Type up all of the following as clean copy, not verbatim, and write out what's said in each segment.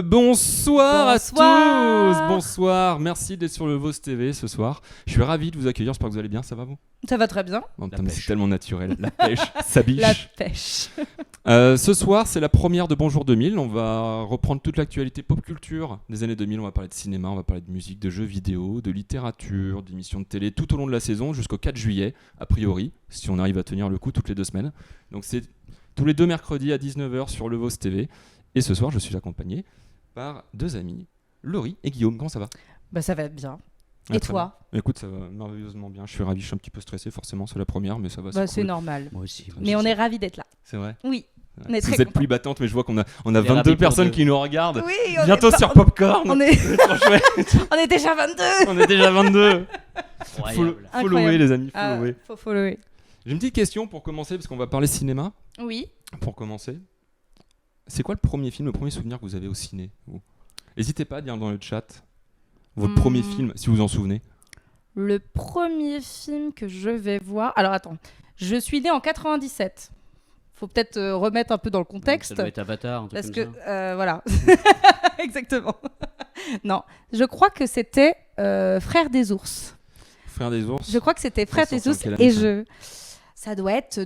Bonsoir à tous. Bonsoir, merci d'être sur le VOS TV ce soir. Je suis ravi de vous accueillir, j'espère que vous allez bien, ça va vous? Ça va très bien. Oh, putain, mais c'est tellement naturel, la pêche, ça biche. La pêche. Ce soir, c'est la première de Bonjour 2000. On va reprendre toute l'actualité pop culture des années 2000. On va parler de cinéma, on va parler de musique, de jeux vidéo, de littérature, d'émissions de télé tout au long de la saison jusqu'au 4 juillet, a priori, si on arrive à tenir le coup toutes les 2 semaines. Donc c'est tous les 2 mercredis à 19h sur le VOS TV. Et ce soir, je suis accompagné par 2 amis, Laurie et Guillaume. Comment ça va? Bah ça va bien. Et toi? Écoute, ça va merveilleusement bien. Je suis ravi, je suis un petit peu stressé forcément, c'est la première, mais ça va. Bah, c'est c'est cool. Normal. Moi aussi. Mais on est ravis d'être là. C'est vrai. Oui. On est Vous très êtes plus battantes, mais je vois qu'on a 22 ravis personnes pour deux. qui nous regardent. Oui, Bientôt sur Popcorn. On est... Trop chouette. on est déjà 22. On est déjà 22. Incroyable. Follower les amis, follower. Faut follower. J'ai une petite question pour commencer, parce qu'on va parler cinéma. Oui. Pour commencer, c'est quoi le premier film, le premier souvenir que vous avez au ciné, vous? N'hésitez pas à dire dans le chat votre premier film, si vous vous en souvenez. Le premier film que je vais voir... Alors attends, je suis née en 97. Faut peut-être remettre un peu dans le contexte. Ça doit être Avatar, un truc Parce comme que, ça. voilà. Exactement. Non, je crois que c'était Frères des ours. Frères des ours. Je crois que c'était Frères Ça des sort en ours. quelle année, Et ça ça doit être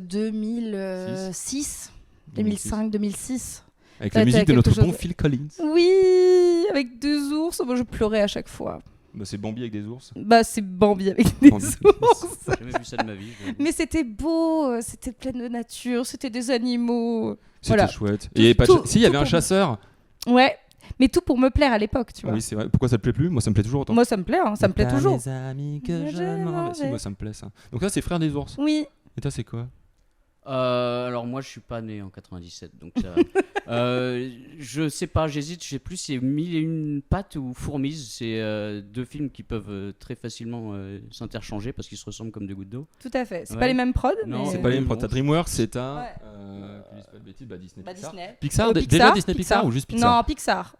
2006, 2005, 2006. Avec Ça la doit musique être de notre quelque bon chose- Phil Collins. Oui, avec 2 ours. Moi, je pleurais à chaque fois. Bah, c'est Bambi avec des ours. Bah, c'est Bambi avec des Bambi. ours. J'ai jamais vu ça de ma vie. Mais c'était beau, c'était plein de nature, c'était des animaux. C'était Voilà. chouette. Et il y avait pas de tout- si, il y avait tout un pour- chasseur. Ouais, mais tout pour me plaire à l'époque, tu vois. Oui, c'est vrai. Pourquoi ça te plaît plus? Moi, ça me plaît toujours autant. Moi, ça me plaît, hein, ça me plaît T'as toujours. mes amis que Mais je je m'en m'en vais. Si, vais. moi, ça me plaît ça. Donc là, c'est Frères des ours. Oui. Et toi, c'est quoi? Alors moi je suis pas né en 97 donc ça... je sais pas, j'hésite, je sais plus si c'est Mille et une pattes ou Fourmise, c'est 2 films qui peuvent très facilement s'interchanger parce qu'ils se ressemblent comme des gouttes d'eau. Tout à fait. C'est Ouais. pas les mêmes prods, Non, mais... C'est pas les mêmes. bon. T'as DreamWorks, c'est à. Ouais. que je dise pas de bêtises, Disney. Bah, Pixar. Disney. Pixar, déjà Pixar, Disney Pixar ou juste Pixar? Non, Pixar.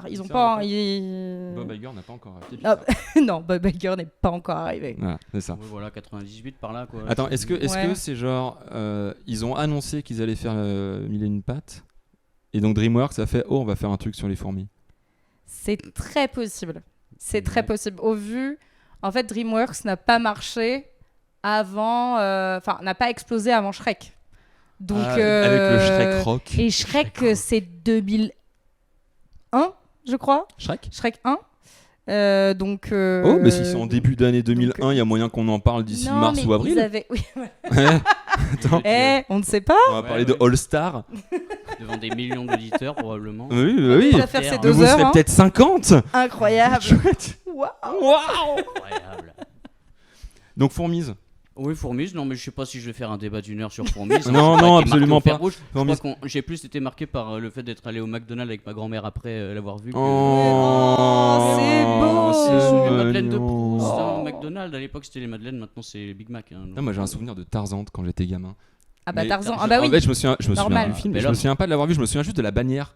Ils ont Pixar, pas... d'accord. ils- Bob Iger n'a pas encore arrêté. Ah, Pixar. non, Bob Iger n'est pas encore arrivé. Voilà, c'est ça. Ouais, voilà, 98 par là quoi. Attends, est-ce que Ouais. c'est genre ils ont annoncé qu'ils allaient faire Mille et une pattes et donc DreamWorks a fait on va faire un truc sur les fourmis. C'est très possible. C'est très Ouais. possible. Au vu, en fait, DreamWorks n'a pas marché avant... Enfin, n'a pas explosé avant Shrek. Donc, Avec le Shrek Rock. Et Shrek, c'est 2001, je crois. Shrek. Shrek 1. Donc... Oh, mais si c'est en début d'année 2001, il y a moyen qu'on en parle d'ici non, mars mais ou avril. ils avaient... Oui. Ouais. Attends, On ne sait pas. on va Ouais, parler ouais. de All Star. Devant des millions d'auditeurs probablement. Oui, oui. On va faire ces Donc Donc 2 vous heures. serez hein. peut-être 50. Incroyable. Chouette. Waouh. Incroyable. Donc Fourmise. Oui, Fourmise, non mais je sais pas si je vais faire un débat d'1 heure sur Fourmise. hein, Non, j'ai pas non, été marqué absolument au fer pas. rouge. Je Fourmise. crois j'ai plus été marqué par le fait d'être allé au McDonald's avec ma grand-mère après l'avoir vu. Oh, c'est beau. C'est Oh, les madeleines de mignon. Proust. hein. Oh. McDonald's à l'époque c'était les madeleines, maintenant c'est les Big Mac. hein, donc, Non, moi j'ai un souvenir de Tarzan quand j'étais gamin. Ah bah Mais Tarzan. Tarzan. Ah bah En oui. fait, je me souviens Normal. du film, mais Belle je me offre. souviens pas de l'avoir vu. Je me souviens juste de la bannière.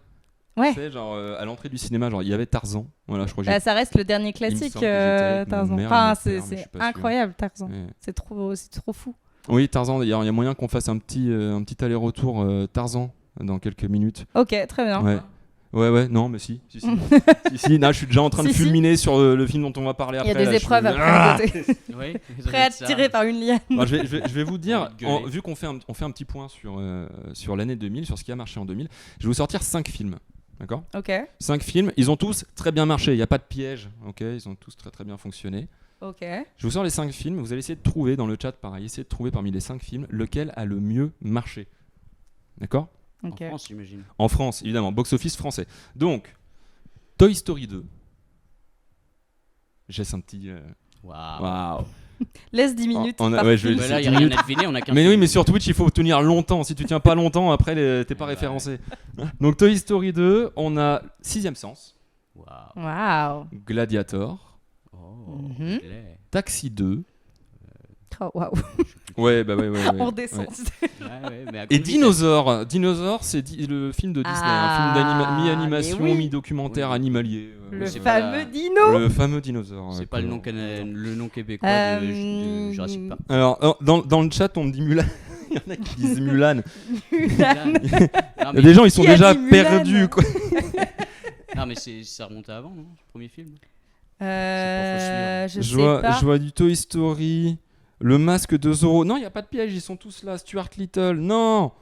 Ouais. Tu sais, genre à l'entrée du cinéma, genre il y avait Tarzan. Voilà, je crois que Bah, ça reste le dernier classique, semble que j'étais avec mon Tarzan. mère et Enfin, mon c'est père, mais je suis pas sûr. incroyable, Tarzan. Ouais. C'est trop fou. Oui, Tarzan. Il y a moyen qu'on fasse un petit aller-retour Tarzan dans quelques minutes. Ok, très bien. Ouais. Ouais, non, mais si. Si, non, je suis déjà en train de Si, si. fulminer sur le film dont on va parler Il y après. a des là, je épreuves suis- après Ah à côté. ouais, ça Prêt doit à être te ça. tirer par une liane. Bon, je vais vous dire, Gueuler. vu qu'on fait un petit point sur l'année 2000, sur ce qui a marché en 2000, je vais vous sortir 5 films. D'accord ? Ok, 5 films, ils ont tous très bien marché, il n'y a pas de piège, ok ? Ils ont tous très très bien fonctionné. ok. Je vous sors les 5 films, vous allez essayer de trouver dans le chat, pareil, essayez de trouver parmi les 5 films lequel a le mieux marché. D'accord ? Ok. En France, j'imagine. En France, évidemment, box-office français. Donc, Toy Story 2. J'ai un petit... Waouh. Waouh. Laisse 10 minutes. par ouais, je vais film. Bah laisser là, il 10 n'y a rien minutes. à deviner, on a qu'un Mais film. oui, mais sur Twitch, il faut tenir longtemps. Si tu tiens pas longtemps, après, t'es pas Ouais. référencé. Donc, Toy Story 2, on a Sixième Sens, Waouh. Waouh. Gladiator, Oh, Mhm. clair. Taxi 2, Oh, waouh. Je sais plus Ouais, ouais. On redescend. Mais à Et toute Dinosaure, c'est le film de Disney, un film mi-animation, mais oui. mi-documentaire Oui. animalier. Le c'est pas fameux la- dino. Le fameux dinosaure. vitesse. C'est ouais, pas le nom québécois de Jurassic Park. Alors, dans le chat, on me dit Mulan. Il y en a qui disent Mulan. Non, Il y a des gens, ils sont Qui a déjà dit Mulan perdus, quoi. non, mais ça remontait avant, non, le premier film. Je Je sais vois, pas. je vois du Toy Story, le masque de Zorro. Non, il n'y a pas de piège, ils sont tous là. Stuart Little, non.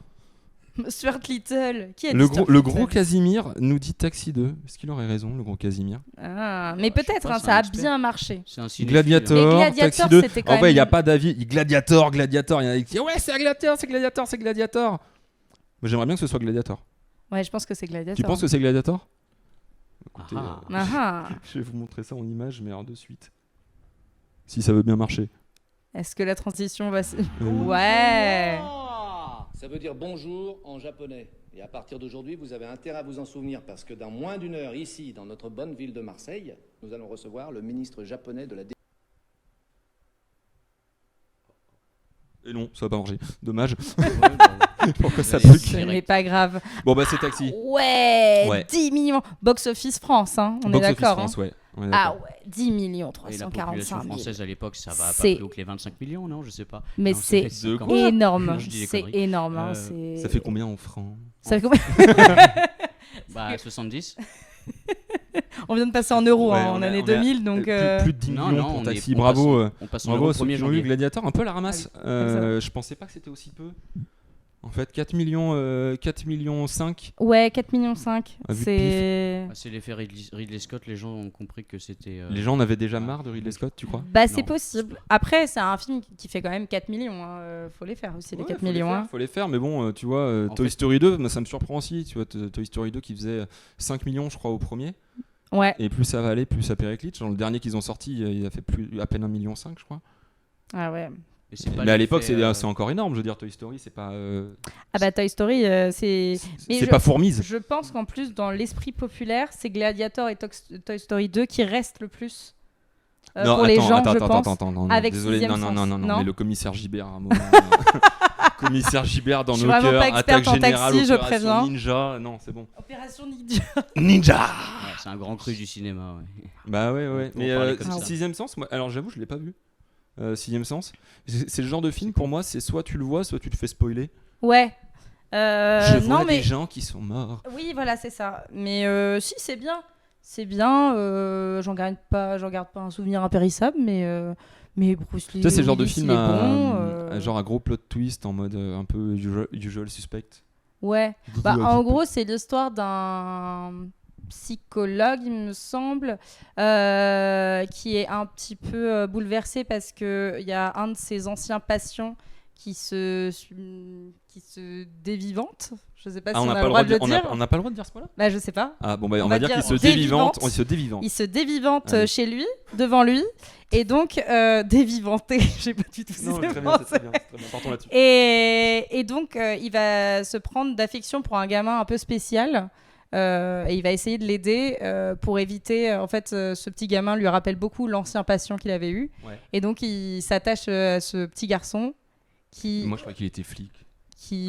Stuart Little. Qui a dit Le Stuart gros Little Casimir nous dit Taxi 2. Est-ce qu'il aurait raison, le gros Casimir? Ah, mais Je sais peut-être, pas, hein, c'est ça un a expert. bien marché. C'est un cinéphile. Gladiator, Mais Gladiator, Taxi 2. c'était quand En vrai, il n'y a même- pas d'avis. Gladiator. Il y en a qui disent ouais, c'est Gladiator. Mais j'aimerais bien que ce soit Gladiator. Ouais, je pense que c'est Gladiator. Tu penses que c'est Gladiator? Écoutez, Ah. Ah ah. je vais vous montrer ça en image, mais alors de suite. Si ça veut bien marcher. Est-ce que la transition va se... Euh, Ouais. Ça veut dire bonjour en japonais. Et à partir d'aujourd'hui, vous avez intérêt à vous en souvenir parce que dans moins d'une heure, ici, dans notre bonne ville de Marseille, nous allons recevoir le ministre japonais de la Et non, ça va pas marcher. Dommage. Ouais, bah, Pourquoi ça allez, bug Ce direct. n'est pas grave. Bon, bah, c'est Taxi. Ouais, Ouais. 10 millions. Box Office France, hein, on Box est Office d'accord. France, hein. ouais. On est Ah d'accord. ouais, 10 millions Et la population 345 000. française à l'époque, ça va pas C'est- plus haut que les 25 millions, non? Je sais pas. Mais Non, c'est De quand quoi même. énorme. Je dis des C'est conneries. énorme. hein, Euh, c'est- Ça fait combien en francs? Ça fait combien Bah, 70. On vient de passer en euros Ouais, hein, en on est- année on est à- 2000, donc... plus de 10 Non, millions non, pour on Taxi. est- on Bravo. passe- on passe en Bravo euros à ceux le 1er qui ont eu janvier. Gladiator, un peu la ramasse. ça. Je pensais pas que c'était aussi peu. En fait, 4 millions 5. Ouais, 4 millions 5. Ah, vu de C'est... Bah, c'est l'effet Ridley Scott, les gens ont compris que c'était. Les gens en avaient déjà marre de Ridley Scott, tu crois? Bah, c'est Non. possible. Après, c'est un film qui fait quand même 4 millions. Hein. Faut les faire aussi, les Ouais, 4 faut les millions. faire, hein. faut les faire, mais bon, tu vois, En Toy fait- Story 2, moi, ça me surprend aussi. Tu vois, Toy Story 2 qui faisait 5 millions, je crois, au premier. Ouais. Et plus ça va aller, plus ça périclite. Genre, le dernier qu'ils ont sorti, il a fait à peine 1,5 million, je crois. Ah ouais. Et c'est pas Mais à l'époque, l'effet, c'est encore énorme. Je veux dire, Toy Story, c'est pas. Ah bah, Toy Story, c'est... Mais C'est je- pas fourmise. Je pense qu'en plus, dans l'esprit populaire, c'est Gladiator et Toy Story 2 qui restent le plus Non, pour les gens, attends, je attends, pense. attends, non, avec désolé, Sixième non, Sens. Non. mais le commissaire Gibert, à un moment. Commissaire Gibert dans Je suis nos vraiment cœurs, pas experte attaque en générale, taxi, je opération préviens. Ninja, non, c'est bon. Opération Ninja. Ninja. ouais, c'est un grand cru du cinéma. Ouais. Bah ouais. On Mais parlait comme ça. Sixième Sens, moi, alors j'avoue, je l'ai pas vu. Sixième Sens, c'est le genre de film pour moi, c'est soit tu le vois, soit tu te fais spoiler. Ouais. Je vois non, mais... des gens qui sont morts. Oui, voilà, c'est ça. Mais si, c'est bien. C'est bien. J'en garde pas un souvenir impérissable, mais Bruce Lee. Tu sais, c'est le genre de Willis, film il est bon, genre un gros plot twist en mode un peu usual suspect. Ouais. Bah, en gros, c'est l'histoire d'un psychologue, il me semble, qui est un petit peu bouleversé parce qu'il y a un de ses anciens patients qui se dévivante. Je sais pas si Ah, on a le droit de le dire. on n'a pas le droit de dire ce mot-là. Bah, je sais pas. Ah bon, bah, on On va va dire dire qu'il se dévivante. dévivante. Il se dévivante. Il se dévivante Allez. chez lui, devant lui, et donc dévivanté. J'ai pas du tout Non, c'est très bien, c'est français. très bien. C'est très bien. Partons là-dessus. Et donc, il va se prendre d'affection pour un gamin un peu spécial. Et il va essayer de l'aider pour éviter. En fait, ce petit gamin lui rappelle beaucoup l'ancien patient qu'il avait eu. Ouais. Et donc, il s'attache à ce petit garçon qui Moi, je crois qu'il était flic.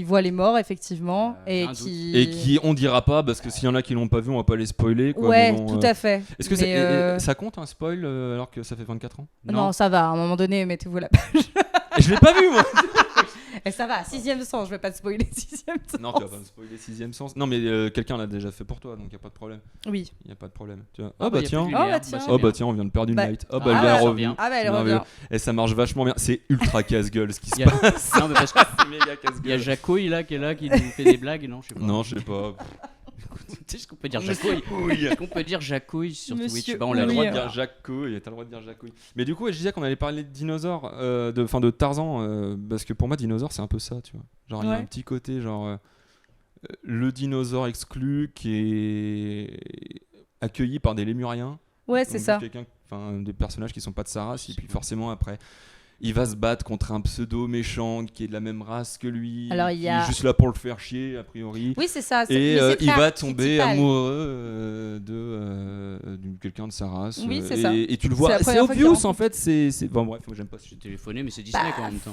voit les morts, effectivement. j'ai Et un doute. qui... Et qui, on dira pas, parce que s'il y en a qui l'ont pas vu, on va pas les spoiler. Quoi, Ouais, mais bon, tout à fait. Est-ce que Mais, ça compte un spoil alors que ça fait 24 ans? Non, ça va. À un moment donné, mettez-vous la page. Je l'ai pas vu, moi. Et ça va. Sixième sens. Je vais pas te spoiler. Sixième sens. Non, tu vas pas me spoiler Sixième Sens. Non, mais quelqu'un l'a déjà fait pour toi, donc y a pas de problème. Oui. Y a pas de problème. Tu vois. Ah, Ah bah y a tiens. plus de Oh, bah lumière. tiens. c'est Oh bien. bah tiens, on vient de perdre une Bah, light. Oh ah, bah elle ouais, est ça revenue. revient. Ah bah elle Non, revient. Et ça marche vachement bien. C'est ultra casse-gueule ce qui se Il y a- passe. Non, mais parce que C'est méga il y a casse-gueule. Jacouille là qui est là, qui nous fait des blagues, non? Je sais pas. Non, je sais pas. Tu sais ce qu'on peut dire Jacouille? Oui. Est-ce qu'on peut dire Jacouille sur Monsieur Twitch? Bah, on On a l'a le Oui, droit le de droit. dire Jacques Couille, t'as le droit de dire Jacques Couille. Mais du coup, je disais qu'on allait parler de dinosaures, de Tarzan, parce que pour moi, dinosaure, c'est un peu ça, tu vois. Genre, il y a Ouais. un petit côté, genre, le dinosaure exclu qui est accueilli par des lémuriens. Ouais, c'est Donc, ça. Des personnages qui sont pas de sa race, et puis forcément, après, il va se battre contre un pseudo méchant qui est de la même race que lui, Alors, qui est juste là pour le faire chier a priori. Oui, c'est ça. Et mais c'est il très va tomber archétypal. amoureux de quelqu'un de sa race. Oui, c'est et, ça. et tu le C'est vois, la c'est première fois qu'il obvious rencontre. en fait. C'est bon, bref, moi j'aime pas. J'ai téléphoné, mais c'est Disney Bah, quoi, en même temps.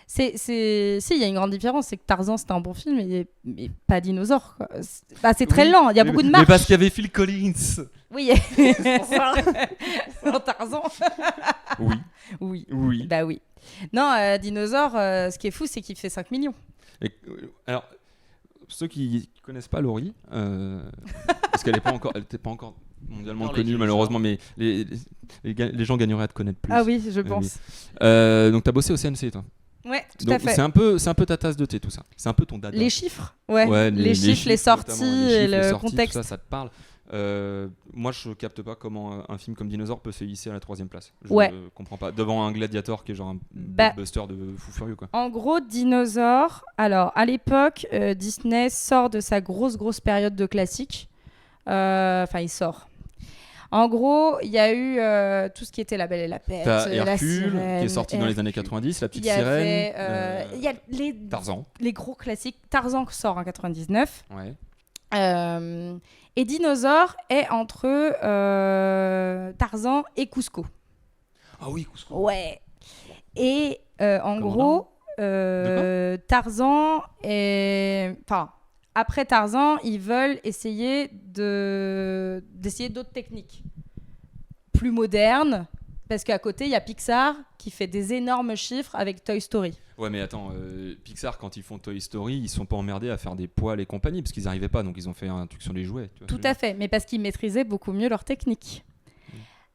Si, il y a une grande différence, c'est que Tarzan c'était un bon film, mais pas dinosaure. Quoi. C'est très Oui, lent, il y a mais- beaucoup de Mais marches. parce qu'il y avait Phil Collins. Oui, dans Tarzan. Oui, Oui. oui. Bah oui. Non, dinosaure, ce qui est fou, c'est qu'il fait 5 millions. Alors, ceux qui connaissent pas Laurie, parce qu'elle n'était pas encore mondialement Dans les connue dinosaures. malheureusement, mais les gens gagneraient à te connaître plus. Ah oui, je Oui. pense. Donc t'as bossé au CNC toi. Ouais, tout à Donc fait. c'est un peu ta tasse de thé tout ça. C'est un peu ton dada. Les chiffres, ouais. Les chiffres, les sorties notamment, les et chiffres, les le sorties, contexte. tout ça te parle. Moi je capte pas comment un film comme Dinosaure peut se hisser à la 3e place. Je Ouais. comprends pas. Devant un Gladiator qui est genre un Bah, blockbuster de fou furieux quoi. En gros, Dinosaure, alors à l'époque, Disney sort de sa grosse période de classique. Enfin, il sort. En gros, il y a eu tout ce qui était La Belle et la Bête, T'as la Hercule Sirène, qui est sorti dans les années 90, La Il Petite y avait, Sirène, il y a Tarzan. les gros classiques. Tarzan sort en 99. Ouais. Et Dinosaure est entre Tarzan et Cusco. Ah oui, Cusco. Ouais. Et en Commandant. gros, Tarzan est... Enfin, après Tarzan, ils veulent essayer d'essayer d'autres techniques plus modernes. Parce qu'à côté, il y a Pixar qui fait des énormes chiffres avec Toy Story. Ouais, mais attends, Pixar, quand ils font Toy Story, ils sont pas emmerdés à faire des poils et compagnie, parce qu'ils arrivaient pas, donc ils ont fait un truc sur les jouets. Tu vois ce Tout que je veux à dire. fait, mais parce qu'ils maîtrisaient beaucoup mieux leur technique.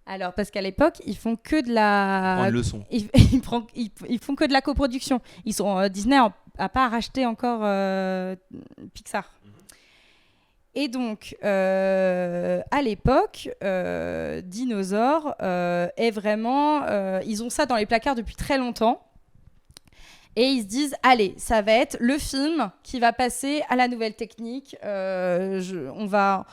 Alors, parce qu'à l'époque, ils font que de la... Prendre une leçon. Ils font que de la coproduction. Disney a pas racheté encore Pixar. Et donc, à l'époque, Dinosaure est vraiment... ils ont ça dans les placards depuis très longtemps. Et ils se disent, allez, ça va être le film qui va passer à la nouvelle technique. On va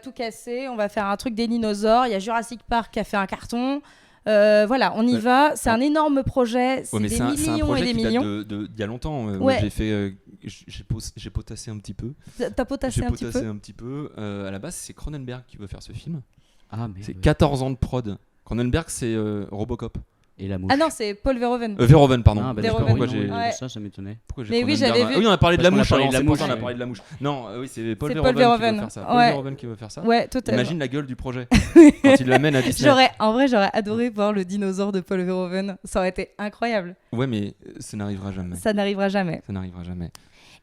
tout casser, on va faire un truc des dinosaures. Il y a Jurassic Park qui a fait un carton. Voilà, on y Ouais. va. C'est un énorme projet. C'est Ouais, mais des c'est un millions projet et des qui millions. date d'il y a longtemps. Ouais. J'ai fait, j'ai potassé un petit peu. T'as potassé J'ai un petit potassé peu. un petit peu. À la base, c'est Cronenberg qui veut faire ce film. Ah, mais. C'est 14 ans de prod. Cronenberg, c'est Robocop. Et la mouche. Ah non, c'est Paul Verhoeven. Verhoeven, pardon. Ah, bah, Des d'accord, Verhoeven. oui, Pourquoi non, j'ai Ouais. ça m'étonnait. pourquoi j'ai Mais oui, Cronenberg j'avais vu. Oui, on a parlé de Parce la qu'on a mouche. parlé alors, de la c'est pour mouche, ça, on a ouais. parlé de la mouche. Non, oui, c'est Paul C'est Verhoeven Paul Verhoeven. qui veut faire ça. Paul Ouais. Verhoeven qui veut faire ça. Ouais, totalement. Imagine la gueule du projet quand il l'amène à Disney. En vrai, j'aurais adoré voir le dinosaure de Paul Verhoeven. Ça aurait été incroyable. Ouais, mais ça n'arrivera jamais. Ça n'arrivera jamais. Ça n'arrivera jamais.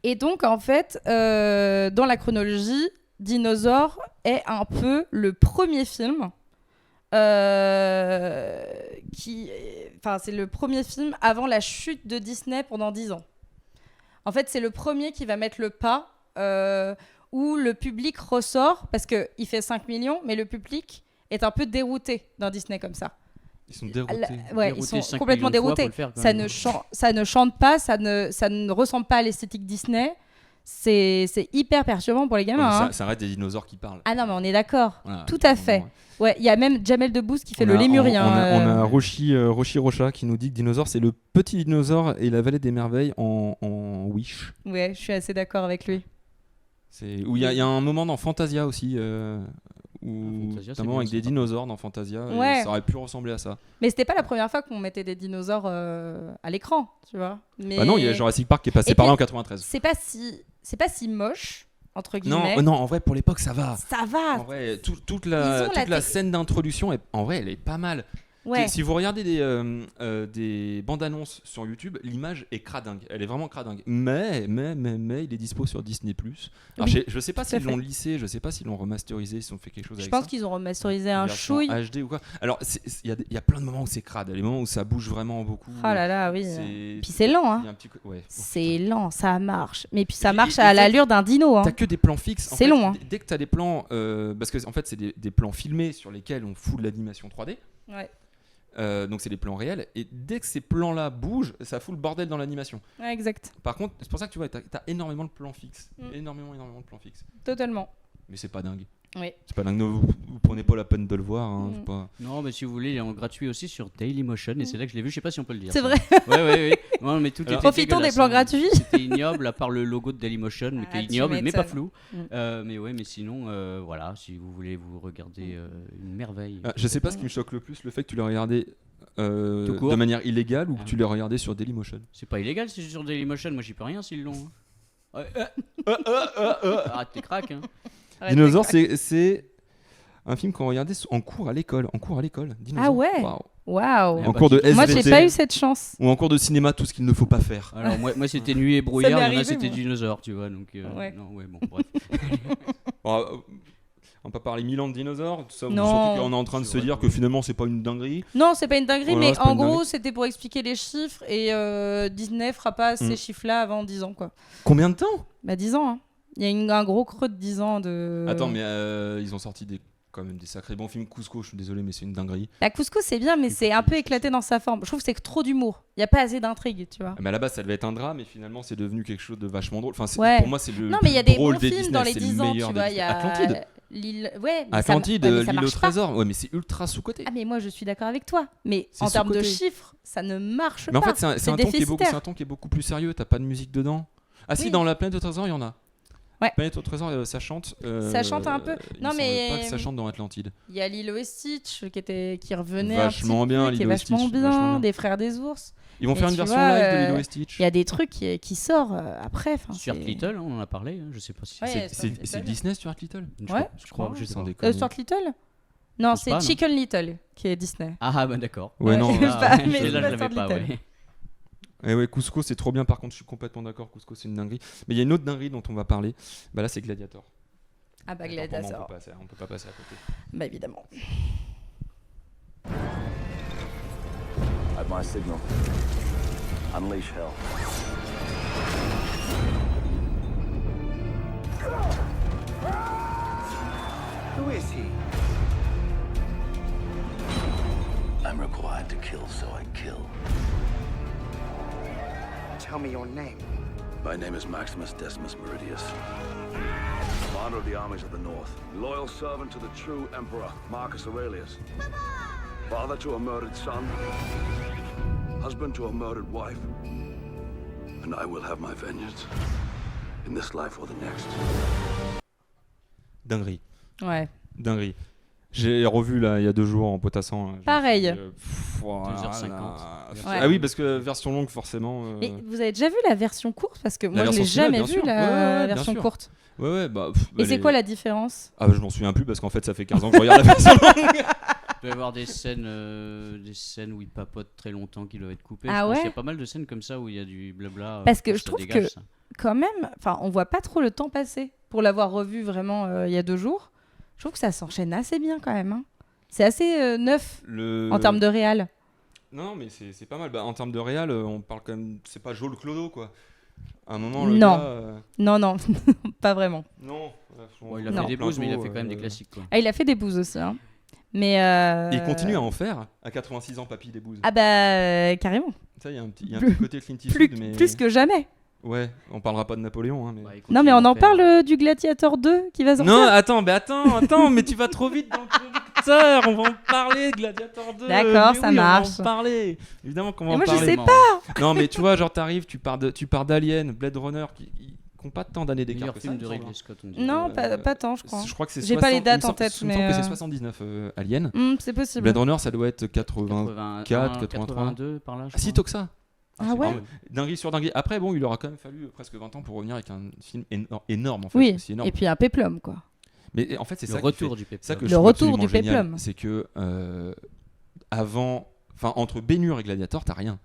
Et donc, en fait, dans la chronologie, Dinosaure est un peu le premier film c'est le premier film avant la chute de Disney pendant 10 ans. En fait, c'est le premier qui va mettre le pas où le public ressort, parce qu'il fait 5 millions, mais le public est un peu dérouté d'un Disney comme ça. Ils sont déroutés. Ouais, ils Dérouté sont 5 complètement millions de fois déroutés. pour le faire, quand Ça même. ne chante pas, ça ne ressemble pas à l'esthétique Disney. C'est hyper perturbant pour les gamins. Ouais, hein. ça arrête des dinosaures qui parlent. Ah non, mais on est d'accord. Voilà. Tout à fait. Ouais, il y a même Jamel Debbouze qui fait le lémurien. On a Roshi Rocha qui nous dit que Dinosaure, c'est le petit dinosaure et la vallée des merveilles en Wish. Ouais, je suis assez d'accord avec lui. Où il y a un moment dans Fantasia aussi, où Fantasia, c'est notamment bien, avec ça, des par dinosaures dans Fantasia, et Ouais. ça aurait pu ressembler à ça. Mais c'était pas la première fois qu'on mettait des dinosaures à l'écran, tu vois. Mais Bah non, il y a Jurassic Park qui est passé Et par là puis, en 93. c'est pas si moche entre guillemets. Non, en vrai, pour l'époque, ça va. Ça va. En vrai, toute Ils la ont la scène d'introduction, en vrai, elle est pas mal. Ouais. Si vous regardez des bandes annonces sur YouTube, l'image est cradingue. Elle est vraiment cradingue. Mais il est dispo sur Disney+. Alors, Oui, je sais pas tout à s'ils l'ont fait. lissé, je sais pas s'ils l'ont remasterisé, s'ils ont fait quelque chose Je avec pense ça. qu'ils ont remasterisé un Version chouille. HD ou quoi. Alors, il y a plein de moments où c'est crade. Il y a des moments où ça bouge vraiment beaucoup. Oh là là, oui. C'est- Puis c'est lent, hein. il y a un petit ouais. C'est lent, ça marche. Mais puis ça Et- marche et à t'as- l'allure d'un dino. Hein. T'as que des plans fixes. En C'est fait, long, hein. Dès que t'as des plans, parce que en fait c'est des plans filmés sur lesquels on fout de l'animation 3D. Ouais. Donc c'est des plans réels. Et dès que ces plans-là bougent, ça fout le bordel dans l'animation. Ouais, exact. Par contre, c'est pour ça que tu vois, t'as énormément de plans fixes, Mm. énormément de plans fixes. Totalement. Mais c'est pas dingue. Oui. C'est pas dingue, vous prenez pas la peine de le voir. Hein, c'est pas... Non, mais si vous voulez, il est en gratuit aussi sur Dailymotion et c'est là que je l'ai vu. Je sais pas si on peut le dire. C'est ça. vrai. Ouais. Non, mais tout était Profitons des dégueulasse, plans hein. gratuits. C'était ignoble à part le logo de Dailymotion, mais qui est tu ignoble, mais pas m'étonnes. flou. Mais sinon, voilà, si vous voulez vous regarder une merveille. Je sais pas ce qui me choque le plus, le fait que tu l'aies regardé Tout court. de manière illégale ou que tu l'aies regardé sur Dailymotion. C'est pas illégal, c'est sur Dailymotion. Moi, j'y peux rien s'ils l'ont. Hein. Arrête tes cracks. Hein. Dinosaure, c'est un film qu'on regardait en cours à l'école. Dinosaure. Ah ouais. Waouh. Waouh. En cours de SVT. Moi, j'ai pas eu cette chance. Ou en cours de cinéma, tout ce qu'il ne faut pas faire. Alors moi c'était nuit et brouillard, il y en a arrivé, c'était moi. dinosaure, tu vois. Donc Ouais. bon, bref. On va pas parler 1000 ans de dinosaures, Non. surtout qu'on est en train de C'est se vrai, dire que finalement c'est pas une dinguerie. Non, c'est pas une dinguerie, Voilà, mais c'est pas en une gros, dinguerie. c'était pour expliquer les chiffres et Disney fera pas ces chiffres-là avant 10 ans, quoi. Combien de temps? Bah 10 ans, hein. Il y a un gros creux de 10 ans de... Attends, mais ils ont sorti quand même des sacrés bons films. Cusco, je suis désolé, mais c'est une dinguerie. La Couscous, c'est bien, mais c'est un peu éclaté dans sa forme. Je trouve que c'est trop d'humour. Il y a pas assez d'intrigue, tu vois. Mais à la base, ça devait être un drame, et finalement, c'est devenu quelque chose de vachement drôle. Enfin, Ouais. pour moi, c'est le Non, mais il y a plus des drôle bons des films Disney, dans les c'est 10 le ans, meilleur tu des vois. Il y a Atlantide. Ouais, mais ça Atlantide, ouais, mais ça l'île au marche pas. trésor. Ouais, mais c'est ultra sous-côté. Ah, mais moi, je suis d'accord avec toi. Mais C'est en termes de sous-coté. chiffres, ça ne marche Mais en pas. fait, c'est un ton qui est déficitaire. beaucoup plus sérieux. T'as pas de musique dedans. Ah si, Oui. dans la planète au trésor, il y en a. Ouais. Planète au trésor, ça chante. Ça chante un peu. Il Non, me mais- semble pas que ça chante dans Atlantide. Il y a Lilo et Stitch qui revenait Vachement un petit bien, peu, qui est Lilo et vachement Stitch, bien, vachement bien. des frères des ours. Ils vont Et faire une tu version vois, live de Lilo et Stitch. Il y a des trucs qui sortent après. Stuart c'est- Little, on en a parlé, hein, je sais pas si Ouais, C'est- Stuart C'est Little. Disney, Stuart Little. Ouais, je crois que je sais Sans pas. déconner. Stuart Little Non, pense c'est pas, non. Chicken Little qui est Disney. Ah bah d'accord. Ouais, non. Ouais. Ah, pas- ouais, mais celle-là, pas je l'avais Stuart pas, Little. ouais. Et ouais, Cusco, c'est trop bien. Par contre, je suis complètement d'accord. Cusco, c'est une dinguerie. Mais il y a une autre dinguerie dont on va parler. Bah là, c'est Gladiator. Ah bah Attends, pour moi, Gladiator. on peut pas passer à côté. Bah évidemment. At my signal, unleash hell. Who is he? I'm required to kill, so I kill. Tell me your name. My name is Maximus Decimus Meridius. Commander of the armies of the North. Loyal servant to the true Emperor, Marcus Aurelius. Father to a murdered son. Husband to a murdered wife. And I will have my vengeance. In this life or the next. Dinguerie. Ouais. Dinguerie. J'ai revu là il y a 2 jours en potassant. Je me Pareil. suis dit, voilà, 2h50. là. Ouais. Ah oui, parce que version longue, forcément. Mais vous avez déjà vu la version courte? Parce que moi, je version l'ai cinéma, jamais bien vu, sûr. la Ouais, bien version sûr. courte. Ouais, bah. Et c'est quoi la différence? Ah, bah, je m'en souviens plus parce qu'en fait, ça fait 15 ans que je regarde la version longue. Il peut y avoir des scènes où il papote très longtemps qui doivent être coupées. Ah Je pense ouais qu'il y a pas mal de scènes comme ça où il y a du blabla. Parce que ça je trouve dégage, que- ça. Quand même, enfin, on voit pas trop le temps passer. Pour l'avoir revu vraiment il y a 2 jours, je trouve que ça s'enchaîne assez bien quand même. Hein. C'est assez neuf en termes de réal. Non, mais c'est pas mal. Bah, en termes de réal, on parle quand même. C'est pas Joel Clodo, quoi. À un moment, le Non. gars. Non, non, pas vraiment. Non. Bon, il a Non. fait des pauses, mais il a Plein fait quand même pot, des classiques. Quoi. Ah, il a fait des bouses aussi. Hein. Mais Et il continue à en faire. À 86 ans, papy des bouses. Ah bah carrément. Ça, il y a un petit côté Clint Eastwood, mais. Plus que jamais. Ouais, on parlera pas de Napoléon, hein, mais. Ouais, il Non, mais continue on à en faire, parle du Gladiator 2 qui va sortir. Non, attends, mais tu vas trop vite dans le producteur. On va en parler, Gladiator 2. D'accord, Mais ça oui, marche. On va en parler. Évidemment qu'on va Mais en moi, je parler. sais pas. Non, mais tu vois, genre t'arrives, tu pars d'Alien, Blade Runner, qui ont pas tant d'années d'écart Meilleur que ça. film il de me Ridley semble. Scott, on dirait. Non, pas tant, je crois. Je crois que c'est J'ai pas les 60, dates il me en tête, semble- il me semble mais, que c'est 79 Alien. C'est possible. Blade Runner, ça doit être 80. 84, 83. 82 par là. je Ah, si, crois. tôt que ça. Ah ouais. Dinguerie sur dinguerie. Après, bon, il aura quand même fallu presque 20 ans pour revenir avec un film énorme, en fait. Oui. C'est énorme. Et puis un péplum quoi. Mais en fait, c'est Le ça qui retour fait- du péplum. ça que Le je trouve retour absolument du génial, péplum. c'est que entre Ben-Hur et Gladiator, t'as rien.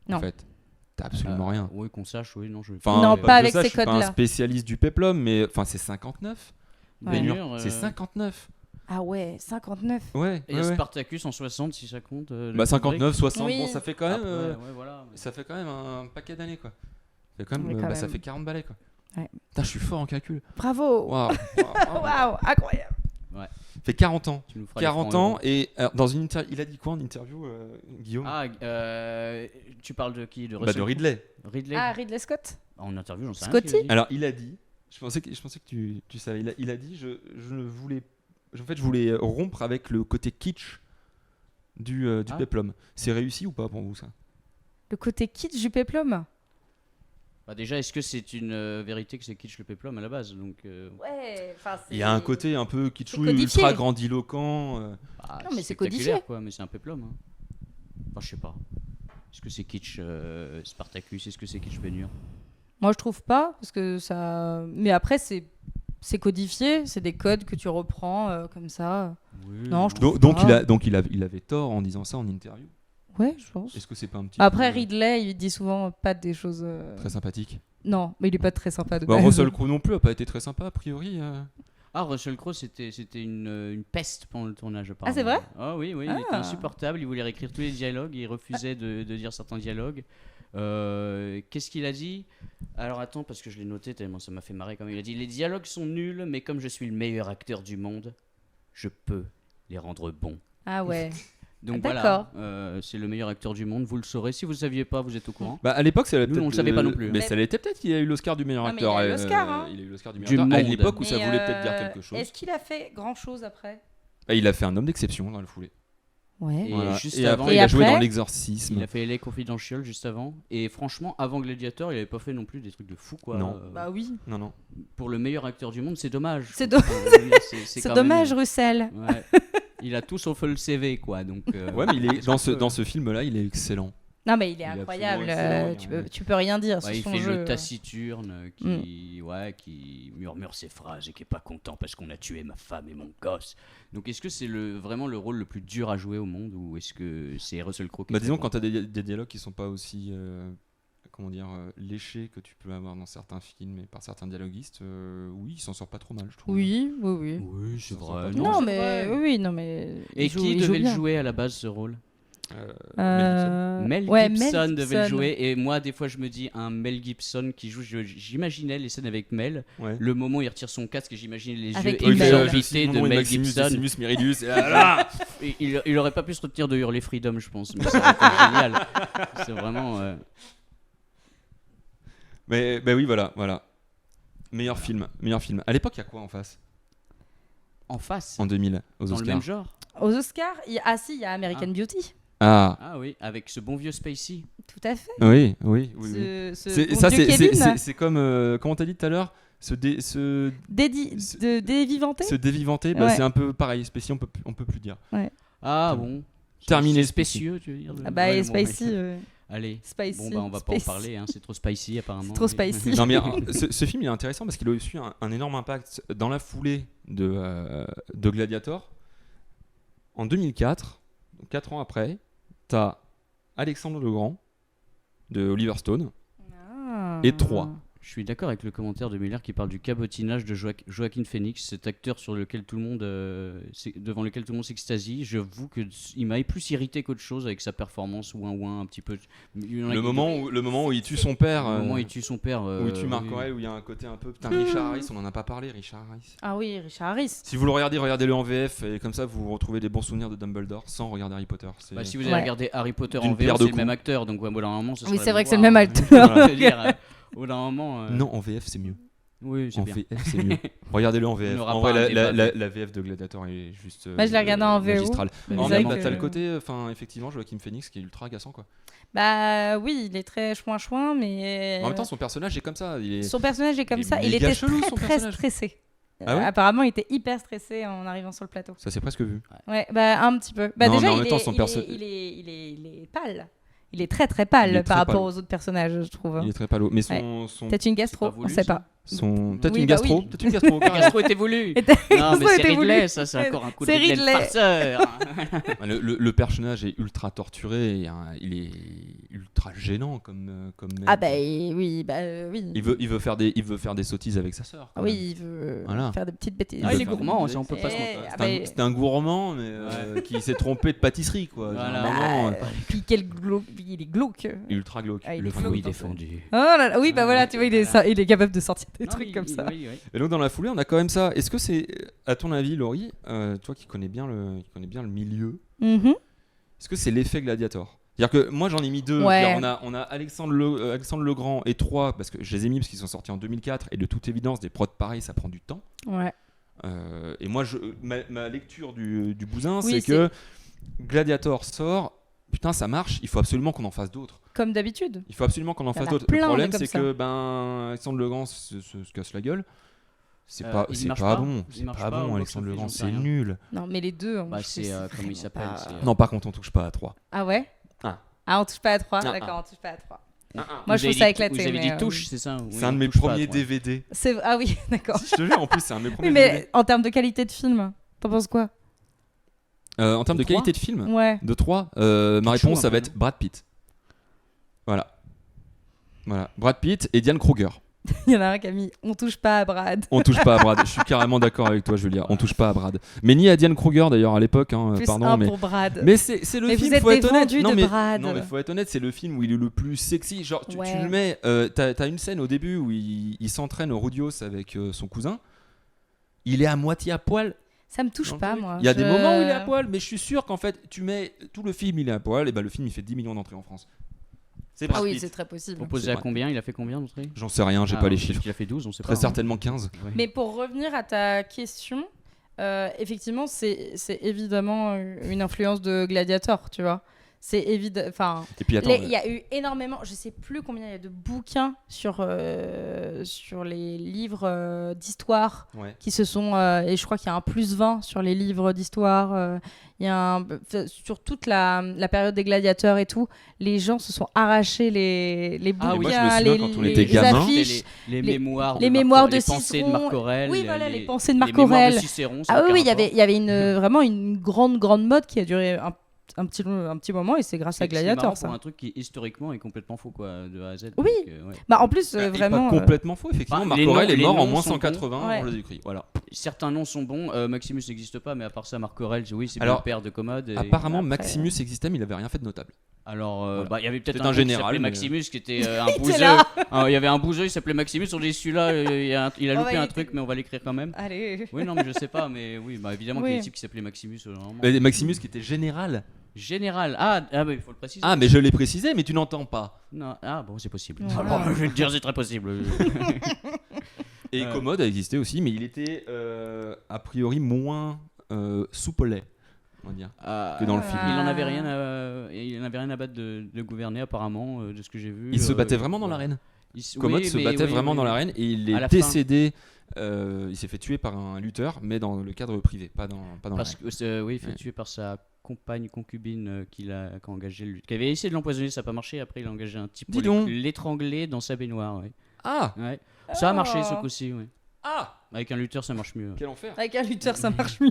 Non. En fait, t'as absolument rien. Oui, qu'on sache, oui, non, je. Enfin, Non, que pas je avec sache, ces je suis pas codes-là. un spécialiste du péplum, mais enfin, c'est 59. Ouais. Ben-Hur, c'est 59. Ah ouais, 59. Ouais. Et ouais, ouais. Spartacus en 60, si ça compte. Bah 59, 60, Oui. bon, ça fait quand même. Après, ouais, voilà. Ça fait quand même un paquet d'années, quoi. Ça fait quand même, Oui, quand ça même. fait 40 balais, quoi. Ouais. Putain, je suis fort en calcul. Bravo. Waouh. Waouh, incroyable. Ça fait 40 ans. Tu nous feras les 40 francs ans, euros. et alors, dans une il a dit quoi en interview, Guillaume? Ah, tu parles de qui? De Bah, Russell de Ridley. Ridley. Ah, Ridley Scott. En interview, j'en sais rien. Scotty ce qu'il a dit. Alors, il a dit, Je pensais que tu savais. Il a dit je voulais rompre avec le côté kitsch du péplum. C'est réussi ou pas pour vous ça? Le côté kitsch du péplum. Bah déjà, est-ce que c'est une vérité que c'est kitsch le péplum à la base donc, Ouais, enfin c'est... Il y a un côté un peu kitschou, codifié. ultra grandiloquent. Non, mais c'est spectaculaire, codifié. quoi, mais c'est un péplum. Hein. Enfin, je sais pas. Est-ce que c'est kitsch Spartacus? Est-ce que c'est kitsch Bénure? Moi je trouve pas, parce que ça... Mais après c'est codifié, c'est des codes que tu reprends comme ça. Oui. Non, je trouve Donc pas. il avait tort en disant ça en interview. Ouais, je pense. Est-ce que c'est pas un petit Après peu Ridley, il dit souvent pas des choses... très sympathique? Non, mais il est pas très sympa de Bah, base. Russell Crowe non plus a pas été très sympa a priori. Ah, Russell Crowe, c'était une peste pendant le tournage, apparemment. c'est vrai? Ah oui, il était insupportable. Il voulait réécrire tous les dialogues. Il refusait de dire certains dialogues. Qu'est-ce qu'il a dit? Alors attends, parce que je l'ai noté tellement ça m'a fait marrer quand même. Il a dit: les dialogues sont nuls, mais comme je suis le meilleur acteur du monde, je peux les rendre bons. Ah ouais. Donc D'accord. voilà, c'est le meilleur acteur du monde, vous le saurez. Si vous ne saviez pas, vous êtes au courant. Bah à l'époque ça Nous, on le savait pas non plus. Mais ça l'était peut-être qu'il a eu l'Oscar du meilleur Ah, mais acteur. il a eu l'Oscar, hein. Il a eu l'Oscar du Du meilleur acteur à monde. l'époque où ça Mais, voulait peut-être dire quelque chose. Est-ce qu'il a fait grand chose après? Bah, il a fait un homme d'exception dans le foulée. Ouais. Et Voilà. juste Et avant, après il a joué après, dans l'Exorcisme. il a fait LA Confidential juste avant. Et franchement, avant Gladiator, il avait pas fait non plus des trucs de fou, quoi. Non. Bah oui. Non. Pour le meilleur acteur du monde, c'est dommage. C'est C'est C'est quand dommage, même- Russell. Ouais. Il a tout sauf le CV, quoi. Donc, Ouais, mais il est dans peu. ce film-là, il est excellent. Non, mais il est Il est incroyable. absolument excellent, Tu peux rien dire Ouais, sur il son fait jeu. le taciturne qui murmure ses phrases et qui est pas content parce qu'on a tué ma femme et mon gosse. Donc est-ce que c'est vraiment le rôle le plus dur à jouer au monde ou est-ce que c'est Russell Crowe qui Bah est disons très quand t'as des dialogues qui sont pas aussi léchés que tu peux avoir dans certains films et par certains dialoguistes, oui, il s'en sort pas trop mal, je trouve. Oui. bon. Oui, c'est vrai. Non, c'est mais vrai. oui, non, mais. Et il joue- qui il joue devait le bien. jouer à la base ce rôle? Mel Mel Gibson devait le jouer et moi des fois je me dis un Mel Gibson qui joue, j'imaginais les scènes avec Mel, Ouais. le moment où il retire son casque et j'imaginais les Avec yeux Mel. exorbités de Mel Gibson. Decimus Meridius, et là, Et il aurait pas pu se retenir de hurler Freedom, je pense, mais ça aurait été génial. C'est vraiment Mais oui, voilà. Meilleur film. À l'époque, il y a quoi en face? en face En 2000, aux dans le Oscars. même genre. Aux Oscars, il y a American Beauty. Ah oui, avec ce bon vieux Spacey. Tout à fait. Oui. Ce bon Ça, Dieu Kevin. c'est comme, comment t'as dit tout à l'heure, se Dévivanté. dévivanter, bah, Ouais. c'est un peu pareil. Spécial, on peut plus dire. Ah bon. Terminé C'est spécieux, tu veux dire. Ah bah, Ouais, et bon, Spacey. Allez. Spicy. Bon bah on va pas en parler, hein, c'est trop spicy apparemment. C'est trop spicy. Non, mais ce film il est intéressant parce qu'il a eu un énorme impact dans la foulée de Gladiator. En 2004, 4 ans après, t'as Alexandre le Grand de Oliver Stone Ah. et 3. Je suis d'accord avec le commentaire de Miller qui parle du cabotinage de Joaquin Phoenix, cet acteur sur lequel tout le monde, devant lequel tout le monde s'extasie. J'avoue qu'il m'a plus irrité qu'autre chose avec sa performance ouin un petit peu. Le moment où il tue son père, Le moment où il tue son père. où il tue Mark oui. Aurel, où il y a un côté un peu. Putain, Richard Harris, on en a pas parlé, Richard Harris. Ah oui, Richard Harris. Si vous le regardez, regardez-le en VF et comme ça vous retrouvez des bons souvenirs de Dumbledore sans regarder Harry Potter. C'est- Bah, si vous avez Ouais. regardé Harry Potter D'une en pierre VO, deux c'est le coups. même acteur, donc ouais, au bout d'un moment, ça Oui, serait c'est vrai que c'est le devoir, même hein. acteur. Je veux dire, au bout d'un moment. Non, en VF c'est mieux. Oui, c'est En bien. VF c'est mieux. Regardez-le en VF. n'aura En pas vrai, un débat. la VF de Gladiator est juste. Moi, je l'ai regardé en VO. magistrale. Mais En c'est même vrai temps, que- t'as le côté, effectivement, Joaquin Phoenix qui est ultra agaçant quoi. Bah oui, il est très chouin, mais. En même temps, son personnage est comme ça. Il est... Son personnage est comme il est ça. Il méga était chelou, très son très personnage. stressé. Ah ouais Apparemment, il était hyper stressé en arrivant sur le plateau. Ça s'est presque vu. Ouais, bah un petit peu. Bah Non, déjà, mais en il même est, temps, son il est pâle. Il est très très pâle Il est par très rapport pâle. aux autres personnages, je trouve. Il est très palo. Mais Ouais. son Peut-être une gastro, C'est pas voulu, on sait ça. pas. peut-être Oui, une bah gastro. oui. Peut-être une gastro. Le carrément. gastro était voulu. Était- Non, mais Ça a c'est été Ridley, voulu. ça, c'est encore un coup de C'est Ridley, Ridley. le farceur. Le personnage est ultra torturé. Et, il est ultra gênant comme mec. Ah bah oui, oui. Il veut faire des sottises avec sa sœur. quand même. Oui, il veut Voilà. faire des petites bêtises. Ah, il est faire gourmand, des- ça, on peut pas se Eh, mentir. ah C'est bah, c'est un gourmand mais qui s'est trompé de pâtisserie quoi. Voilà. Genre, vraiment, Puis quel glauque, il est glauque. ultra glauque. Ah, il est Le Ultra glauque. fruit glauque. défendu. Oh là là, oui, bah voilà, tu vois, Voilà. il est capable de sortir des Non, trucs comme ça. Oui, oui. Et donc dans la foulée, on a quand même ça. Est-ce que c'est, à ton avis, Laurie, toi qui connais bien le milieu, Mhm. est-ce que c'est l'effet Gladiator? C'est-à-dire que moi j'en ai mis 2. Ouais. On a Alexandre Legrand et 3 parce que je les ai mis parce qu'ils sont sortis en 2004 et de toute évidence des prods pareils ça prend du temps. Ouais. Et moi ma lecture du bousin Oui, c'est que Gladiator sort, putain ça marche, il faut absolument qu'on en fasse d'autres. Comme d'habitude. Il faut absolument qu'on en Il y en fasse a d'autres. plein, Le problème mais c'est comme que Alexandre Legrand se casse la gueule. C'est pas il c'est marche pas pas. bon, Il c'est marche pas pas, bon au Alexandre box-office, Legrand, j'en sais c'est rien. nul. Non, mais les deux. Bah, c'est comment il s'appelle c'est, Non par contre on touche pas à 3. Ah ouais. Ah. On touche pas à 3. Ah, D'accord, on touche pas à 3. Vous Moi, je avez trouve ça dit- éclaté. Vous avez mais, dit touche, c'est ça? C'est un de mes premiers DVD. Ah oui, d'accord. Je te jure en plus c'est un de mes premiers Oui, DVD. mais en termes de qualité de film, t'en penses quoi? En termes de Trois qualité de film, Ouais. de 3, ma Chaud, réponse ça un va peu, être Brad Pitt. Voilà, Brad Pitt et Diane Kruger. Il y en a un qui a mis on touche pas à Brad. On touche pas à Brad. Je suis carrément d'accord avec toi, Julia. On touche pas à Brad. Mais ni à Diane Kruger d'ailleurs à l'époque. Plus Pardon, un mais pour Brad. mais c'est le Mais film. vous êtes Faut être des honnête. vendus Non de mais Brad. non mais faut être honnête, c'est le film où il est le plus sexy. Genre tu Ouais. le mets. T'as une scène au début où il s'entraîne au Rudios avec son cousin. Il est à moitié à poil. Ça me touche dans le pas, truc. moi. Il y a des moments où il est à poil, mais je suis sûr qu'en fait tu mets tout le film il est à poil et ben le film il fait 10 millions d'entrées en France. C'est Brad Ah oui, Pitt. c'est très possible. Proposé C'est à vrai. combien? Il a fait combien d'entrées? J'en sais rien, j'ai pas les chiffres. Il a fait 12, on sait Très pas. certainement 15. Ouais. Mais pour revenir à ta question, effectivement, c'est évidemment une influence de Gladiator, tu vois. C'est évident. Enfin, Et puis attends, il y a eu énormément, je sais plus combien il y a de bouquins sur les livres d'histoire ouais. qui se sont. Et je crois qu'il y a un plus 20 sur les livres d'histoire. Il y a sur toute la période des gladiateurs et tout, les gens se sont arrachés les Ah oui, bouquins, moi, je me souviens quand on les était gamin. affiches. Les les- mémoires les de mémoires Marc- de les pensées de Cicéron. Marc Aurèle. Oui, voilà, les pensées de les Marc mémoires Aurèle. de Cicéron, ça Ah n'a oui, aucun il y avait vraiment une grande mode qui a duré un petit moment, et c'est grâce à rapport. C'est marrant Gladiator, pour ça. un truc qui historiquement est complètement faux, quoi, de A à Z. Oui. donc, ouais. Bah en plus, Il est vraiment. pas complètement faux, effectivement. Bah, Marc les Aurèle noms- est mort les en noms moins sont 180 bons. Ouais. avant Jésus-Christ. Voilà. Certains noms sont bons. Maximus n'existe pas, mais à part ça, Marc Aurèle, oui, c'est bien Alors, le père de Commode. et- Apparemment, après- Maximus existait, mais il avait rien fait de notable. Alors, Voilà. il y avait peut-être C'était un un gars qui général, s'appelait mais- Maximus qui était un était bouseux. là. Il y avait un bouseux, il s'appelait Maximus. On dit celui-là, il a Oh, loupé bah, un il truc, mais on va l'écrire quand même. Allez. Oui, non, mais je sais pas, mais oui, bah évidemment qu'il y a Oui. des types qui s'appelaient Maximus. Normalement. Mais Maximus qui était général. Général. Ah, bah, il faut le préciser. Ah, mais je l'ai précisé, mais tu n'entends pas. Non, bon, c'est possible. Voilà. Alors, je vais te dire, c'est très possible. Et Commode a existé aussi, mais il était a priori moins soupolé, on va dire. Que dans le film. Il en avait rien à battre de gouverner apparemment, de ce que j'ai vu. Il se battait vraiment dans l'arène. Commode se battait vraiment dans l'arène et il À la est fin. décédé. Il s'est fait tuer par un lutteur, mais dans le cadre privé, pas dans Parce l'arène. que oui, il fait Ouais. tuer par sa concubine qui a engagé lui, qui avait essayé de l'empoisonner, ça n'a pas marché. Après, il a engagé un type pour Dis donc. l'étrangler dans sa baignoire. Ouais. Ah Ouais. Ça a marché Oh. ce coup-ci. Ouais. Ah Avec un lutteur, ça marche mieux. Quel enfer. Avec un lutteur, ça marche mieux.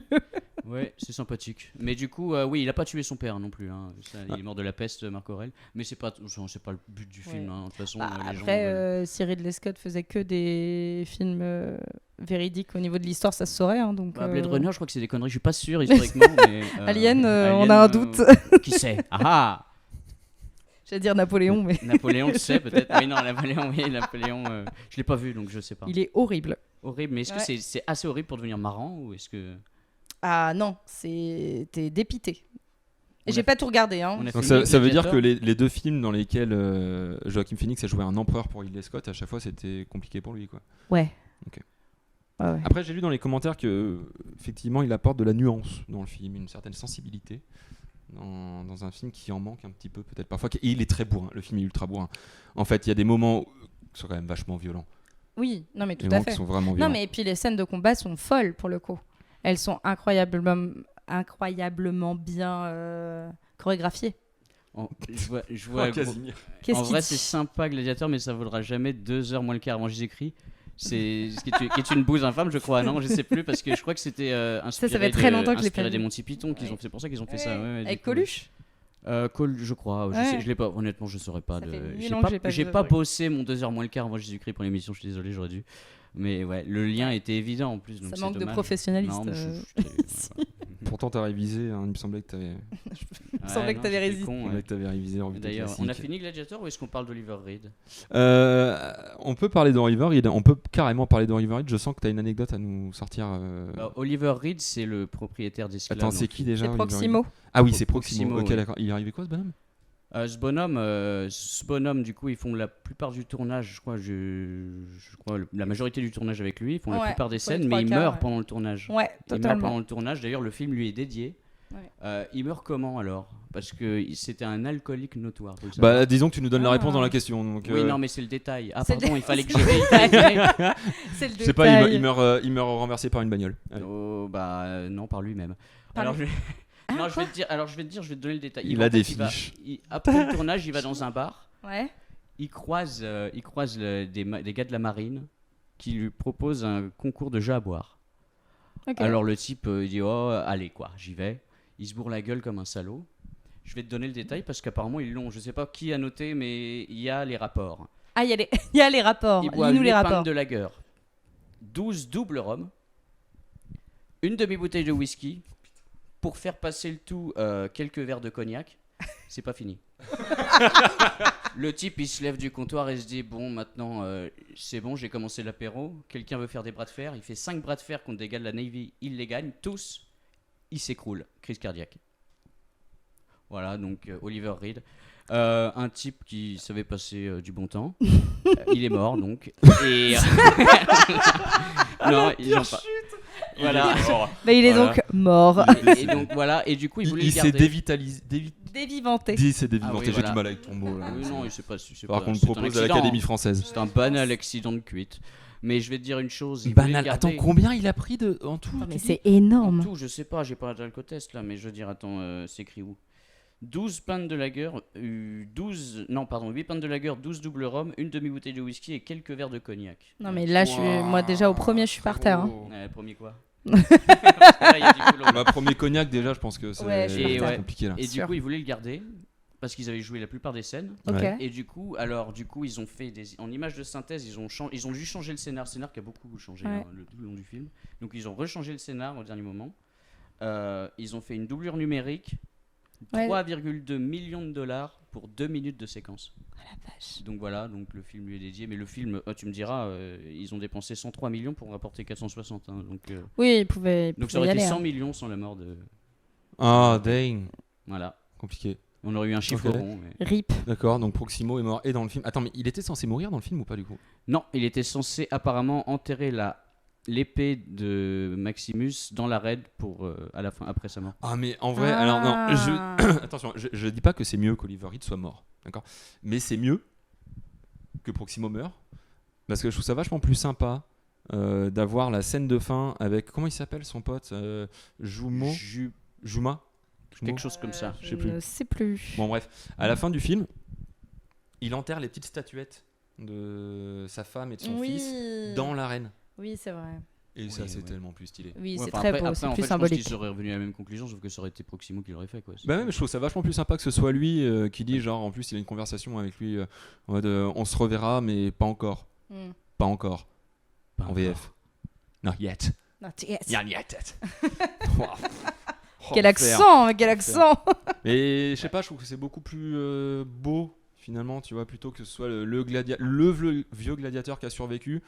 Ouais, c'est sympathique. Mais du coup, oui, il a pas tué son père non plus. Hein. Ça, il est mort de la peste, Marc Aurèle. Mais c'est pas le but du film. Ouais. Hein. De toute façon, Bah, les gens après, veulent- Cyril Lescott faisait que des films véridiques au niveau de l'histoire, ça se saurait. Hein, donc, Bah, Blade Runner, je crois que c'est des conneries. Je suis pas sûr historiquement. mais, Alien, on a un doute. Qui sait? Ah! J'allais dire Napoléon, mais Napoléon, tu sais peut-être. Oui, non, Napoléon. Je l'ai pas vu, donc je sais pas. il est horrible. Horrible. Mais est-ce que Ouais. c'est assez horrible pour devenir marrant ou est-ce que Ah non, t'es dépité. On J'ai a- pas tout regardé. Hein. on a Donc filmé ça veut dire Gladiator que les deux films dans lesquels Joaquin Phoenix a joué un empereur pour Ridley Scott, à chaque fois c'était compliqué pour lui, quoi. Ouais. Ok. Ouais. Après, j'ai lu dans les commentaires que effectivement, il apporte de la nuance dans le film, une certaine sensibilité dans un film qui en manque un petit peu peut-être parfois. Et il est très bourrin. Le film est ultra bourrin. En fait, il y a des moments qui sont quand même vachement violents. Oui, non mais tout Des à moments fait. qui sont vraiment violents. Non mais et puis les scènes de combat sont folles pour le coup. Elles sont incroyablement bien chorégraphiées. Je vois Casimir. Qu'est-ce en qu'il vrai, dit c'est sympa Gladiator, mais ça vaudra jamais 2 heures moins le quart avant Jésus-Christ. C'est ce qui est une bouse infâme, je crois. Non, je sais plus parce que je crois que c'était inspiré. Ça fait très longtemps que je l'ai pas inspiré vu. des Monty Python. C'est pour ça qu'ils ont fait ça. Ouais, Avec du coup. Coluche. Je crois. Ouais. Je l'ai pas. Honnêtement, je saurais pas. Ça fait 1000 J'ai ans pas, que j'ai pas vu j'ai ce pas truc. bossé mon 2 heures moins le quart avant Jésus-Christ pour l'émission. Je suis désolé, j'aurais dû. Mais ouais, le lien était évident en plus. Donc Ça c'est manque de dommage. professionnalisme. Non, mais Pourtant, t'as révisé. Hein, il me semblait que t'avais, Il me semblait que t'avais révisé. résisté. il me semblait que t'avais révisé. Revue des D'ailleurs, on a classiques. fini Gladiator ou est-ce qu'on parle d'Oliver Reed? On peut parler d'Oliver Reed. On peut carrément parler d'Oliver Reed. Je sens que t'as une anecdote à nous sortir. Oliver Reed, c'est le propriétaire d'esclaves. Attends, c'est donc, qui déjà C'est Oliver Reed Proximo. Ah oui, c'est Proximo. Proximo, Ok, ouais. d'accord. Il est arrivé quoi ce bonhomme Ce bonhomme, du coup, ils font la plupart du tournage, je crois la majorité du tournage avec lui. Ils font la plupart des scènes, mais il meurt pendant le tournage. Ouais, Il meurt totalement. pendant le tournage. D'ailleurs, le film lui est dédié. Ouais. Il meurt comment alors? Parce que c'était un alcoolique notoire. faut le Bah, savoir. disons que tu nous donnes la réponse dans la question. Donc, Oui, non, mais c'est le détail. Ah, C'est le pardon, dé- il fallait que c'est je le vérifie. C'est le je sais pas, il détail. meurt renversé par une bagnole. Allez. Oh, bah non, par lui-même. Par Alors lui- non, je vais te donner le détail. Il va- a des va- fiches. Après le tournage, il va dans un bar. Ouais. Il croise des gars de la marine qui lui proposent un concours de jeux à boire. Ok. Alors le type, il dit oh allez quoi, j'y vais. Il se bourre la gueule comme un salaud. Je vais te donner le détail parce qu'apparemment ils l'ont. Je sais pas qui a noté, mais il y a les rapports. Ah, il y a les rapports. Il boit Lis-nous 8 les pintes rapports. de lager, 12 doubles rhum, une demi-bouteille de whisky, pour faire passer le tout quelques verres de cognac. C'est pas fini. Le type il se lève du comptoir et se dit bon maintenant c'est bon, j'ai commencé l'apéro, quelqu'un veut faire des bras de fer, il fait 5 bras de fer contre des gars de la Navy, il les gagne tous, il s'écroule, crise cardiaque. Voilà donc Oliver Reed, un type qui savait passer du bon temps. Il est mort donc et non ils ont pas. Voilà. Bah, il est Voilà. donc mort. Et donc voilà, et du coup il voulait Il le s'est garder. dévitalisé. Dévivanté. C'est dévivanté. Ah oui, J'ai voilà. du mal avec ton mot. Là. Oui, non, c'est pas. C'est Par pas- contre, c'est un propose à accident, l'Académie hein. française. C'est un banal accident de cuite. Mais je vais te dire une chose. il voulait Banal. le garder. Attends, combien il a pris en tout? Oh, mais tu dis c'est En énorme. tout, je sais pas, j'ai pas d'alcotest là, mais je veux dire, attends, c'est écrit où? 12 pintes de lager, 8 pintes de lager, 12 double rhum, une demi-bouteille de whisky et quelques verres de cognac. Non, mais là, moi, déjà, au premier, je suis par terre. Hein. Premier quoi? Parce que là, il y a du boulot. Ma premier cognac déjà, je pense que c'est Ouais, je suis par terre. compliqué là. Et du Sûr. coup, ils voulaient le garder parce qu'ils avaient joué la plupart des scènes. Ok. Ouais. Et du coup, ils ont fait en images de synthèse, ils ont dû changer le scénar qui a beaucoup changé Ouais. tout le long du film. Donc ils ont rechangé le scénar au dernier moment. Ils ont fait une doublure numérique, Ouais. 3,2 millions de dollars pour 2 minutes de séquence. La vache. Donc voilà, donc le film lui est dédié. Mais le film, tu me diras, ils ont dépensé 103 millions pour rapporter 460. Hein, Oui, il pouvait donc ça y aurait été aller. 100 Hein. millions sans la mort de. Ah, dang. Voilà. Compliqué. On aurait eu un chiffre Ok. rond. Mais... RIP. D'accord, donc Proximo est mort et dans le film. Attends, mais il était censé mourir dans le film ou pas du coup? Non, il était censé apparemment enterrer l'épée de Maximus dans la raid pour à la fin après sa mort. Ah, mais en vrai, Ah. alors non, attention, je dis pas que c'est mieux qu'Oliver Reed soit mort, d'accord? Mais c'est mieux que Proximo meure parce que je trouve ça vachement plus sympa d'avoir la scène de fin avec, comment il s'appelle son pote, Juma? Quelque chose comme ça. je sais plus. Ne sais plus. Bon bref, à la fin du film, il enterre les petites statuettes de sa femme et de son Oui. fils dans l'arène. Oui, c'est vrai. Et ça, Oui, c'est ouais. tellement plus stylé. Oui, Ouais, c'est enfin, très après- beau, après, c'est en plus fait, je pense symbolique. qu'ils auraient revenu à la même conclusion, sauf que ça aurait été Proximo qui l'aurait fait. Quoi. Bah ouais, mais je trouve ça vachement plus sympa que ce soit lui qui dit, genre, en plus, il a une conversation avec lui en mode on se reverra, mais pas encore. Hmm. Pas encore. Pas En encore. VF. Not yet. Not yet. Not yet. Quel accent, quel accent. Et je sais pas, je trouve que c'est beaucoup plus beau finalement, tu vois, plutôt que ce soit le vieux gladiateur qui a survécu,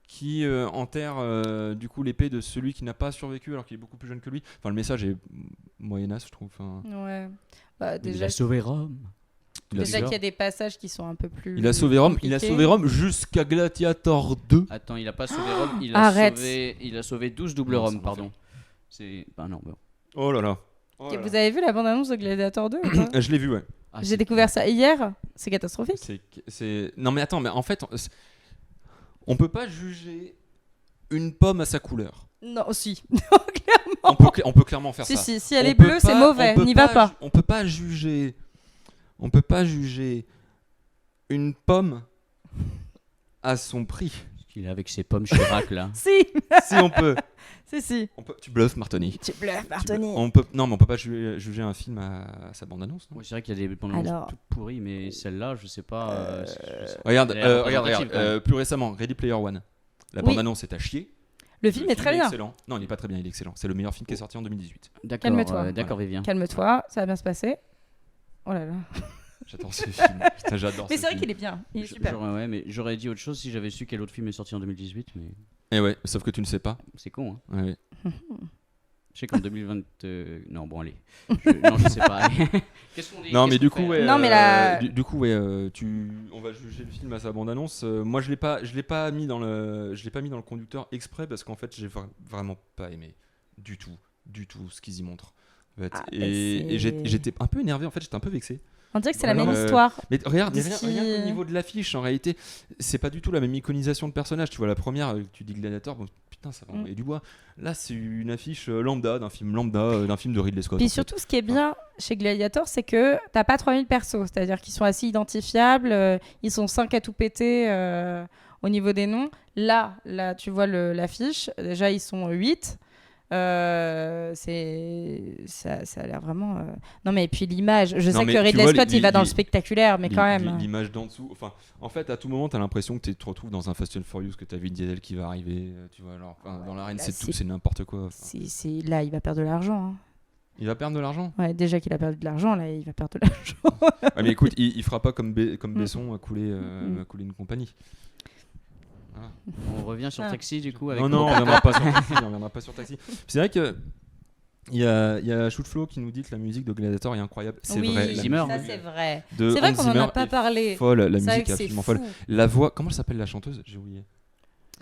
qui enterre du coup l'épée de celui qui n'a pas survécu alors qu'il est beaucoup plus jeune que lui. Enfin, le message est moyenasse, je trouve. Enfin, Ouais. Bah, Il déjà, a sauvé Rome. déjà qu'il y a des passages qui sont un peu plus. Il a sauvé Rome, compliqués. jusqu'à Gladiator 2. Attends, il a pas sauvé Rome, Arrête. il a sauvé 12 double Non, Rome, ça pardon. C'est. Bah non, bon. Oh là là. Ok, vous avez vu la bande-annonce de Gladiator 2 ou pas? Je l'ai vu, ouais. Ah, J'ai c'est- découvert ça hier. C'est catastrophique. Non mais attends, mais en fait, on peut pas juger une pomme à sa couleur. Non, si. On peut clairement faire Si, ça. si elle On est peut bleue, c'est pas- mauvais. on peut N'y va pas. On peut pas juger. On peut pas juger une pomme à son prix. Il est avec ses pommes Chirac là. Si, Si on peut. si. Tu bluffes, Martoni. Tu bluffes, Tu Bartoni. bluffes. On peut. Non, mais on peut pas juger un film à sa bande-annonce. non Ouais, c'est vrai qu'il y a des bandes annonces Alors. toutes pourries, mais celle-là, je sais pas. Regarde, elle a l'air regarde, représentative, quand plus récemment, Ready Player One. La Oui. bande-annonce est à chier. Le film est très bien. Excellent. Non, il est pas très bien, il est excellent. C'est le meilleur film qui est sorti en 2018. D'accord, Calme-toi. d'accord, Vivien. Calme-toi, ça va bien se passer. Oh là là. J'adore ce film. Putain, j'adore Mais ce c'est vrai film. qu'il est bien. Il est super. Ouais, mais j'aurais dit autre chose si j'avais su quel autre film est sorti en 2018, mais Et ouais, sauf que tu ne sais pas. c'est con, hein. Ouais, ouais. Je sais qu'en 2020... Non, bon, allez. Non, je sais pas. Allez. Qu'est-ce qu'on dit? Non, mais Qu'est-ce du qu'on coup, fait, ouais, Non, mais la- du coup, ouais, on va juger le film à sa bande-annonce. Moi, je l'ai pas mis dans le conducteur exprès parce qu'en fait, j'ai vraiment pas aimé du tout ce qu'ils y montrent. En fait. Ah, bah, Et c'est- j'étais un peu énervé. En fait, j'étais un peu vexé. On dirait que c'est la Voilà. même histoire. Mais regarde, De regarde, ce regarde qui- au niveau de l'affiche, en réalité, c'est pas du tout la même iconisation de personnage. Tu vois, la première, tu dis Gladiator, bon, putain, ça va envoyer du bois. Là, c'est une affiche lambda, d'un film de Ridley Scott. Puis en fait. surtout, ce qui est bien chez Gladiator, c'est que t'as pas 3000 persos, c'est-à-dire qu'ils sont assez identifiables, ils sont 5 à tout péter au niveau des noms. Là tu vois l'affiche, déjà ils sont 8. Ça a l'air vraiment. Non, mais et puis l'image. Je Non, sais mais que tu Ridley vois, Scott, il va dans le spectaculaire, mais quand même. L'image d'en dessous. Enfin, en fait, à tout moment, t'as l'impression que tu te retrouves dans un Fast and Furious, que t'as vu Diesel qui va arriver. Tu vois, alors, dans l'arène, là, c'est n'importe quoi. Enfin, Là, il va perdre de l'argent. Hein. il va perdre de l'argent. Ouais, déjà qu'il a perdu de l'argent, là, il va perdre de l'argent. Ah, mais écoute, il fera pas comme Besson à couler une compagnie. Voilà. On revient sur Ah. Taxi, du coup. Avec Non, on reviendra pas sur Taxi. On reviendra pas sur Taxi. Puis c'est vrai que il y a Shootflow qui nous dit que la musique de Gladiator est incroyable. C'est Oui, vrai. La Zimmer. ça musique c'est vrai. de C'est vrai Hans qu'on en a Zimmer pas est parlé. Folle, la C'est vrai musique que est c'est absolument fou. folle. La voix, comment elle s'appelle la chanteuse? J'ai oublié.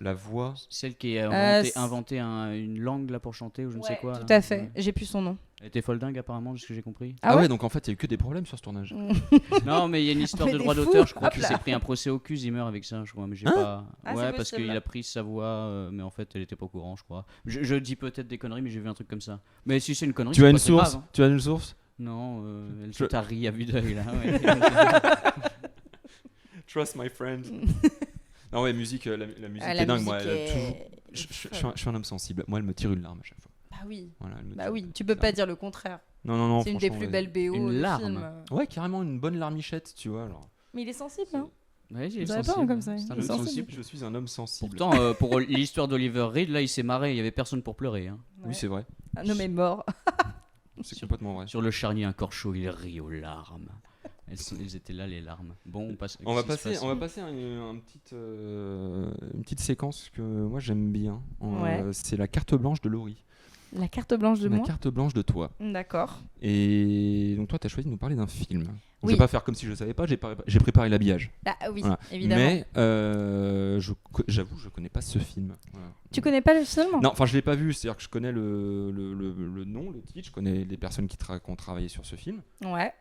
La voix. Celle qui a c'est- inventé une langue là pour chanter ou je ne sais Ouais, quoi. tout là. à fait. Ouais. J'ai plus son nom. Elle était folle dingue apparemment, de ce que j'ai compris. Ah ouais Donc en fait, il y a eu que des problèmes sur ce tournage. Non, mais il y a une histoire fait de des droit fous. d'auteur. Je crois Hop qu'il là. s'est pris un procès au cul, Zimmer, avec ça. Je crois, mais j'ai Hein pas. Ah, Ouais, c'est parce possible. qu'il a pris sa voix, mais en fait, elle était pas au courant, je crois. Je dis peut-être des conneries, mais j'ai vu un truc comme ça. Mais si c'est une connerie, Tu as c'est une pas très source grave, hein. Tu as une source Non, elle Je- se tarit à vue d'œil là. Ouais. Trust my friend. Non ouais, musique, la musique Ah, est la dingue. musique Moi, elle a est- toujours- je suis un homme sensible. Moi, elle me tire une larme à chaque fois. Bah oui. Voilà, elle me Bah tire- oui, tu peux pas dire le contraire. Non. C'est une des franchement, plus ouais. belles BO Une de larme. film. Ouais, carrément une bonne larmichette, tu vois. Alors. Mais il est sensible, hein. Ouais, il est Vous avez pas sensible. comme ça, C'est un il est homme sensible. sensible. Je suis un homme sensible. Pourtant, pour l'histoire d'Oliver Reed, là, il s'est marré. Il y avait personne pour pleurer. Hein. Oui, c'est vrai. Un homme est mort. C'est complètement vrai. Sur le charnier, un corps chaud, il rit aux larmes. Elles étaient là, les larmes. Bon, on passe. On va qu'est-ce qui se passer à une petite séquence que moi j'aime bien. Ouais. C'est la carte blanche de Laurie. La carte blanche de La moi. carte blanche de toi. D'accord. Et donc toi, tu as choisi de nous parler d'un film. Je Oui. vais pas faire comme si je savais pas, j'ai préparé l'habillage. Bah oui, Voilà. évidemment. Mais j'avoue, je connais pas ce film. Voilà. Tu connais pas le film? Non, enfin je l'ai pas vu, c'est-à-dire que je connais le nom, le titre, je connais les personnes qui ont travaillé sur ce film, Ouais.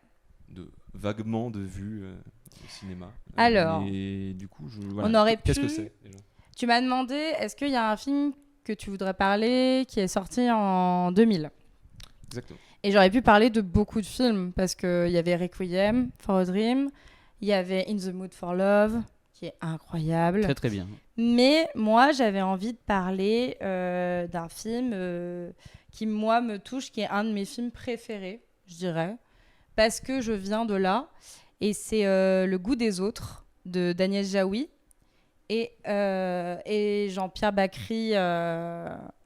vaguement de vues au cinéma. Alors. Et du coup, voilà. On aurait Qu'est-ce pu- que c'est déjà? Tu m'as demandé, est-ce qu'il y a un film que tu voudrais parler qui est sorti en 2000? Exactement. Et j'aurais pu parler de beaucoup de films parce qu'il y avait Requiem for a Dream, il y avait In the Mood for Love, qui est incroyable. Très très bien. Mais moi, j'avais envie de parler d'un film qui, moi, me touche, qui est un de mes films préférés, je dirais, parce que je viens de là. Et c'est Le goût des autres de Agnès Jaoui et Jean-Pierre Bacri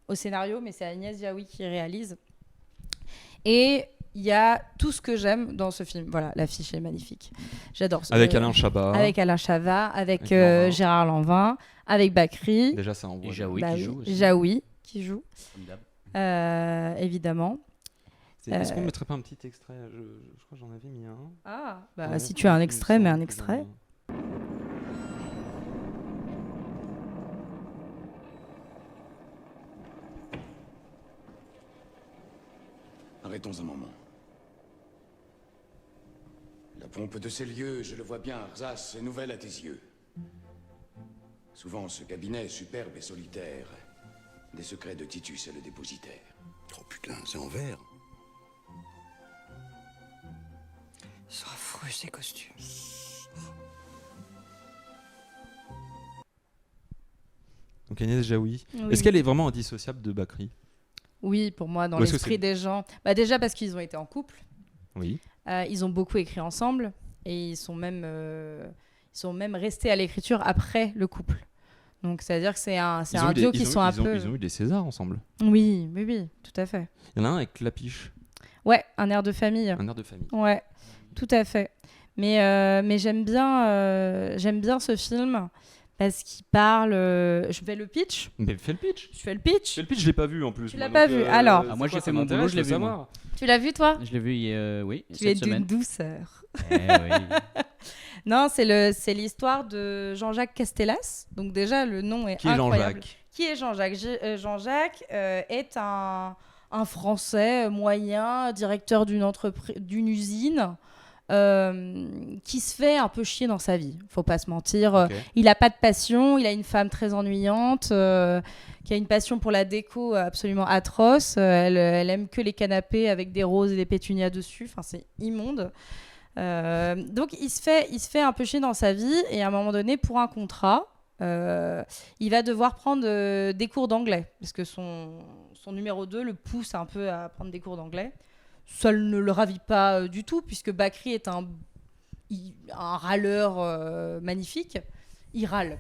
au scénario, mais c'est Agnès Jaoui qui réalise. Et il y a tout ce que j'aime dans ce film. Voilà, l'affiche est magnifique. J'adore ce Avec Alain Chabat. Avec Alain Chabat, avec Lanvin. Gérard Lanvin, avec Bacri. Déjà, ça envoie. Et Jaoui Bah qui oui, joue aussi. Jaoui qui joue, Comme d'hab. évidemment. Est-ce qu'on ne mettrait pas un petit extrait je crois que j'en avais mis un. Ah, bah Ouais, si tu as un il me extrait, mets un semble que j'en ai extrait. Arrêtons un moment. La pompe de ces lieux, je le vois bien, Arzas, est nouvelle à tes yeux. Souvent, ce cabinet superbe et solitaire, des secrets de Titus est le dépositaire. Oh putain, c'est en verre. C'est affreux ces costumes. Donc Agnès Jaoui. Oui. Est-ce qu'elle est vraiment indissociable de Bacri? Oui, pour moi, dans Ou est-ce que l'esprit c'est- des gens. Bah, déjà parce qu'ils ont été en couple. Oui. Ils ont beaucoup écrit ensemble et ils sont même restés à l'écriture après le couple. Donc, c'est-à-dire que c'est un duo qui sont un peu. Ils ont eu des Césars ensemble. Oui, tout à fait. Il y en a un avec Clapiche, Ouais, un air de famille. un air de famille. Ouais, tout à fait. Mais j'aime bien ce film parce qu'il parle. Je fais le pitch. Mais fais le pitch. Je fais le pitch. Fais le pitch, je l'ai pas vu en plus. Tu moi, l'as pas donc, vu. Alors. moi, c'est j'ai quoi, fait ça mon m'intéresse boulot, je l'ai de vu, savoir. Tu l'as vu toi? Je l'ai vu, oui, Tu es cette d'une semaine. douceur. Oui. Non, c'est l'histoire de Jean-Jacques Castellas. Donc déjà, le nom est Qui est incroyable. Jean-Jacques? Qui est Jean-Jacques? Jean-Jacques est un Français moyen, directeur d'une usine, qui se fait un peu chier dans sa vie. Faut pas se mentir. Ok. Il a pas de passion. Il a une femme très ennuyante, qui a une passion pour la déco absolument atroce. Elle aime que les canapés avec des roses et des pétunias dessus. Enfin, c'est immonde. Donc il se fait un peu chier dans sa vie et à un moment donné pour un contrat il va devoir prendre des cours d'anglais parce que son numéro 2 le pousse un peu à prendre des cours d'anglais. Ça ne le ravit pas du tout puisque Bakri est un râleur magnifique. Il râle.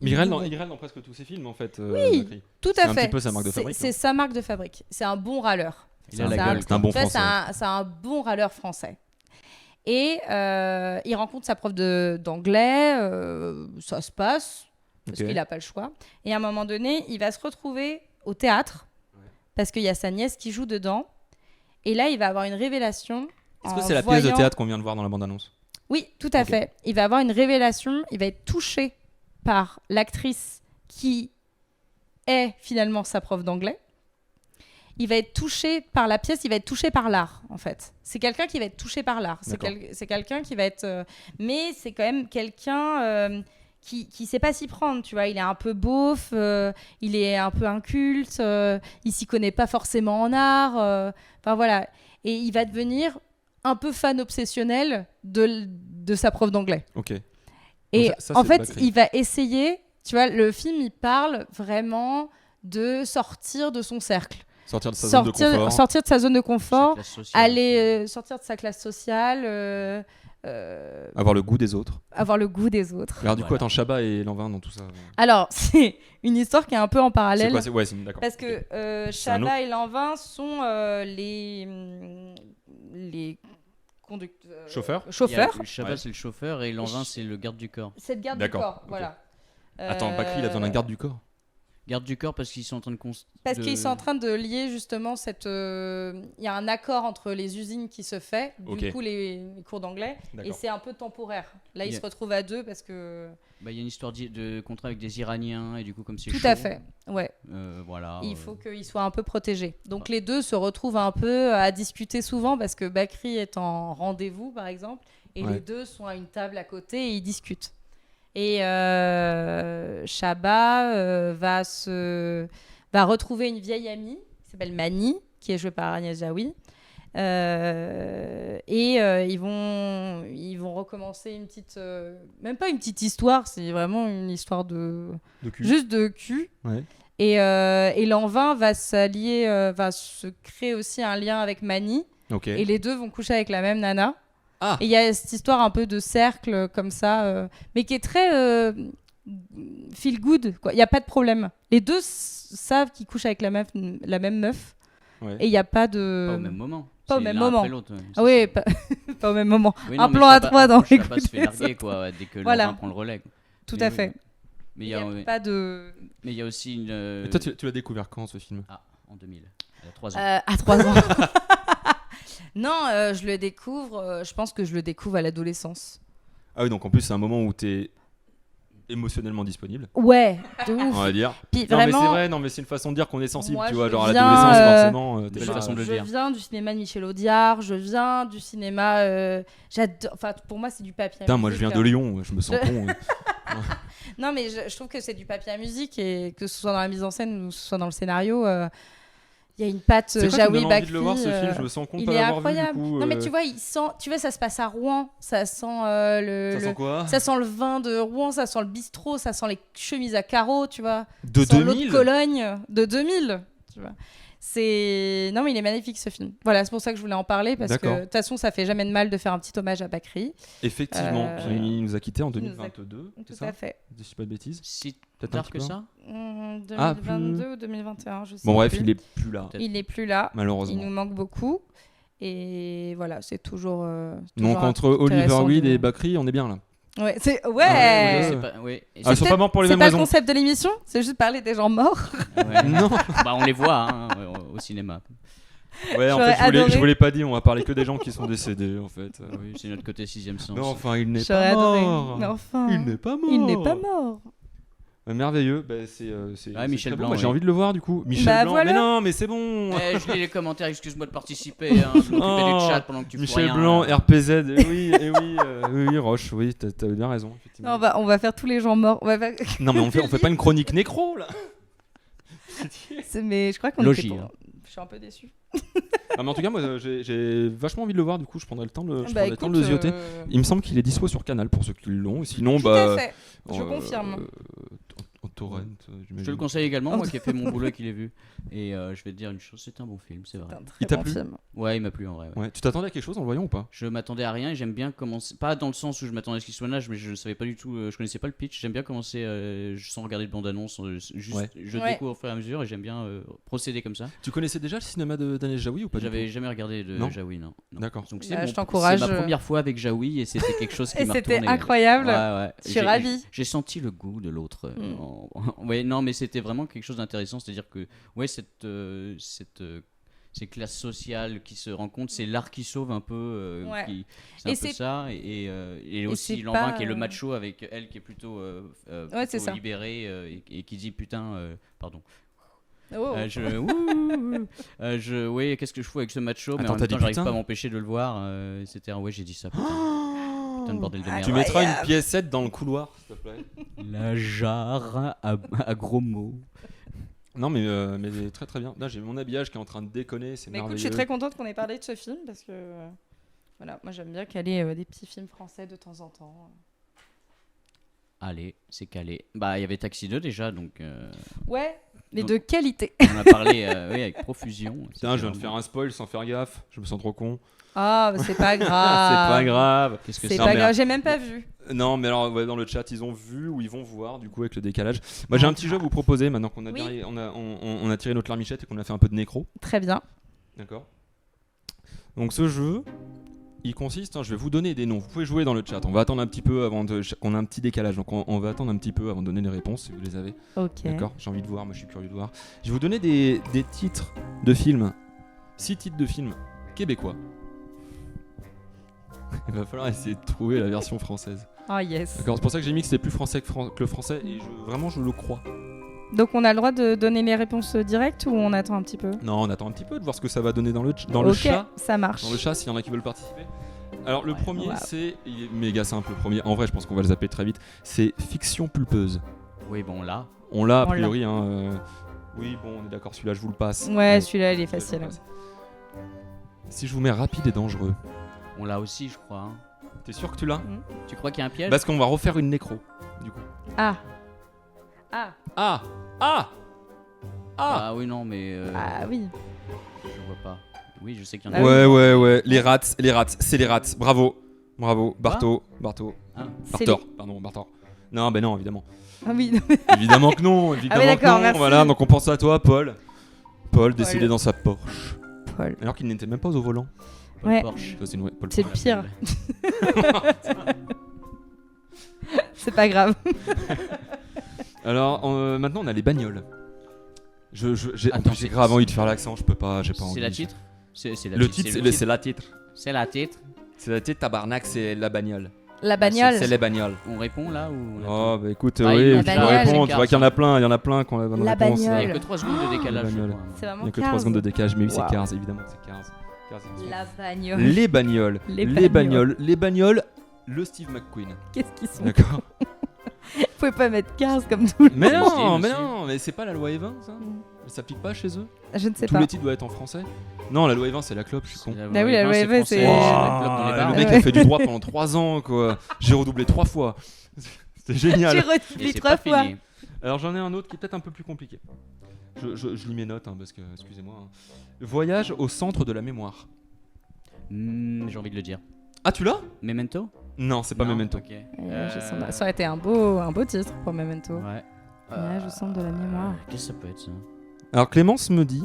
Mais il râle dans presque tous ses films en fait. Oui, Bakri. tout C'est à un fait. petit peu sa marque de fabrique. C'est sa marque de fabrique. C'est un bon râleur. Il a la gueule. C'est un bon Tu vois, français. c'est un bon râleur français. Et il rencontre sa prof d'anglais, ça se passe, parce qu'il n'a pas le choix. Et à un moment donné, il va se retrouver au théâtre, parce qu'il y a sa nièce qui joue dedans. Et là, il va avoir une révélation. Est-ce que c'est la pièce de théâtre qu'on vient de voir dans la bande-annonce? Oui, tout à fait. Il va avoir une révélation, il va être touché par l'actrice qui est finalement sa prof d'anglais. Il va être touché par la pièce, il va être touché par l'art, en fait. C'est quelqu'un qui va être touché par l'art. C'est quelqu'un qui va être... mais c'est quand même quelqu'un qui sait pas s'y prendre, tu vois. Il est un peu beauf, il est un peu inculte, il s'y connaît pas forcément en art. Enfin, voilà. Et il va devenir un peu fan obsessionnel de sa prof d'anglais. Ok. Et ça, en c'est fait, Bakri. il va essayer... Tu vois, le film, il parle vraiment de sortir de son cercle. Sortir de sa zone de confort. Sortir de sa zone de confort, Sa classe sociale. aller sortir de sa classe sociale, Avoir le goût des autres. avoir le goût des autres. Alors du coup, Voilà. attends, Chabat et Lanvin dans tout ça. Alors, c'est une histoire qui est un peu en C'est parallèle. quoi? Ouais, d'accord. Parce que un Chabat et Lanvin sont les conducteurs. Chauffeurs. Chauffeurs. Le Chabat, Ouais. c'est le chauffeur et Lanvin, c'est le garde du corps. C'est le garde du D'accord, corps, ok. voilà. Attends, Bakri, il a besoin d'un garde du corps. Garde du corps parce qu'ils sont en train de... Parce qu'ils sont en train de lier justement cette... Il y a un accord entre les usines qui se fait, du Ok. coup les cours d'anglais, et D'accord. c'est un peu temporaire. Là, ils Yeah. se retrouvent à deux parce que... Bah, il y a une histoire de contrat avec des Iraniens et du coup, comme c'est Tout chaud, à fait, ouais. Voilà. Il faut qu'ils soient un peu protégés. Donc les deux se retrouvent un peu à discuter souvent parce que Bakri est en rendez-vous, par exemple, et Ouais. les deux sont à une table à côté et ils discutent. Et Chabat va retrouver une vieille amie qui s'appelle Mani, qui est jouée par Agnès Jaoui. Ils vont recommencer une petite... même pas une petite histoire, c'est vraiment une histoire de... De cul. Juste de cul. Ouais. Et Lanvin va s'allier, va se créer aussi un lien avec Mani. Ok. Et les deux vont coucher avec la même nana. Ah. Et il y a cette histoire un peu de cercle comme ça, mais qui est très feel good, quoi. Il n'y a pas de problème. Les deux savent qu'ils couchent avec la même meuf. Ouais. Et il n'y a pas de... Pas au même moment. Pas au C'est même l'un moment. après l'autre, ouais. Ah oui, pas... pas au même moment. Oui, Un non, mais plan à Chabat- trois dans les Chabat coups se fait des larguer autres. quoi, ouais, dès que Voilà. Lanvin prend le relais. Tout Mais à oui. fait. Mais Il il n'y a ouais. pas de... Mais il y a aussi une. Et toi, tu l'as découvert quand ce film? Ah, en 2000. Il y a 3 ans. À 3 ans. Non, je le découvre, je pense que je le découvre à l'adolescence. Ah oui, donc en plus, c'est un moment où t'es émotionnellement disponible, Ouais, de on ouf. va dire. Puis Non, mais vraiment, c'est vrai, non, mais c'est une façon de dire qu'on est sensible, Moi, tu vois. je Genre à viens, l'adolescence, forcément, t'es belle pas- façon de le je dire. viens du cinéma de Michel Audiard, je viens du cinéma... j'adore... Enfin, pour moi, c'est du papier à Putain, moi je musique, viens de Lyon, je me sens Je- con. Non, mais je trouve que c'est du papier à musique, et que ce soit dans la mise en scène ou que ce soit dans le scénario, il y a une patte C'est quoi qui me Jaoui donne envie Bakri. de le voir ce film? Je me sens con de Il pas est l'avoir vu du incroyable. coup. Non, mais tu vois, tu vois, ça se passe à Rouen, ça sent ça sent quoi? ça sent le vin de Rouen, ça sent le bistrot, ça sent les chemises à carreaux, tu vois. De Ça sent l'eau de 2000? Cologne de 2000, tu vois. Non, mais il est magnifique ce film. Voilà, c'est pour ça que je voulais en parler parce que D'accord. de toute façon, ça fait jamais de mal de faire un petit hommage à Bakri. Effectivement, il nous a quittés en il nous a- 2022, c'est Tout ça? à fait. Si je dis pas de bêtises. Si Peut-être un tard petit que peu. ça. 2022 ou 2021, je sais Bon bref, plus. il est plus là, Peut-être. Il est plus là. Il malheureusement. nous manque beaucoup. Et voilà, c'est toujours. Donc toujours entre Oliver intéressant Weed de- et Bakri, on est bien là. Ouais, c'est ouais. Ils sont pas morts pour les mêmes C'est pas raisons. le concept de l'émission, c'est juste parler des gens morts. Ouais. Non. Bah, on les voit au cinéma. Ouais, en J'aurais fait, je adoré. voulais pas dire, on va parler que des gens qui sont décédés, en fait. Oui, c'est notre côté 6ème sens. Non, enfin, il n'est J'aurais pas adoré. mort. Mais enfin, Il n'est pas mort. il n'est pas mort. Merveilleux, c'est Ouais, Michel très Blanc, bon. J'ai oui. envie de le voir du coup. Michel Bah, Blanc, voilà. mais non, mais c'est bon. Je lis les commentaires, excuse-moi de participer, je m'occupais Oh, du chat pendant que tu fous Michel rien, Blanc, là. RPZ, oui, Roche, oui, t'avais bien raison, effectivement. Non, on va faire tous les gens morts. Non, mais on fait pas une chronique nécro là. Mais je crois qu'on Logis, était hein. Je suis un peu déçue. Ah, mais en tout cas, moi j'ai vachement envie de le voir, du coup, je prendrai le temps de Écoute, le zioter. Il me semble qu'il est dispo sur Canal pour ceux qui l'ont. Sinon, Tout à fait. Je confirme. En torrent, Je te le conseille également, moi qui ai fait mon boulot et qui l'ai vu. Et je vais te dire une chose, c'est un bon film, c'est vrai. C'est un très Il t'a bon plu film. Ouais, il m'a plu en vrai. Ouais. Ouais, tu t'attendais à quelque chose en le voyant ou pas? Je m'attendais à rien et j'aime bien commencer. Pas dans le sens où je m'attendais à ce qu'il soit nage, mais je ne savais pas du tout. Je connaissais pas le pitch. J'aime bien commencer sans regarder de bande-annonce. Juste, je découvre au fur et à mesure et j'aime bien procéder comme ça. Tu connaissais déjà le cinéma de Daniel Jaoui ou pas? J'avais jamais regardé de Non. Jaoui, non. D'accord. Donc Je t'encourage. C'est ma première fois avec Jaoui et c'était quelque chose qui Et m'a c'était retourné. incroyable. Ouais. Je suis ravie. J'ai senti le goût de l'autre. Ouais, non, mais c'était vraiment quelque chose d'intéressant. C'est-à-dire que ouais, ces classes sociales qui se rencontrent, c'est l'art qui sauve un peu. Ouais. C'est un Et peu c'est- ça. Et aussi c'est Lanvin pas, qui est le macho avec elle qui est plutôt, c'est plutôt ça. libérée et qui dit putain, pardon. Oh. Oui, qu'est-ce que je fous avec ce macho, mais Attends, en t'as même temps, dit j'arrive putain pas à m'empêcher de le voir, etc. Ouais, j'ai dit ça. Putain de bordel de merde. Tu mettras une piécette dans le couloir, s'il te plaît. La jarre à gros mots. Non, mais très très bien. Là, j'ai mon habillage qui est en train de déconner, c'est Mais écoute, merveilleux. je suis très contente qu'on ait parlé de ce film parce que voilà, moi j'aime bien caler des petits films français de temps en temps. Allez, c'est calé. Bah, il y avait Taxi 2 déjà, donc Ouais, mais Donc- de qualité. on a parlé oui, avec profusion. Putain, je viens de faire un spoil sans faire gaffe, je me sens trop con. Ah, mais c'est pas grave. C'est pas grave. Qu'est-ce que C'est Non, pas mais- grave, j'ai même pas vu. Non, mais alors ouais, dans le chat, ils ont vu ou ils vont voir du coup avec le décalage. Moi, j'ai un petit jeu à vous proposer maintenant qu'on a, Oui. derrière- on a tiré notre larmichette et qu'on a fait un peu de nécro. Très bien. D'accord. Donc ce jeu, il consiste, je vais vous donner des noms. Vous pouvez jouer dans le chat. On va attendre un petit peu avant qu'on a un petit décalage. Donc on va attendre un petit peu avant de donner les réponses si vous les avez. Ok. D'accord. J'ai envie de voir. Moi, je suis curieux de voir. Je vais vous donner des titres de films. 6 titres de films québécois. Il va falloir essayer de trouver la version française. Ah yes. D'accord. C'est pour ça que j'ai mis que c'était plus français que le français. Et vraiment, je le crois. Donc on a le droit de donner les réponses directes ou on attend un petit peu? Non, on attend un petit peu de voir ce que ça va donner dans le Ok, chat. ça marche. Dans le chat, s'il y en a qui veulent participer. Alors le premier, wow. il est méga simple. Le premier, en vrai, je pense qu'on va le zapper très vite. C'est Fiction pulpeuse. Oui, bon, là. On l'a a On l'a. priori. Oui, bon, on est d'accord. Celui-là, je vous le passe. Ouais, Allez, celui-là il est celui-là, je vous facile. le passe. Si je vous mets rapide et dangereux, On l'a aussi, je crois. Hein. t'es sûr que tu l'as? Tu crois qu'il y a un piège? Parce qu'on va refaire une nécro. Du coup. Ah. Ah oui, non, mais Ah oui. je vois pas. Oui, je sais qu'il y en a. Ah Ouais. Les rats, c'est les rats. Bravo. Barto. Ah. Bartor. Non, ben non, évidemment. Ah oui. Évidemment que non. Évidemment que d'accord, non. merci. Voilà, donc on pense à toi, Paul. Paul décédé dans sa Porsche. Paul. Alors qu'il n'était même pas au volant. Paul Ouais. Porsche. Ça, c'est une- Paul C'est le Porsche. pire. C'est pas grave. Alors maintenant on a les bagnoles. J'ai Attends, j'ai grave envie de faire l'accent, je peux pas, j'ai pas envie. C'est la titre? C'est la Le titre, c'est la titre. C'est la titre. C'est la titre, tabarnak, c'est la bagnole. La bagnole. C'est les bagnoles. On répond là ou on Oh bah écoute, Ah, oui, il je y a peux bagnole. répondre, tu vois qu'il y en a plein qui ont la bonne La réponse. bagnole. Il n'y a que 3 secondes de décalage. La je bagnole. crois. C'est Il vraiment n'y a que 15. 3 secondes de décalage, mais oui, c'est Wow. Cars, évidemment que c'est Cars. La bagnole. Les bagnoles. Les bagnoles, le Steve McQueen. Qu'est-ce qu'ils sont? D'accord. Vous pouvez pas mettre 15 comme tout le Mais C'est non, Steve mais aussi. non, mais c'est pas la loi Evin, ça Mm. Ça pique pas chez eux? Je ne sais Tous pas. les titres doivent être en français? Non, la loi Evin, c'est la clope, je suis con. La Ah oui, la c'est loi, français, c'est- la Wow, clope dans les le bars. mec a fait du droit pendant 3 ans, quoi. J'ai redoublé 3 fois. C'était J'ai génial. Et redoublé c'est 3 pas fois. fini. Alors j'en ai un autre qui est peut-être un peu plus compliqué. Je lis mes notes, parce que, excusez-moi. Voyage au centre de la mémoire. J'ai envie de le dire. Ah, tu l'as? Memento? Non, c'est pas Non, Memento. ok. Ça aurait été un beau titre pour Memento. Ouais. Voyage au centre de la mémoire. Qu'est-ce que ça peut être ça? Alors Clémence me dit,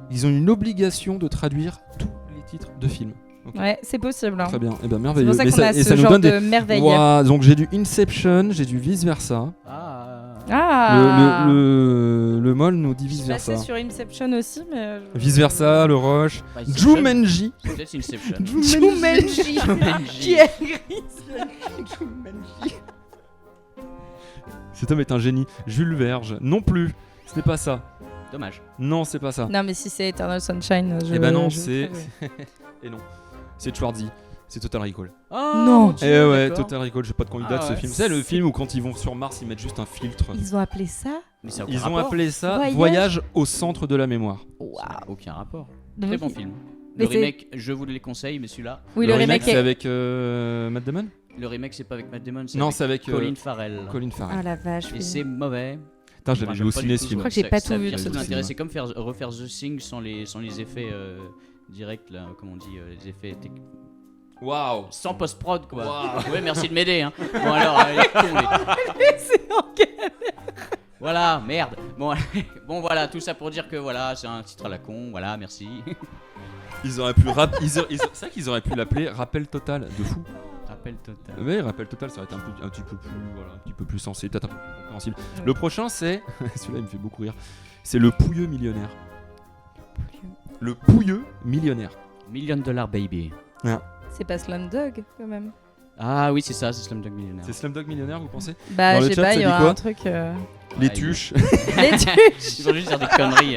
ils ont une obligation de traduire tous les titres de films. Ok. Ouais, c'est possible. Hein. Très bien, et ben C'est merveilleux. pour ça Mais qu'on a et ce nous genre donne de merveille. Ouah, donc j'ai du Inception, j'ai du Vice Versa. Ah. Le moll nous dit Je Vice suis passée Versa. sur Inception aussi, mais. Vice Versa, le Rush, Bah, Inception, Jumanji. c'est peut-être Inception. Jumanji. Jumanji. Qui est gris. Cet homme est un génie. Jules Verge, non plus. Ce n'est pas ça. Dommage. Non, c'est pas ça. Non, mais si c'est Eternal Sunshine, je. Eh ben non, je- c'est. Et non. C'est Schwarzy. C'est Total Recall. Non. mon Dieu, Eh ouais, d'accord. Total Recall, je sais pas de quand il date Ah ce ouais. film. C'est le film où quand ils vont sur Mars, ils mettent juste un filtre. Ils ont appelé ça Mais ça a aucun Ils ont rapport. appelé ça Voyage. Voyage au centre de la mémoire. Waouh. Ça n'a aucun rapport. Donc, Très bon film. Mais Le c'est- remake, je vous le conseille, mais celui-là. Oui, le remake c'est est. avec Matt Damon. Le remake, c'est pas avec Matt Damon, c'est Non, avec c'est avec Colin Farrell. Colin Farrell. Ah la vache. Et oui. c'est mauvais. Putain, j'avais Moi, vu j'aime au pas ciné du ce tout. film. Je crois que j'ai pas Ça tout vu vient de tout ce l'intérêt. cinéma. C'est comme refaire The Thing sans les effets directs, là, comment on dit, les effets Waouh. sans post-prod, quoi. Waouh. Ouais, merci de m'aider. Hein. Bon, alors, allez, C'est en galère. voilà, merde. Bon, bon, voilà, tout ça pour dire que voilà, c'est un titre à la con. Voilà, merci. Ils auraient pu c'est vrai qu'ils auraient pu l'appeler Rappel Total de fou. Rappel total. Mais Rappel Total, ça aurait été un petit peu plus, voilà, un petit peu plus sensé, peut-être un peu plus compréhensible. Le prochain, c'est celui-là, il me fait beaucoup rire. C'est le Pouilleux millionnaire. Le Pouilleux millionnaire. $1 Million Baby. C'est pas Slumdog quand même. Ah oui, c'est ça, c'est Slumdog Millionaire. C'est Slumdog Millionnaire, vous pensez? Bah, Dans le je sais chat, pas, ça il y dit aura quoi un truc. Les Ah, tuches. Les tuches. Ils vont juste dire des conneries.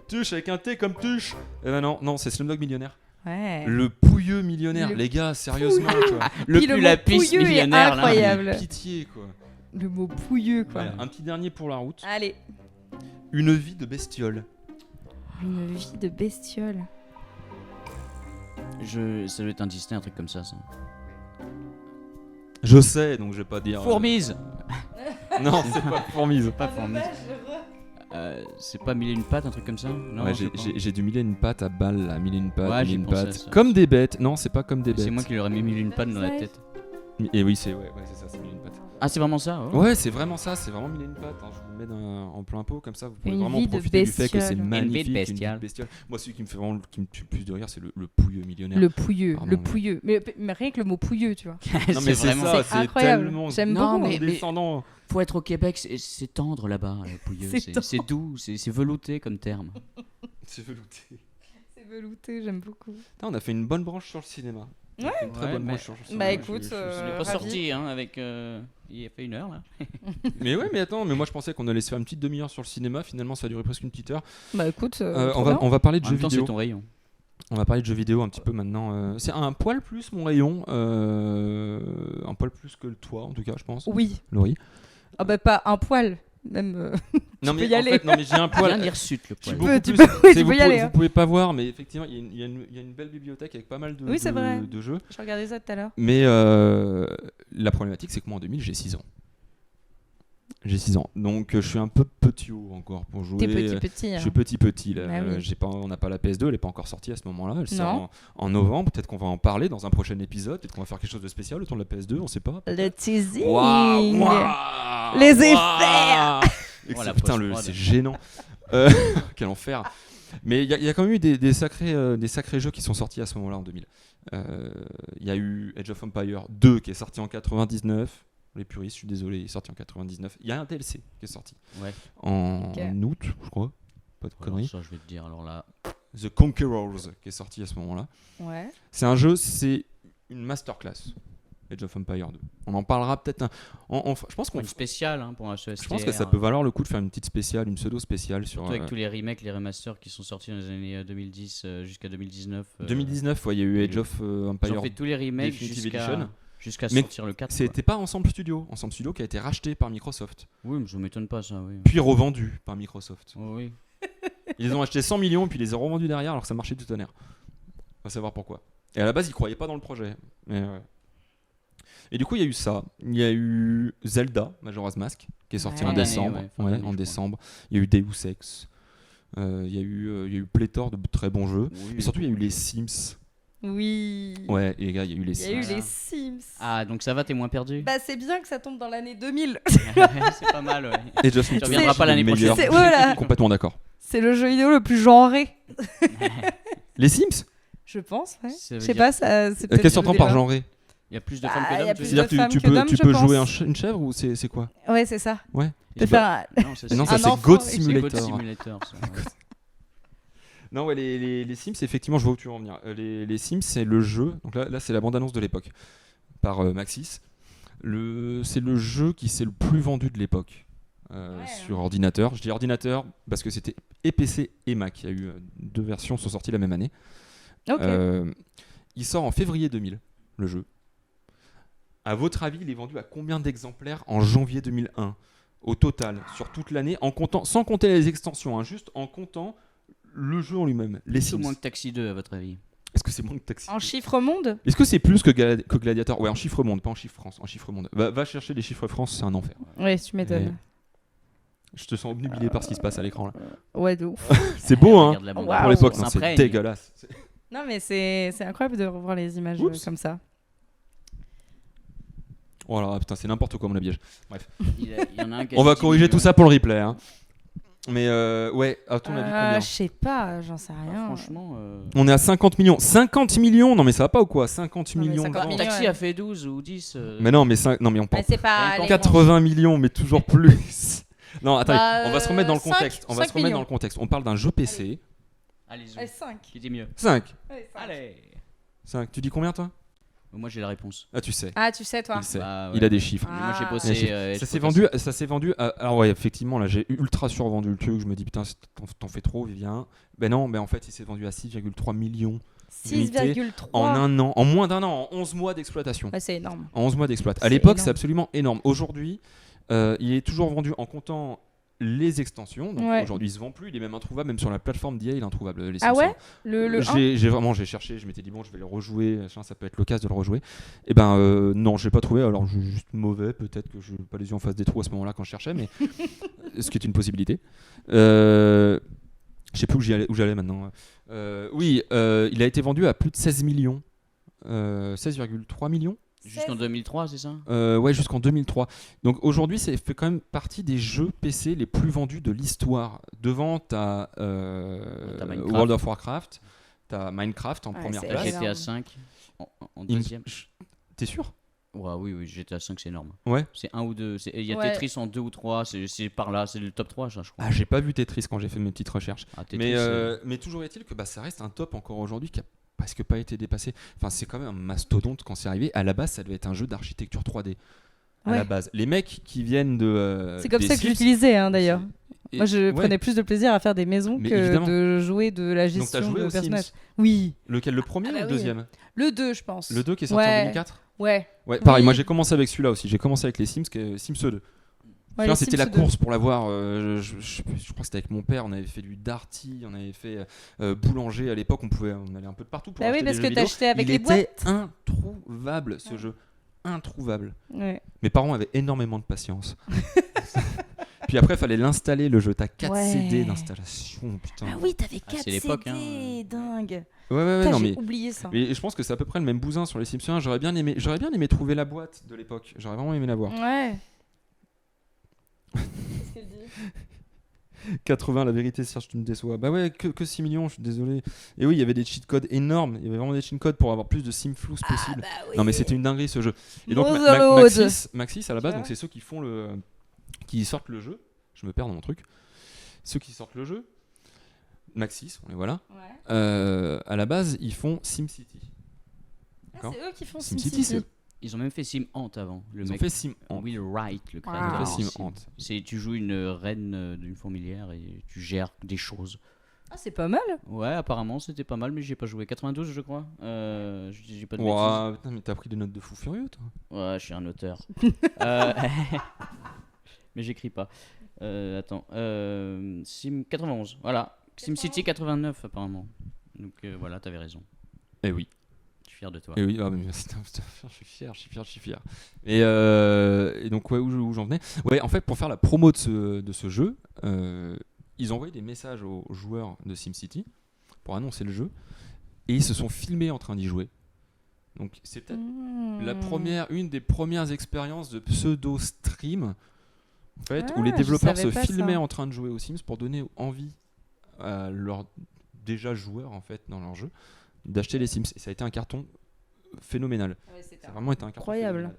Tuche avec un T comme tuche. Eh ben non, c'est Slumdog Millionnaire. Ouais. Le Pouilleux millionnaire, Le les gars, sérieusement quoi. Le Puis le plus mot la piste pouilleux est millionnaire. là. incroyable. Pitié quoi. Le mot pouilleux quoi. Ouais, un petit dernier pour la route. Allez. Une vie de bestiole. Une vie de bestiole. Ça doit être un Disney, un truc comme ça. Je sais, donc je vais pas dire. Fourmise. Non, c'est pas Fourmise. Pas Fourmise. C'est pas Mille et une pattes, un truc comme ça. Non, Ouais, je sais pas. j'ai du mille et une pattes à balle là, mille et une pattes, Ouais, mille et j'ai une pensé à pattes. ça. Comme des bêtes. Non, c'est pas comme des bêtes. C'est moi qui lui aurais mis Mille et une pattes dans la tête. Et oui, c'est c'est ça, c'est mille et une pattes. Ah, c'est vraiment ça oh. Ouais, c'est vraiment ça, c'est vraiment mille et une pattes. Hein. Je vous le mets en plein pot comme ça, vous pouvez Une vraiment vie de profiter du fait que c'est bestiole. magnifique, Une vie de une vie de bestiole. bestiole. Moi, celui qui me fait vraiment qui me tue plus de rire, c'est le Pouilleux millionnaire. Le pouilleux. Pardon, Le mais- pouilleux. Mais rien que le mot pouilleux, tu vois. Non mais c'est vraiment ça, C'est c'est incroyable. tellement J'aime Non, beaucoup. mais- descendant. Faut être au Québec, c'est tendre là-bas, le Pouilleux. C'est tendre. C'est doux, c'est velouté comme terme. C'est velouté. C'est velouté, j'aime beaucoup. Putain, on a fait une bonne branche sur le cinéma. On a fait une très Ouais, bonne mais- branche sur le cinéma. Bah Je- écoute, je- Je l'ai pas ravi. sorti, hein, avec. Il a fait 1 heure là. Mais ouais, mais attends, mais moi je pensais qu'on allait se faire une petite demi-heure sur le cinéma. Finalement, ça a duré presque une petite heure. Bah écoute, On va parler de En jeux même temps, c'est vidéo. ton rayon. On va parler de jeux vidéo un petit peu maintenant. C'est un poil plus mon rayon, un poil plus que le toi en tout cas, je pense. Oui. Laurie. Ah bah pas un poil, même. Non peux mais y en aller. fait, non mais j'ai un poil. Bien hirsute le Je suis poil. beaucoup Tu plus- peux- oui, c'est- tu vous peux y pouvez- aller, hein. Vous pouvez pas voir, mais effectivement, il y a une belle bibliothèque avec pas mal de, Oui, c'est vrai. de jeux. Je regardais ça tout à l'heure. Mais la problématique, c'est que moi en 2000, j'ai 6 ans. J'ai 6 ans, donc je suis un peu petit encore pour jouer. T'es petit. Je Hein. suis petit là. Bah oui. On n'a pas la PS2, elle n'est pas encore sortie à ce moment-là. Elle sort Non. en novembre. Peut-être qu'on va en parler dans un prochain épisode. Peut-être qu'on va faire quelque chose de spécial autour de la PS2. On sait pas. Le teasing. Waouh, waouh, Les waouh. Et Voilà, putain, post-prod. c'est gênant. Quel enfer. Mais il y a quand même eu des sacrés jeux qui sont sortis à ce moment-là en 2000. Il y a eu Age of Empires 2 qui est sorti en 99. Les puristes, je suis désolé, il est sorti en 99. Il y a un DLC qui est sorti Ouais. en Ok. août, je crois. Pas de Alors, conneries. ça, je vais te dire. Alors là, The Conquerors qui est sorti à ce moment-là. Ouais. C'est un jeu, c'est une masterclass. Age of Empires 2. On en parlera peut-être. Je pense qu'on. une spéciale hein, pour un jeu Je pense STR, que ça peut valoir le coup de faire une petite spéciale, une pseudo spéciale sur. Surtout avec tous les remakes, les remasters qui sont sortis dans les années 2010 jusqu'à 2019. 2019, ouais, il y a eu Age of Ils Empires. ont fait tous les remakes Definitive jusqu'à Edition. sortir Mais le 4. C'était pas Ensemble Studio. Ensemble Studio qui a été racheté par Microsoft, quoi. Oui, mais je m'étonne pas ça. Oui. puis revendu par Microsoft. Oh, oui. Ils les ont acheté 100 millions, puis ils les ont revendus derrière alors que ça marchait du tonnerre. On va savoir pourquoi. Et à la base, ils croyaient pas dans le projet. Mais, et du coup, il y a eu ça. Il y a eu Zelda, Majora's Mask, qui est sorti Ouais. en Fin d'année, décembre. fin d'année, je En crois. décembre. Il y a eu Deus Ex. Il y a eu pléthore de très bons jeux. Oui, Mais surtout, il y a eu les Sims. Oui. Ouais, et les gars, il y a eu les Il y a eu Sims. les Sims. Ah, donc ça va, t'es moins perdu. Bah c'est bien que ça tombe dans l'année 2000. C'est pas mal, ouais. Et Just Me Tu Too, reviendras pas l'année le meilleur. prochaine. C'est- voilà. Complètement d'accord. C'est le jeu vidéo le plus genré. Les Sims? Je pense, ouais. Ça veut Je sais dire- pas, c'est peut-être Qu'est-ce que tu entends le par débat. genrer? Il y a plus de Bah, femmes que il y a d'hommes. plus tu veux C'est-à-dire de femmes que tu que peux, d'hommes, tu je peux pense. jouer une chèvre ou c'est quoi? Ouais, c'est ça. Ouais. Tu peux faire un- Non, ça, Non, ça Un c'est enfant, Goat oui. c'est Goat Simulator. Simulator. ça, ouais. Non, ouais, les Sims, effectivement, je vois où tu veux en venir. Les Sims, c'est le jeu. Donc là c'est la bande-annonce de l'époque par Maxis. C'est le jeu qui s'est le plus vendu de l'époque sur ordinateur. Je dis ordinateur parce que c'était et PC et Mac. Il y a eu 2 versions sont sorties la même année. Ok. Il sort en février 2000, le jeu. À votre avis, il est vendu à combien d'exemplaires en janvier 2001 au total, sur toute l'année, sans compter les extensions, juste en comptant le jeu en lui-même, les Plus ou Sims. moins que Taxi 2, à votre avis? Est-ce que c'est moins que Taxi? En chiffre monde? Est-ce que c'est plus que Gladiator? Ouais, en chiffre monde, pas en chiffre France. En chiffre monde. Va chercher les chiffres France, c'est un enfer. Ouais, tu m'étonnes. Je te sens obnubilé par ce qui se passe à l'écran là. Ouais, de ouf. C'est beau, hein? Regarde la bande. Waouh. Pour l'époque, On non, c'est s'imprègne. dégueulasse. Non, mais c'est incroyable de revoir les images Oups. comme ça. Oh là là, putain, c'est n'importe quoi mon habillage. Il y en a un qui a On va dit corriger 10 tout ça pour le replay. Hein. Mais ouais, à ton avis, combien? Je sais pas, j'en sais millions. rien. Franchement. On est à 50 millions. 50 millions? Non mais ça va pas ou quoi? 50 Non, mais millions 50 de ventes. millions. Taxi ouais. a fait 12 ou 10. Mais non, mais on Ah, parle c'est pas. Rien les 80 millions, mais toujours plus. Non, attendez, Bah, on va se remettre dans le 5 contexte. On va se remettre millions. dans le contexte. On parle d'un jeu PC. Allez-y. grands. 5. Qui dit mieux? 5. Allez. 5. Tu dis combien toi? Moi, j'ai la réponse. Ah, tu sais. Ah, tu sais, toi. Il sait. Bah, Il ouais. a des chiffres. Mais moi, j'ai Ah. bossé. Ça s'est vendu alors ouais, effectivement là j'ai ultra survendu le truc, je me dis putain t'en fais trop Vivien. Ben non, mais en fait il s'est vendu à 6,3 millions 6,3. en un an, en moins d'un an, en 11 mois d'exploitation. Ouais, c'est énorme. En 11 mois d'exploitation. À C'est l'époque énorme. c'est absolument énorme. Aujourd'hui il est toujours vendu en comptant les extensions. Donc Ouais. aujourd'hui il se vend plus, il est même introuvable, même sur la plateforme d'IA il est introuvable. Les Ah Simpsons. ouais Le 1 J'ai cherché, je m'étais dit bon je vais le rejouer, machin, ça peut être l'occasion de le rejouer. Et ben non, je l'ai pas trouvé, alors je suis juste mauvais, peut-être que je n'ai pas les yeux en face des trous à ce moment-là quand je cherchais, mais ce qui est une possibilité. Je sais plus où j'allais maintenant. Oui, il a été vendu à plus de 16 millions, 16,3 millions. Jusqu'en 2003, c'est ça? Ouais, jusqu'en 2003. Donc aujourd'hui, ça fait quand même partie des jeux PC les plus vendus de l'histoire. Devant, t'as Minecraft. World of Warcraft, t'as Minecraft en Ouais, première c'est place. énorme. GTA 5 en Il me- deuxième. T'es sûr? Ouais, oui, GTA 5, c'est énorme. Ouais. C'est un ou deux. Il y a Ouais. Tetris en 2 ou 3, c'est par là, c'est le top 3, ça, je crois. Ah, j'ai pas vu Tetris quand j'ai fait mes petites recherches. Ah, Tetris, Mais toujours est-il que ça reste un top encore aujourd'hui qui a presque pas été dépassé. Enfin, c'est quand même un mastodonte quand c'est arrivé. À la base, ça devait être un jeu d'architecture 3D. À Ouais. la base. Les mecs qui viennent de. C'est comme des ça que Sims, j'utilisais d'ailleurs. et- Moi, je ouais. prenais plus de plaisir à faire des maisons Mais que évidemment. de jouer de la Donc, t'as gestion joué de aux personnages. Sims. Oui. Lequel? Le premier Ah ou bah le oui. deuxième? Le 2, je pense. Le 2 qui est sorti en Ouais. 2004? Ouais. Ouais, pareil, Oui. moi j'ai commencé avec celui-là aussi. J'ai commencé avec les Sims, Sims 2. Ouais, Enfin, les c'était Sims la 2. course pour l'avoir. Je crois que c'était avec mon père. On avait fait du Darty, on avait fait boulanger à l'époque. On allait un peu de partout pour Bah oui, acheter parce des que jeux vidéo. t'achetais avec Il les était boîtes. introuvable ce jeu. Introuvable. Ouais. Mes parents avaient énormément de patience. Puis après, il fallait l'installer le jeu. T'as 4 Ouais. CD d'installation. Putain. Ah oui, t'avais 4 c'est l'époque, CD, dingue. Ouais, Putain, non, j'ai mais. oublié ça. Mais je pense que c'est à peu près le même bousin sur les Sims 1. J'aurais bien aimé trouver la boîte de l'époque. J'aurais vraiment aimé la voir. Ouais. Qu'est-ce qu'elle dit? 80, la vérité, Serge, tu me déçois. Bah ouais, que 6 millions, je suis désolé. Et oui, il y avait des cheat codes énormes. Il y avait vraiment des cheat codes pour avoir plus de simflous possible. Non, mais c'était une dinguerie ce jeu. Et donc, Motherload. Maxis, à la base, Tu vois donc c'est ceux qui font qui sortent le jeu. Je me perds dans mon truc. Ceux qui sortent le jeu, Maxis, on les voilà. Ouais. À la base, ils font SimCity. Ah, D'accord. c'est eux qui font SimCity, SimCity. Ils ont même fait Sim Ant avant. Le Ils ont mec. fait Sim Ant. Will Wright, le Wow. créateur. Ils ont fait de Sim Sim. Ant. Tu joues une reine d'une fourmilière et tu gères des choses. Ah, c'est pas mal. Ouais, apparemment c'était pas mal, mais j'ai pas joué. 92, je crois. J'ai pas de bêtises. Ouah, putain, mais t'as pris des notes de fou furieux, toi. Ouais, je suis un auteur. Euh, mais j'écris pas. Attends. Sim 91, voilà. SimCity 89, apparemment. Donc voilà, t'avais raison. Eh oui. Je suis fier de toi. Et oui, ah, mais je suis fier. Et donc, ouais, où j'en venais. Ouais, en fait, pour faire la promo de ce jeu, ils ont envoyé des messages aux joueurs de SimCity pour annoncer le jeu. Et ils se sont filmés en train d'y jouer. Donc, c'est peut-être une des premières expériences de pseudo-stream, en fait, où les Ah, je développeurs se savais pas filmaient ça. en train de jouer aux Sims pour donner envie à leurs déjà joueurs, en fait, dans leur jeu, d'acheter les Sims. Et ça a été un carton phénoménal. Ouais, c'était Ça a vraiment été un carton incroyable. phénoménal.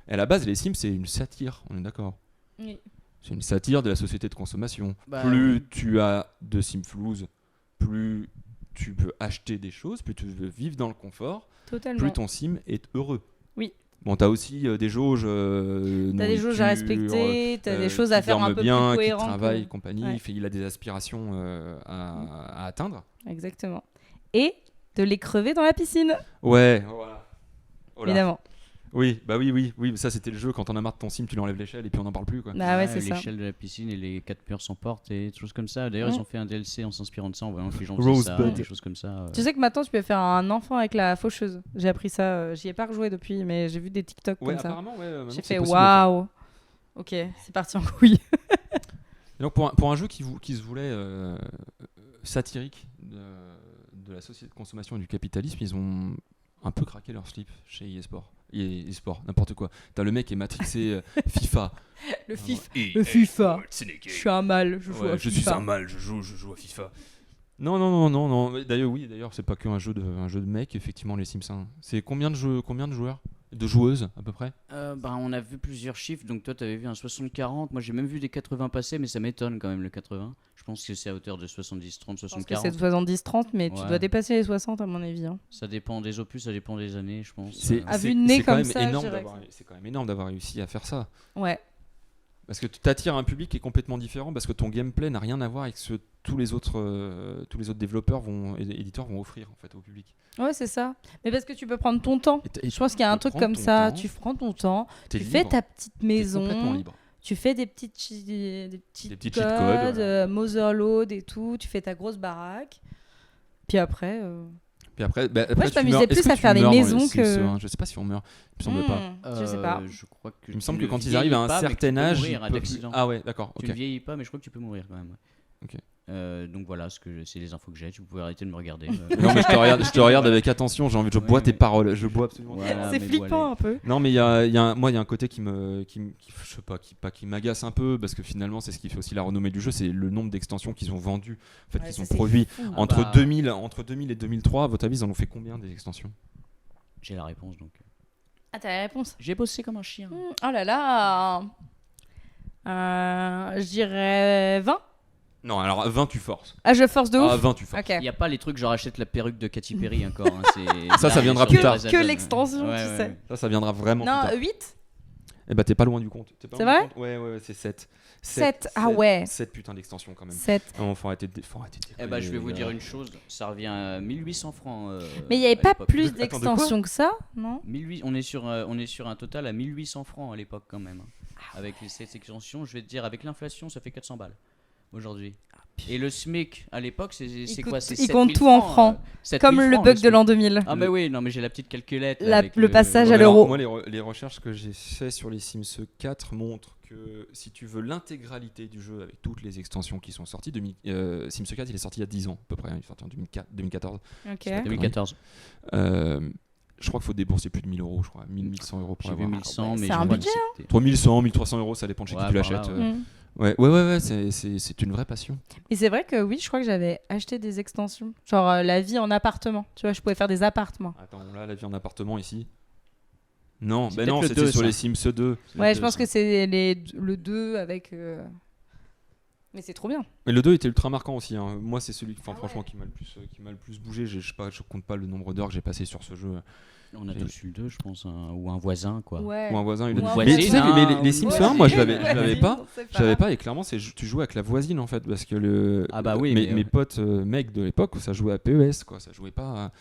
Et à la base, les Sims, c'est une satire, on est d'accord. Oui. C'est une satire de la société de consommation. Bah, Plus oui. tu as de Simflouz, plus tu peux acheter des choses, plus tu veux vivre dans le confort, Totalement. plus ton Sim est heureux. Oui. Bon, t'as aussi des jauges. T'as des jauges à respecter, t'as des choses à qui faire un dorment peu bien, plus cohérentes. qui travaillent, compagnie. Ouais. Il a des aspirations à atteindre. Exactement. Et de les crever dans la piscine, Ouais, voilà. Oh là. évidemment. Oui, bah oui, ça c'était le jeu. Quand on a marre de ton Sim, tu l'enlèves l'échelle et puis on n'en parle plus, quoi. Ah ouais, c'est ça. L'échelle de la piscine et les 4 murs sans porte et des choses comme ça. D'ailleurs, Mm. ils ont fait un DLC en s'inspirant de ça, en voyant que les gens Rosebud. faisaient ça, des choses comme ça. Tu sais que maintenant tu peux faire un enfant avec la faucheuse. J'ai appris ça, j'y ai pas rejoué depuis, mais j'ai vu des TikTok Ouais, comme ça. apparemment, ouais. maintenant, J'ai c'est fait possible de le faire. waouh. Ok, c'est parti en couille. Et donc pour un jeu qui se voulait satirique de la société de consommation et du capitalisme, ils ont un peu craqué leur slip chez eSport. eSport, n'importe quoi. T'as le mec qui est matrixé FIFA. Le FIFA. Le FIFA. Je suis un mâle, je joue Ouais, à je FIFA. suis un mâle, je joue à FIFA. Non. Mais D'ailleurs, c'est pas qu'un jeu de mec, effectivement, les Sims. Hein. C'est combien de joueurs, de joueuses à peu près? On a vu plusieurs chiffres, donc toi tu avais vu un 60-40, moi j'ai même vu des 80 passer, mais ça m'étonne quand même le 80. Je pense que c'est à hauteur de 70-30, Je pense que 60-40. c'est 70-30, mais tu Ouais. dois dépasser les 60 à mon avis. Hein. Ça dépend des opus, ça dépend des années, je pense. À vue de nez c'est quand comme même ça, je énorme dirais c'est quand même énorme d'avoir réussi à faire ça. Ouais. Parce que tu t'attires un public qui est complètement différent, parce que ton gameplay n'a rien à voir avec ce que tous les autres développeurs éditeurs vont offrir en fait au public. Ouais, c'est ça. Mais parce que tu peux prendre ton temps. Et Je pense qu'il y a un tu peux truc prendre comme ton ça. temps. Tu prends ton temps, T'es tu fais libre, ta petite t'es complètement maison, libre. tu fais des petits Des petits codes, cheat codes, voilà. Motherload et tout. Tu fais ta grosse baraque. Puis après. Puis après, je tu m'amusais meurs. plus Est-ce que à tu faire des meurs dans maisons les Sims, que- hein Je sais pas si on meurt. Il me semble pas. Je sais pas. Je crois que Il me semble tu que ne quand ils arrivent à un vieillis pas, mais que tu certain peux âge, mourir ils peuvent- d'accident. Ah ouais, d'accord. Tu Ok. ne vieillis pas, mais je crois que tu peux mourir quand même. Ouais. Ok. Donc voilà, c'est les infos que j'ai. Tu pouvais arrêter de me regarder. Non mais je te regarde avec attention. Je bois Oui, tes oui. paroles. Je bois absolument. tes Voilà. paroles. C'est mais flippant voilà. un peu. Non mais il y a un côté qui je sais pas, qui m'agace un peu, parce que finalement c'est ce qui fait aussi la renommée du jeu, c'est le nombre d'extensions qu'ils ont vendues, en fait, Ouais, qu'ils ça, ont c'est produit fou. entre bah. 2000 et 2003. À votre avis, ils en ont fait combien des extensions? J'ai la réponse donc. Ah, t'as la réponse. J'ai bossé comme un chien. Oh là là. Je dirais 20. Non, alors 20 tu forces. Ah, je force de ouf. Ah 20 tu forces. Ok. Il n'y a pas les trucs genre achète la perruque de Katy Perry encore. Hein, Ça viendra sur plus les tard. vrais Que add-ons. l'extension, tu sais. Ça viendra vraiment Non, plus tard. 8 Eh bah t'es pas loin du compte. T'es pas C'est loin du vrai compte. Ouais, c'est 7. 7, ah ouais. 7 putains d'extensions quand même. 7. Non, faut arrêter de Eh déconner, ben, je vais vous les dire gars. une chose, ça revient à 1800 francs. Mais il n'y avait à pas l'époque. plus Attends, de quoi d'extensions que ça, non 1800 on est sur un total à 1800 francs à l'époque quand même. Avec cette extension, je vais te dire, avec l'inflation, ça fait 400 balles aujourd'hui. Et le SMIC à l'époque, c'est quoi? C'est il compte 7000 tout en francs. 7000 Comme le francs, bug de SMIC. l'an 2000. Ah, mais oui, non, mais j'ai la petite calculette. là, avec Le passage Ouais, à mais alors, l'euro. moi, les recherches que j'ai fait sur les Sims 4 montrent que si tu veux l'intégralité du jeu avec toutes les extensions qui sont sorties, Sims 4 il est sorti il y a 10 ans à peu près, il est sorti en 2014. Ok. 2014. Je crois qu'il faut débourser plus de 1000 euros, je crois, 1100 euros pour J'ai vu l'avoir. 1100, mais c'est je un crois que budget, c'était- 3100, 1300 euros, ça dépend de chez qui Ouais, tu par là, l'achètes. ouais. Ouais, c'est une vraie passion. Et c'est vrai que oui, je crois que j'avais acheté des extensions. Genre la vie en appartement. Tu vois, je pouvais faire des appartements. Attends, là, la vie en appartement ici. Non, C'est ben peut-être non, le c'était 2, sur ça. les Sims 2. Ouais, je pense que c'est le 2 avec. Mais c'est trop bien. Mais le 2 était ultra marquant aussi. Hein. Moi, c'est celui Ah franchement qui m'a le plus bougé. Je sais pas, je compte pas le nombre d'heures que j'ai passé sur ce jeu. On a tous eu le 2, je pense, ou un voisin, quoi. Ouais. Ou un voisin. Ou un Mais tu sais, voisin, les Sims ouais, 1, moi, je Ouais, l'avais ouais, pas. c'est Je savais pas, et clairement, tu jouais avec la voisine en fait, parce que Ah bah oui, mes mais, potes mecs de l'époque, ça jouait à PES, quoi. Ça jouait pas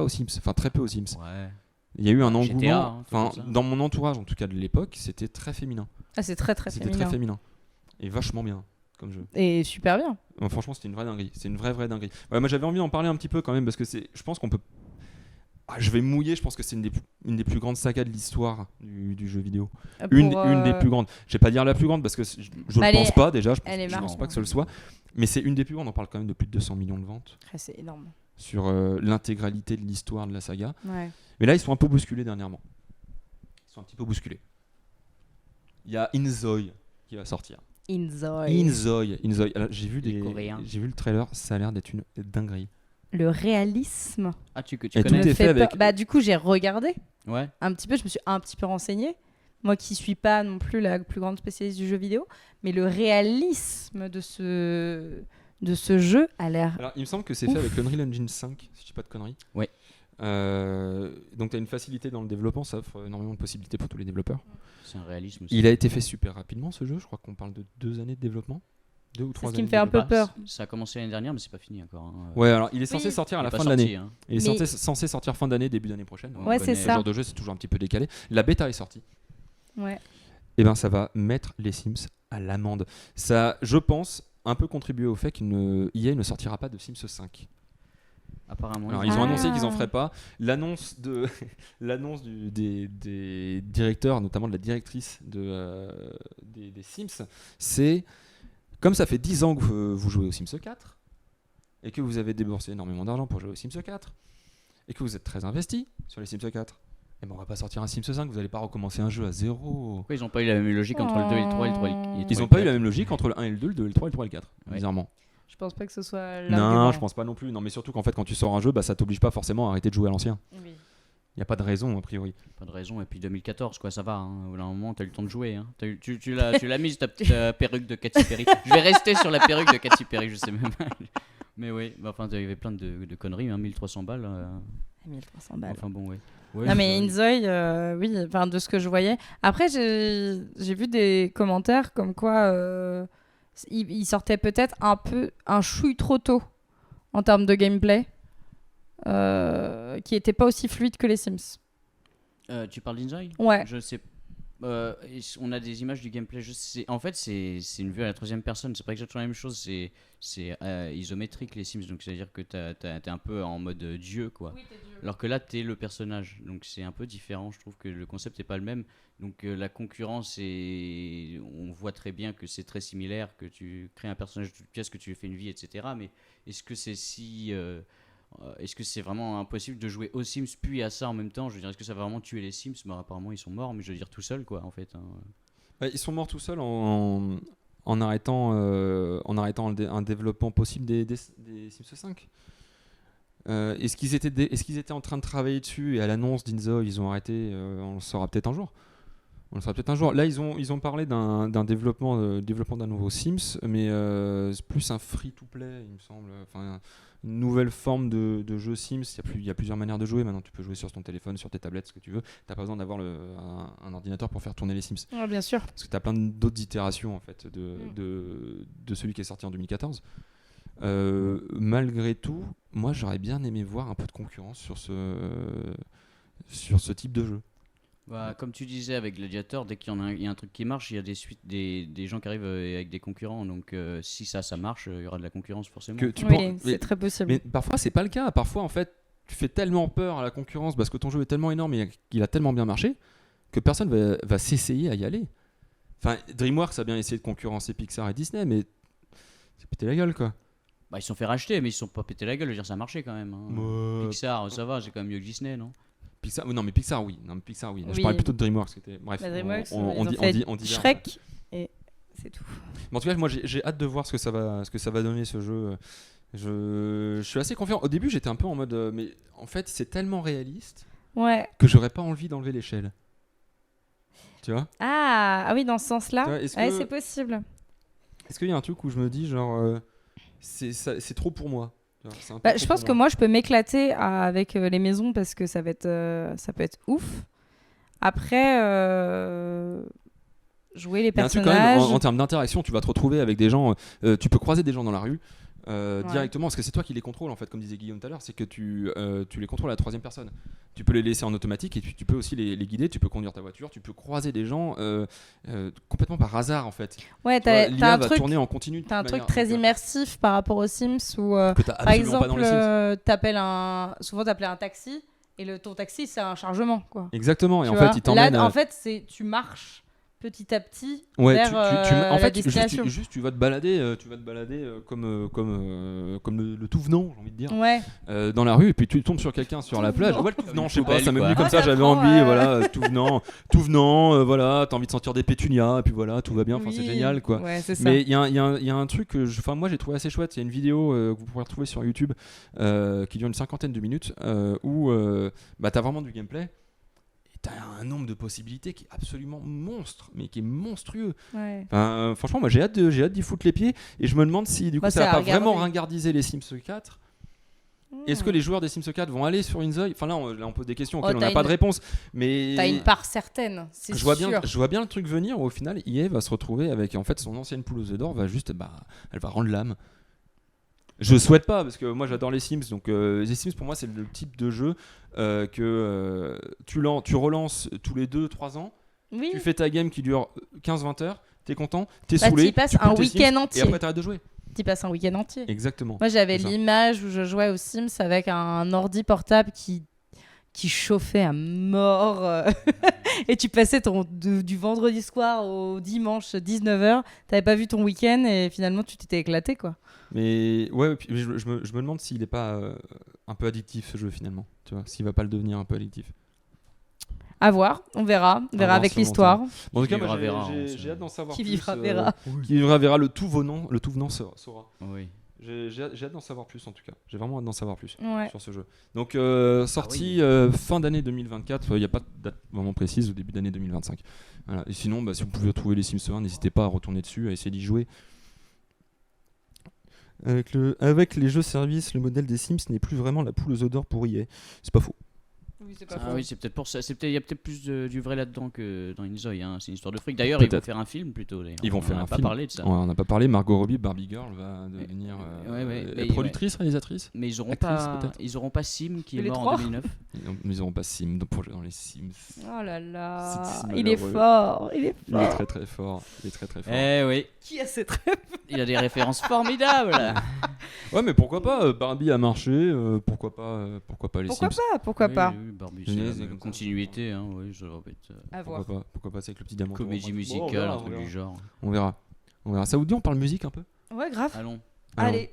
aux Sims, enfin très peu aux Sims. Ouais. Il y a eu un GTA, engouement, hein, enfin comme ça. dans mon entourage en tout cas de l'époque, c'était très féminin. Ah, c'est très très C'était féminin. très féminin et vachement bien comme jeu. Et super bien. Franchement, c'était une vraie dinguerie. C'est une vraie dinguerie. Ouais, moi, j'avais envie d'en parler un petit peu quand même parce que je pense qu'on peut. Je vais mouiller. Je pense que c'est une des plus grandes sagas de l'histoire du jeu vidéo. Une des plus grandes. Je vais pas dire la plus grande parce que je Bah, ne pense pas déjà. Je elle est pense marrante. pas que ce le soit. Mais c'est une des plus grandes. On parle quand même de plus de 200 millions de ventes Ah, c'est énorme. sur l'intégralité de l'histoire de la saga. Ouais. Mais là, ils sont un peu bousculés dernièrement. Ils sont un petit peu bousculés. Il y a Inzoi qui va sortir. Inzoi. Inzoi. Alors, j'ai vu Les Coréens. j'ai vu le trailer. Ça a l'air d'être une dinguerie. le réalisme Tu Et connais tout est fait avec- Bah, du coup, j'ai regardé Ouais. un petit peu, je me suis un petit peu renseignée. Moi qui suis pas non plus la plus grande spécialiste du jeu vidéo, mais le réalisme de ce jeu a l'air... Alors, il me semble que c'est Ouf. fait avec l'Unreal Engine 5, si je dis pas de conneries. Ouais. Donc, tu as une facilité dans le développement, ça offre énormément de possibilités pour tous les développeurs. C'est un réalisme aussi. Il a été fait super rapidement, ce jeu. Je crois qu'on parle de 2 années de développement. 2 ou 3 ce années. qui me de fait un peu développement. peur. Ça a commencé l'année dernière, mais c'est pas fini encore. Hein. Ouais, alors il est censé Oui. sortir à Il la est pas fin de sorti, l'année. hein. Il est Mais- censé sortir fin d'année, début d'année prochaine. On Ouais, c'est connaît. Ce ça. genre de jeu, c'est toujours un petit peu décalé. La bêta est sortie. Ouais. Et ben, ça va mettre les Sims à l'amende. Ça, je pense, un peu contribuer au fait qu'EA ne sortira pas de Sims 5. Apparemment. Alors, ils ont Ah. annoncé qu'ils en feraient pas. L'annonce des directeurs, notamment de la directrice des Sims, c'est comme ça fait 10 ans que vous jouez aux Sims 4 et que vous avez déboursé énormément d'argent pour jouer aux Sims 4 et que vous êtes très investi sur les Sims 4. Et ben, on va pas sortir un Sims 5, vous allez pas recommencer un jeu à zéro. Pourquoi ils ont pas eu la même logique entre le 2 et le 3 et le 3 et le Ils ont pas eu la même logique entre le 1 et le 2, le 2 et le 3 et le 3 et le 4, Ouais. bizarrement. Je pense pas que ce soit Non, l'argument. je pense pas non plus. Non, mais surtout qu'en fait, quand tu sors un jeu, bah, ça t'oblige pas forcément à arrêter de jouer à l'ancien. Oui. Il y a pas de raison, a priori. Pas de raison, et puis 2014, quoi, ça va. Hein. Au bout d'un moment, t'as eu le temps de jouer. Hein. Tu l'as mise, ta petite perruque de Katy Perry. Je vais rester sur la perruque de Katy Perry, je sais même pas. Mais oui, bah, enfin, il y avait plein de conneries, hein, 1300 balles. 1300 balles. Enfin bon, ouais. Non mais Inzoi, oui, enfin de ce que je voyais. Après j'ai vu des commentaires comme quoi il sortait peut-être un chouille trop tôt en termes de gameplay, qui était pas aussi fluide que les Sims. Tu parles d'Inzoi Ouais. Je sais. On a des images du gameplay. En fait, c'est une vue à la troisième personne. C'est pas exactement la même chose. C'est isométrique les Sims. Donc, c'est-à-dire que t'es un peu en mode dieu, quoi. Oui, t'es dieu. Alors que là, t'es le personnage. Donc, c'est un peu différent. Je trouve que le concept est pas le même. Donc, la concurrence, on voit très bien que c'est très similaire, que tu crées un personnage de toute pièce, que tu lui fais une vie, etc. Mais est-ce que est-ce que c'est vraiment impossible de jouer aux Sims puis à ça en même temps? Je veux dire, est-ce que ça va vraiment tuer les Sims? Bah, apparemment, ils sont morts, mais je veux dire tout seul, quoi, en fait. Hein. Ils sont morts tout seuls en arrêtant un développement possible des Sims 5. Est-ce qu'ils étaient en train de travailler dessus et à l'annonce d'Inzoi, ils ont arrêté? On le saura peut-être un jour. Là, ils ont parlé d'un développement d'un nouveau Sims, mais c'est plus un free-to-play, il me semble. Enfin, une nouvelle forme de jeu Sims. Il y a plusieurs manières de jouer. Maintenant, tu peux jouer sur ton téléphone, sur tes tablettes, ce que tu veux. T'as pas besoin d'avoir un ordinateur pour faire tourner les Sims. Ouais, bien sûr. Parce que tu as plein d'autres itérations en fait, de celui qui est sorti en 2014. Malgré tout, moi j'aurais bien aimé voir un peu de concurrence sur ce type de jeu. Bah, comme tu disais avec Gladiator, dès qu'il y a un truc qui marche, il y a des gens qui arrivent avec des concurrents. Donc si ça marche, il y aura de la concurrence forcément. Oui, c'est très possible. Mais parfois c'est pas le cas. Parfois en fait, tu fais tellement peur à la concurrence parce que ton jeu est tellement énorme et qu'il a tellement bien marché que personne va s'essayer à y aller. Enfin, DreamWorks a bien essayé de concurrencer Pixar et Disney, mais c'est pété la gueule quoi. Bah, ils se sont fait racheter, mais ils se sont pas pété la gueule. Je veux dire, ça a marché quand même. Hein. Pixar, ça va, c'est quand même mieux que Disney, non? Pixar, non mais Pixar oui. Oui. Je parlais plutôt de DreamWorks. Bref, Bah, DreamWorks, on ils ont fait dit Shrek et c'est tout. Mais en tout cas, moi j'ai hâte de voir ce que ça va donner ce jeu. Je suis assez confiant. Au début, j'étais un peu en mode, mais en fait, c'est tellement réaliste Ouais. que j'aurais pas envie d'enlever l'échelle. Tu vois? Ah oui, dans ce sens-là. Tu vois, est-ce Ouais, que- c'est possible. Est-ce qu'il y a un truc où je me dis genre, c'est trop pour moi? Tu vois, c'est un peu Bah, trop je pense pour que moi je peux m'éclater avec les maisons parce que ça peut être ouf. Après, jouer les Il y a un truc quand même personnages. en termes d'interaction, tu vas te retrouver avec des gens, tu peux croiser des gens dans la rue directement parce que c'est toi qui les contrôles en fait, comme disait Guillaume tout à l'heure, c'est que tu les contrôles à la troisième personne. Tu peux les laisser en automatique et tu peux aussi les guider, tu peux conduire ta voiture, tu peux croiser des gens complètement par hasard en fait. Ouais, Tu vois, t'as l'IA un va truc. tourner en continu. de T'as un toute truc manière, très donc, immersif par rapport aux Sims où, que t'as par absolument pas dans exemple, les Sims. souvent t'appelais un taxi et ton taxi c'est un chargement quoi. Exactement, et Tu en vois. fait, il t'emmène. Là, en fait, tu marches petit à petit Ouais, vers en la fait, destination. tu vas te balader, comme le tout venant, j'ai envie de dire, Ouais. dans la rue, et puis tu tombes sur quelqu'un sur la plage. venant. Ouais, le tout venant, je sais pas, poubelle, ça m'est quoi. venu comme ça, j'avais j'apprends, envie, voilà, tout venant, voilà, t'as envie de sentir des pétunias, et puis voilà, tout va bien, enfin c'est Oui. génial, quoi. Ouais, c'est ça. Mais il y a un truc que moi j'ai trouvé assez chouette. Il y a une vidéo que vous pourrez retrouver sur YouTube qui dure une 50aine de minutes où t'as vraiment du gameplay. T'as un nombre de possibilités qui est absolument monstre, mais qui est monstrueux. Ouais. Enfin, franchement, moi j'ai hâte d'y foutre les pieds et je me demande si du coup Bah, ça c'est va à pas regarder. vraiment ringardiser les Sims 4. Est-ce que les joueurs des Sims 4 vont aller sur Inzoi? Enfin là on pose des questions auxquelles on n'a pas de réponse, mais T'as une part certaine, c'est je sûr. vois bien le truc venir où au final EA va se retrouver avec en fait son ancienne poule aux œufs d'or elle va rendre l'âme. Je souhaite pas parce que moi j'adore les Sims, donc les Sims pour moi c'est le type de jeu que tu relances tous les 2-3 ans, Oui. tu fais ta game qui dure 15-20 heures, t'es content, t'es Bah, saoulé, t'y passes tu prends un tes week-end Sims, entier. et après t'arrêtes de jouer. Tu passes un week-end entier. Exactement. Moi, j'avais C'est ça. l'image où je jouais aux Sims avec un ordi portable qui chauffait à mort. Et tu passais du vendredi soir au dimanche 19h. T'avais pas vu ton week-end et finalement, tu t'étais éclaté, quoi. Mais ouais, puis je me demande s'il est pas un peu addictif ce jeu finalement, tu vois, s'il va pas le devenir un peu addictif. À voir, on verra. On verra voir, avec sûrement, l'histoire. Bon, en tout cas, Qui moi, vivra verra, hein, j'ai hâte d'en savoir Qui plus. vivra verra. Qui vivra verra, le tout venant saura. Oui. J'ai hâte d'en savoir plus en tout cas. J'ai vraiment hâte d'en savoir plus Ouais. sur ce jeu. Donc sorti fin d'année 2024, il n'y a pas de date vraiment précise, au début d'année 2025. Voilà. Et sinon, si vous pouvez retrouver les Sims 1, n'hésitez pas à retourner dessus, à essayer d'y jouer. Avec les jeux services, le modèle des Sims n'est plus vraiment la poule aux œufs d'or pour EA. C'est pas faux. Oui, c'est pas Ah faux. oui, c'est peut-être pour ça. Il y a peut-être plus du vrai là-dedans que dans Inzoi. Hein. C'est une histoire de fric. D'ailleurs, ils vont Peut-être. faire un film plutôt. D'ailleurs. Ils vont faire On un n'a pas film. parlé de ça. On n'a pas parlé. Margot Robbie, Barbie Girl, va devenir mais productrice, réalisatrice. Mais ils auront Actrice, pas. peut-être. Ils auront pas Sim qui est Les mort trois en 2009. Ils n'auront pas Sim dans les Sims. Oh là là. C'est si Il est malheureux. fort. Il est Il est fort. très très fort. Il est très très fort. Eh oui. Qui a cette rêve? Il a des références formidables. Ouais, mais pourquoi pas Barbie a marché, pourquoi pas les Pourquoi Sims. pas? Pourquoi Oui, pas? oui, Barbie, Génial, c'est c'est la comme ça. continuité. Hein, oui, je le répète. À voir. Pourquoi pas c'est avec le petit diamant. Comédie Bon, musicale, un truc du genre. On verra. Ça vous dit on parle musique un peu? Ouais, grave. Allons. Allez.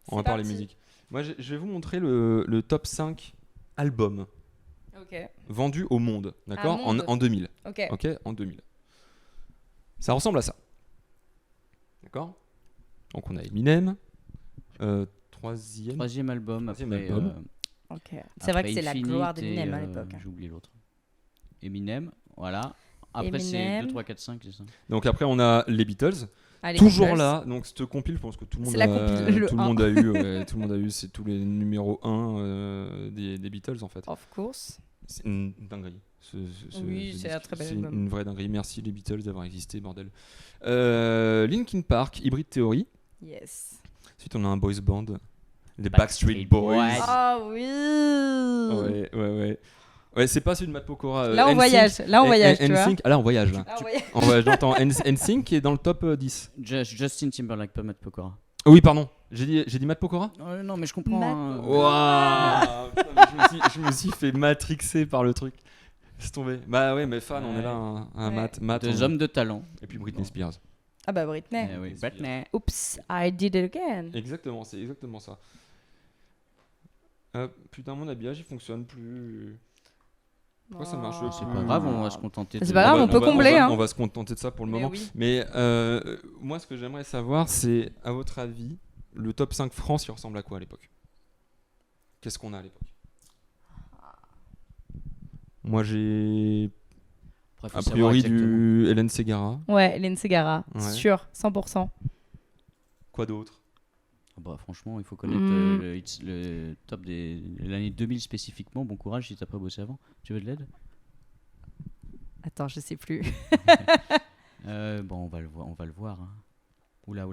On va c'est parler parti. musique. Moi je vais vous montrer le top 5 albums Ok. vendus au monde, d'accord, Ah, monde. en 2000. Ok. Ok, en 2000. Ça ressemble à ça. D'accord? Donc on a Eminem, Troisième album. Troisième Après, album. Ok. C'est vrai que après c'est la Infinite gloire d'Eminem et, à l'époque. J'ai oublié l'autre. Eminem, voilà. Après, c'est Eminem. 2, 3, 4, 5, c'est ça. Donc après on a les Beatles. Allez, Toujours Beatles. là, donc cette compile, je pense que tout le monde, C'est la compile, le tout le 1. monde a eu, tout le monde a eu, c'est tous les numéros 1 des Beatles en fait. Of course. C'est une dinguerie. Oui, c'est un disque. très bel C'est album. une vraie dinguerie. Merci les Beatles d'avoir existé, bordel. Linkin Park, Hybrid Theory. Yes. Ensuite, on a un boys band, les Backstreet Backstreet Boys. Boys. Ah oui. Ouais. Ouais, c'est pas celui de Matt Pokora. Là, on voyage. Là, on voyage, tu vois. NSYNC. Ah là, on voyage là. Ah, on voyage. On voyage. J'entends NSYNC qui est dans le top 10. Justin Timberlake, pas Matt Pokora. Oh, oui, pardon. J'ai dit Matt Pokora. Non, mais je comprends. Matt hein. Waouh. Putain, mais je me suis fait matrixer par le truc. Laisse tomber. Bah ouais, mais fan, on est là, un Ouais. Matt. Deux hommes de talent. Et puis Britney Spears. Ah bah Britney. Eh oui, Britney. Oops, I did it again. Exactement, c'est exactement ça. Putain, mon habillage il fonctionne plus. Pourquoi ça marche C'est plus pas grave, on va se contenter de. C'est pas grave, on peut combler, hein. On va se contenter de ça pour le Mais moment. oui. Mais moi, ce que j'aimerais savoir, c'est, à votre avis, le top 5 France, il ressemble à quoi à l'époque? Qu'est-ce qu'on a à l'époque? Moi, j'ai Après, faut a savoir priori exactement. du Hélène Ségara. Ouais, Hélène Ségara. Ouais. Sûr, 100%. Quoi d'autre? Ah bah, franchement, il faut connaître le top de l'année 2000 spécifiquement. Bon courage si t'as pas bossé avant. Tu veux de l'aide? Attends, je sais plus. Bon, on va le voir. Hein. Oula.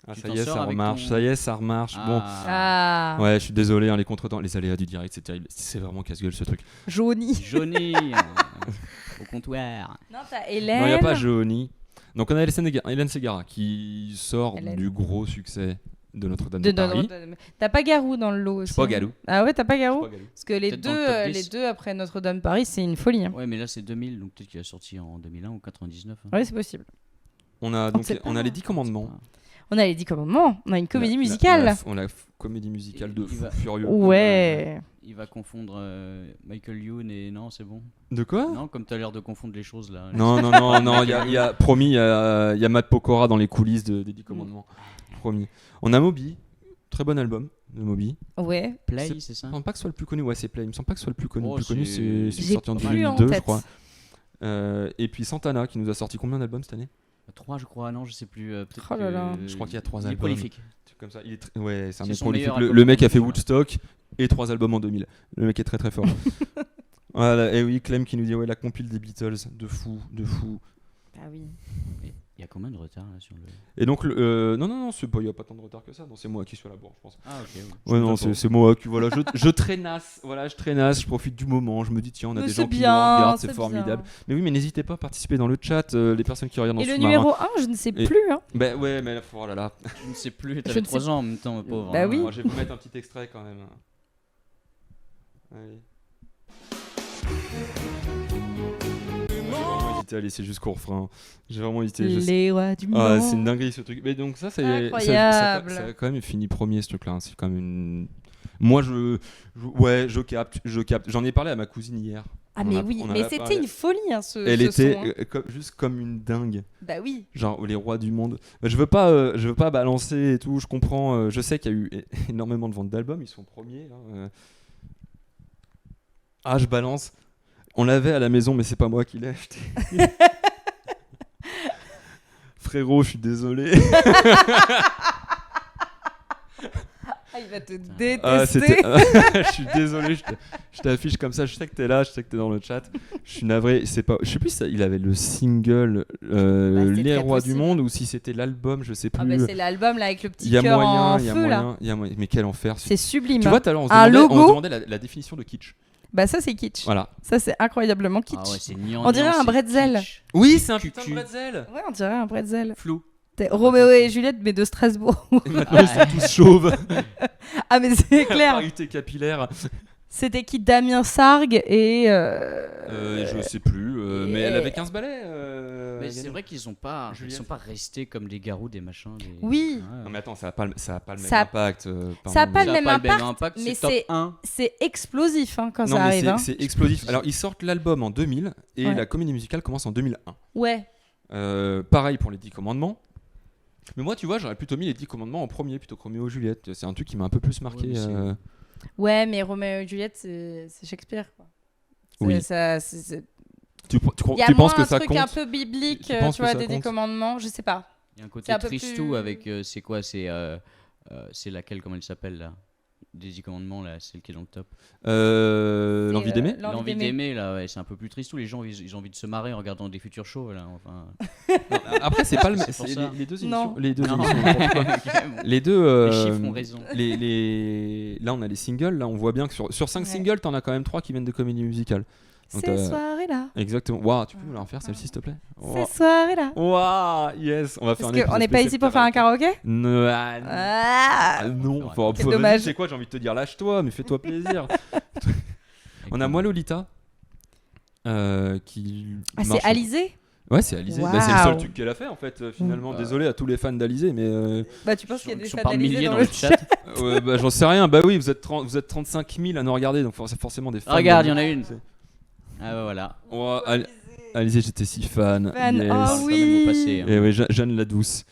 Ah, Tu ça t'en y est, sors ça avec remarche. ton- Ça y est, ça remarche. Bon. Ah, Ouais, je suis désolé, hein, les contretemps, les aléas du direct, c'est terrible. C'est vraiment casse-gueule ce truc. Johnny. Johnny au comptoir. Non, t'as Hélène. Non, il n'y a pas Johnny. Donc on a Hélène Ségara qui sort Hélène. du gros succès de Notre-Dame de Paris. T'as pas Garou dans le lot aussi. Je suis pas Garou. Ah ouais, t'as pas Je suis Garou pas Galou. Parce que les Peut-être dans le top 10. les deux après Notre-Dame Paris, c'est une folie. Hein. Ouais, mais là c'est 2000, donc peut-être qu'il a sorti en 2001 ou 99. Hein. Ouais, c'est possible. On a les 10 commandements. On a les 10 commandements, on a une comédie La- musicale. on a la comédie musicale de Il fou va- furieux. Ouais. Il va confondre Michael Youn et non, c'est bon. De quoi? Non, comme t'as l'air de confondre les choses là. Non, promis, il y a Matt Pokora dans les coulisses des 10 commandements. Promis. On a Moby, très bon album de Moby. Ouais. Play, C'est- c'est Il ça me semble pas que ce soit le plus connu. Ouais, c'est Play. Il me semble pas que ce soit le plus connu. Oh, le plus connu, c'est- c'est J'ai sorti en plus en 2002, je tête. crois. Et puis Santana qui nous a sorti combien d'albums cette année? 3 je crois, non, je sais plus. Peut-être Oh là là. que- Je crois qu'il y a 3 il est albums. prolifique. Truc comme ça. Il est ouais, c'est un C'est mec son prolifique. meilleur Le album mec a fait celui-là. Woodstock et 3 albums en 2000. Le mec est très très fort. Voilà, et oui, Clem qui nous dit ouais, la compile des Beatles, de fou. Ah oui. Il y a combien de retard là sur le. Et donc, non, il n'y a pas tant de retard que ça. Non, c'est moi qui suis à la bourre, je pense. Ah, ok. Ouais, non, c'est moi qui, voilà, je traînasse, je profite du moment, je me dis, tiens, on a Mais des c'est gens qui nous bien, regardent, c'est c'est formidable. bien. Mais oui, mais n'hésitez pas à participer dans le chat, les personnes qui regardent en Et le sous-marin. numéro 1, je ne sais Et- plus. Hein. Bah ouais, mais oh là là. Je ne sais plus, Je t'avais ne sais 3 ans en même temps, pauvre. Bah hein. oui. Moi, je vais vous mettre un petit extrait quand même. Allez. J'ai vraiment hésité à laisser jusqu'au refrain. J'ai vraiment hésité. Les rois du monde. Ah, c'est une dinguerie ce truc. Mais donc ça, c'est Incroyable. ça a quand même fini premier ce truc-là. Hein. C'est quand même une. Moi, je capte. J'en ai parlé à ma cousine hier. Ah On mais a- oui, on en mais a c'était parlé. une folie hein, ce Elle ce était son, hein. juste comme une dingue. Bah oui. Genre les rois du monde. Je veux pas balancer et tout. Je comprends. Je sais qu'il y a eu énormément de ventes d'albums. Ils sont premiers. Hein. Ah, je balance. On l'avait à la maison, mais c'est pas moi qui l'ai acheté. Frérot, je suis désolé. Ah, il va te Ah, détester. je suis désolé, je t'affiche comme ça. Je sais que t'es là, je sais que t'es dans le chat. Je suis navré. C'est pas. Je sais plus si il avait le single c'est Les très Rois du possible. Monde ou si c'était l'album. Je sais plus. Ah bah c'est l'album là avec le petit Il y a cœur moyen, en il y a feu là. moyen, il y a moyen. Mais quel enfer. C'est sublime. Tu vois, tout à l'heure, on se Un demandait, logo. la définition de kitsch. Bah ça c'est kitsch. Voilà. Ça c'est incroyablement kitsch. Ah ouais, c'est On dirait un bretzel. Oui, c'est un Cucu. putain de bretzel. Ouais, on dirait un bretzel. Flou. T'es Roméo et Juliette mais de Strasbourg. Et maintenant, ils sont tous chauves. Ah mais c'est clair. Parité capillaire. C'était qui Damien Sargue et Je sais plus. Mais elle avait 15 balais. Mais c'est vrai qu'ils sont pas Juliette. restés comme des garous, des machins. Des... Oui. Ouais. Non, mais attends, ça a pas le même Ça- impact. ça a pas Ça le a même pas le même impact, impact, mais c'est top c'est 1. c'est explosif hein, quand Non, ça mais arrive. Hein. c'est explosif. Alors, ils sortent l'album en 2000 et Ouais. la comédie musicale commence en 2001. Ouais. Pareil pour les 10 commandements. Mais moi, tu vois, j'aurais plutôt mis les 10 commandements en premier plutôt que Roméo et Juliette. C'est un truc qui m'a un peu plus marqué. Ouais, mais c'est- Ouais, mais Roméo et Juliette c'est Shakespeare quoi. Oui. C'est- Tu Il y a penses moins que un ça truc compte un peu biblique, Tu penses tu que vois, ça des compte commandements, je sais pas. Il y a un côté C'est un peu tristou plus- avec. C'est quoi c'est laquelle, comment elle s'appelle là Des 10 commandements là, celle qui est dans le top. L'envie d'aimer L'envie d'aimer là, ouais, c'est un peu plus tristou. Les gens ils ont envie de se marrer en regardant des futurs shows là. Enfin. Après, c'est pas le même. C'est pour ça. Les deux Non. émissions. Les deux Non. émissions. n'importe quoi. Bon, Les deux. les chiffres ont raison. Là, on a les singles. Là, on voit bien que sur 5 Ouais. singles, t'en as quand même 3 qui viennent de comédie musicale. Donc, Ces soirées-là. Exactement. Waouh, tu peux nous la refaire celle-ci, s'il te plaît? Ces soirées-là. Waouh, yes. On va faire Parce un qu'on épisode n'est pas spécial ici pour faire un karaoké Non, Ah non. Quel Vas-y, dommage. c'est quoi? J'ai envie de te dire, lâche-toi, mais fais-toi plaisir. On a moi Lolita. Qui. Ah, c'est marche- Alizé Ouais, c'est Alizé. Bah, c'est le seul Waouh. truc qu'elle a fait en fait, finalement. Bah. Désolé à tous les fans d'Alizé, mais. Bah, tu penses qu'il y a des Ils sont fans par d'Alizé milliers dans dans le le chat. Ouais, bah, j'en sais rien. Bah oui, vous êtes 35 000 à nous regarder, donc c'est forcément des fans. Ah, regarde, il y en de- a une. Ah bah voilà. Oh, Alizé, j'étais si fan. Fan, Yes. oh Parle quand oui. même au passé, hein. Et ouais, Jeanne la douce.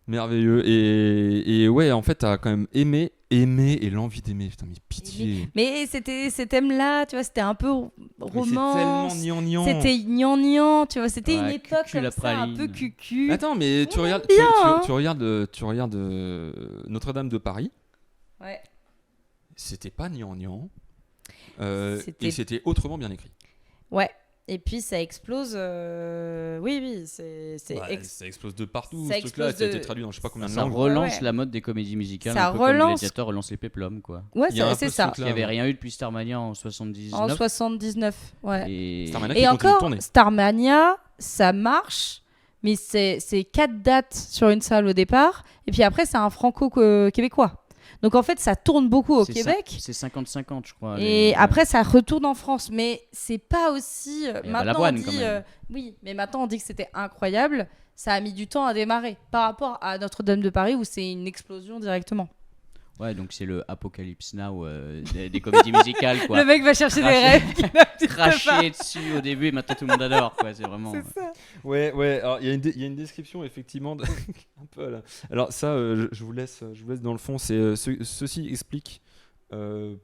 Merveilleux. Et ouais, en fait, t'as quand même aimé et l'envie d'aimer. Putain, mais pitié. Mais c'était ces thèmes-là, tu vois, c'était un peu Mais c'est romance. tellement gnangnan. C'était gnangnan, tu vois, c'était Ouais, une époque cucu comme la ça, un praline. peu cucu. Attends, mais tu On regardes, aime bien, hein. tu regardes Notre-Dame de Paris. Ouais. C'était pas gnangnan. C'était- Et c'était autrement bien écrit. Ouais. Et puis ça explose. Oui, c'est Ouais, ça explose de partout. ça Ce truc-là, explose ça a de- été traduit dans je sais pas combien de Ça langues. relance Ouais. la mode des comédies musicales. Ça un peu comme relance- Gladiator relance les péplums quoi. Ouais, Il y a un c'est peu ça. ce Il n'y avait Là, rien eu depuis Starmania en 79. En 79, ouais. Et Starmania qui Et continue de encore, tourner. Starmania, ça marche, mais c'est 4 dates sur une salle au départ, et puis après c'est un franco-québécois. Donc en fait ça tourne beaucoup au Québec. C'est 50-50 je crois. Et après ça retourne en France, mais c'est pas aussi... maintenant Balavoine, on dit, quand même. oui, mais maintenant on dit que c'était incroyable, ça a mis du temps à démarrer, par rapport à Notre-Dame de Paris où c'est une explosion directement. Ouais, donc c'est le Apocalypse Now des comédies musicales, quoi. Le mec va chercher des rêves qu'il n'a peut-être pas. Craché dessus au début et maintenant tout le monde adore, quoi. C'est vraiment... C'est ça. Ouais, alors il y a une description effectivement un peu là. Alors ça, je vous laisse dans le fond. C'est ceci explique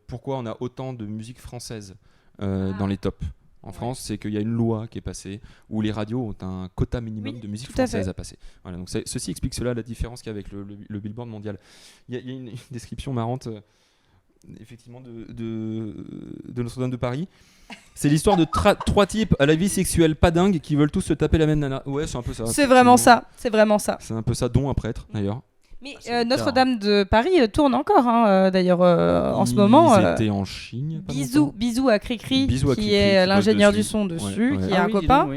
pourquoi on a autant de musique française dans les tops. En France, c'est qu'il y a une loi qui est passée où les radios ont un quota minimum de musique française à passer. Voilà, donc ceci explique cela, la différence qu'il y a avec le Billboard mondial. Il y a une description marrante, effectivement, de Notre-Dame de Paris. C'est l'histoire de 3 types à la vie sexuelle pas dingue qui veulent tous se taper la même nana. Ouais, c'est un peu ça. C'est vraiment ça. C'est un peu ça, dont un prêtre d'ailleurs. Mais Notre-Dame de Paris tourne encore, d'ailleurs, en ce moment. Ils étaient en Chine. Bisous à Cricri, qui est l'ingénieur du son dessus, qui est un copain.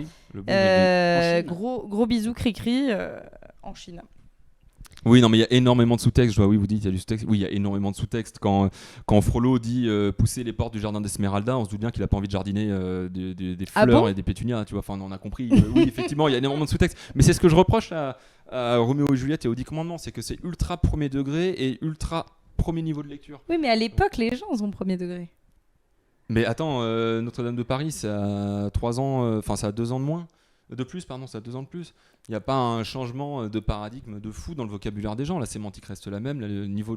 Gros bisous Cricri en Chine. Oui, non, mais il y a énormément de sous-texte. Je vois, oui, vous dites, il y a du sous-texte. Oui, il y a énormément de sous-texte. Quand Frollo dit pousser les portes du jardin d'Esmeralda, on se doute bien qu'il n'a pas envie de jardiner des fleurs et des pétunias. Tu vois, enfin, on a compris. Oui, effectivement, il y a énormément de sous-texte. Mais c'est ce que je reproche à Roméo et Juliette et aux 10 commandements, c'est que c'est ultra premier degré et ultra premier niveau de lecture. Oui, mais à l'époque, les gens ont premier degré. Mais attends, Notre-Dame de Paris, ça a 3 ans, enfin, ça a 2 ans de moins. De plus, pardon, ça a 2 ans de plus. Il n'y a pas un changement de paradigme de fou dans le vocabulaire des gens. La sémantique reste la même. Le niveau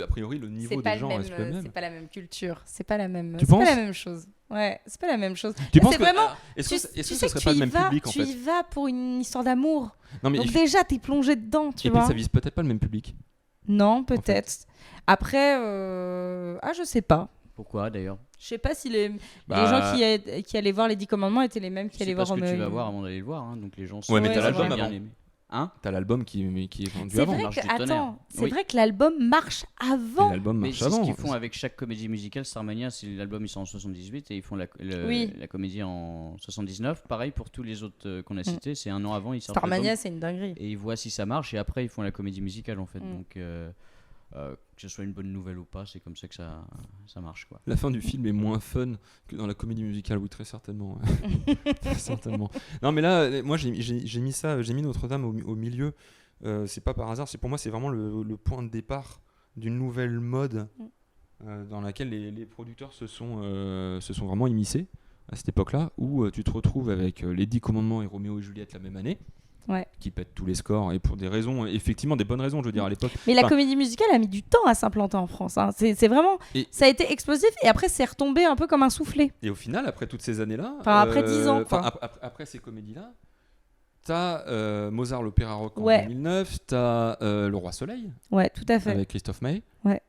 a priori, le niveau des gens reste le même. C'est pas la même culture. C'est pas la même. Tu penses ? Pas la même chose. Ouais, c'est pas la même chose. Tu penses que vraiment. Est-ce que ce serait pas le même public en fait ? Tu y vas pour une histoire d'amour. Non, mais donc déjà, t'es plongé dedans, tu vois. Et puis ça vise peut-être pas le même public. Non, peut-être. En fait. Après, je sais pas. Pourquoi d'ailleurs ? Je sais pas si les gens qui allaient voir les 10 commandements étaient les mêmes qui allaient voir Roméo. C'est pas ce que tu vas voir avant d'aller le voir, hein, donc les gens sont... Ouais, mais t'as l'album avant. Hein ? T'as l'album qui est vendu avant. C'est vrai que l'album marche avant. L'album marche mais avant. C'est ce qu'ils font avec chaque comédie musicale. Starmania, c'est l'album, ils sont en 78 et ils font la comédie en 79. Pareil pour tous les autres qu'on a cités, c'est un an avant. Ils sortent Starmania, c'est une dinguerie. Et ils voient si ça marche et après ils font la comédie musicale en fait. Donc que ce soit une bonne nouvelle ou pas, c'est comme ça que ça marche, quoi. La fin du film est moins fun que dans la comédie musicale, oui, très certainement. Très certainement. Non, mais là, moi, j'ai mis Notre-Dame au milieu. C'est pas par hasard. Pour moi, c'est vraiment le point de départ d'une nouvelle mode dans laquelle les producteurs se sont vraiment immiscés à cette époque-là, où tu te retrouves avec les 10 commandements et Roméo et Juliette la même année. Ouais. Qui pète tous les scores et pour des raisons, effectivement des bonnes raisons, je veux dire, à l'époque. Mais la comédie musicale a mis du temps à s'implanter en France. Hein. C'est vraiment, ça a été explosif et après c'est retombé un peu comme un soufflet. Et au final, après toutes ces années-là, après 10 ans, après ces comédies-là, t'as Mozart l'Opéra Rock en 2009, t'as Le Roi Soleil. Ouais, tout à fait. Avec Christophe Maé. Ouais.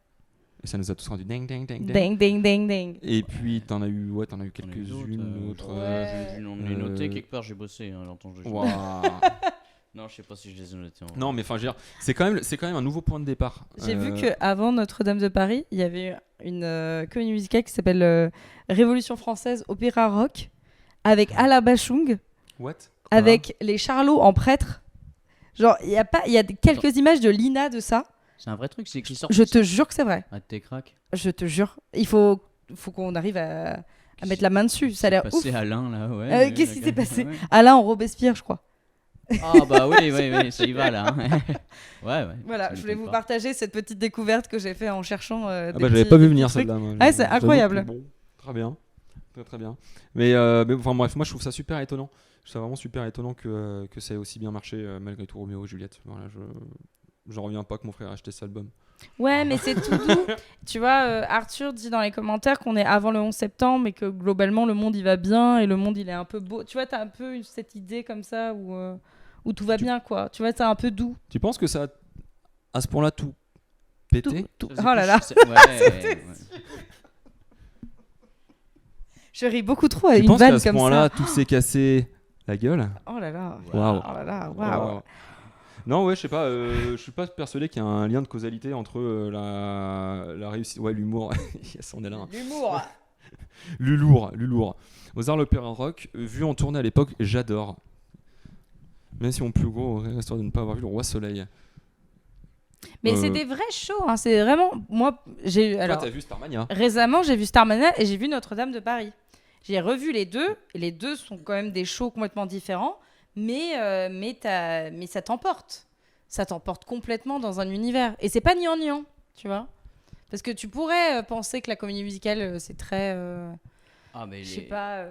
Et ça nous a tous rendu ding ding ding ding. Ding ding ding ding. Et puis t'en as eu quelques-unes autres. On les noté quelque part, j'ai bossé, l'entends je. Non, je sais pas si je les ai notés. Non, mais enfin, c'est quand même un nouveau point de départ. J'ai vu qu'avant Notre-Dame de Paris, il y avait une comédie musicale qui s'appelle Révolution française, opéra rock, avec Ala Bachung, avec les Charlots en prêtre. Genre, il y a quelques images de Lina de ça. C'est un vrai truc, c'est qui sort. Je te jure que c'est vrai. Ah, t'es crack. Je te jure. Il faut qu'on arrive à mettre la main dessus. Ça a l'air ouf. Alain, là, ouais. Qu'est-ce qui s'est passé ? Alain en Robespierre, je crois. Ah bah oui, ça y va là. Ouais. Voilà, je voulais vous partager cette petite découverte que j'ai fait en cherchant. J'avais pas vu venir celle-là. C'est incroyable. Bon, très bien, très bien. Mais enfin bref, moi je trouve ça super étonnant. Je trouve ça vraiment super étonnant que ça ait aussi bien marché malgré tout Roméo et Juliette. Voilà, je reviens pas que mon frère a acheté cet album. Ouais, mais c'est tout doux. Tu vois, Arthur dit dans les commentaires qu'on est avant le 11 septembre et que globalement le monde il va bien et le monde il est un peu beau. Tu vois, t'as un peu cette idée comme ça où tout va bien, quoi. Tu vois, c'est un peu doux. Tu penses que ça a à ce point-là tout pété ? Oh là là. Ouais. Je ris beaucoup trop à une vanne comme ça. Tu penses qu'à ce point-là tout s'est cassé la gueule ? Oh là là. Waouh. Oh là là. Waouh. Non, ouais, je sais pas. Je suis pas persuadé qu'il y a un lien de causalité entre la réussite. Ouais, l'humour. Yes, on est là. L'humour. L'humour. Mozart l'Opéra Rock, vu en tournée à l'époque, j'adore. Même si mon plus gros regret reste de ne pas avoir vu le Roi Soleil. Mais c'est des vrais shows, hein. C'est vraiment... Moi, Toi, t'as vu Starmania? Récemment, j'ai vu Starmania et j'ai vu Notre-Dame de Paris. J'ai revu les deux, et les deux sont quand même des shows complètement différents, mais ça t'emporte. Ça t'emporte complètement dans un univers. Et c'est pas gnangnan, tu vois. Parce que tu pourrais penser que la comédie musicale, c'est très... je sais pas,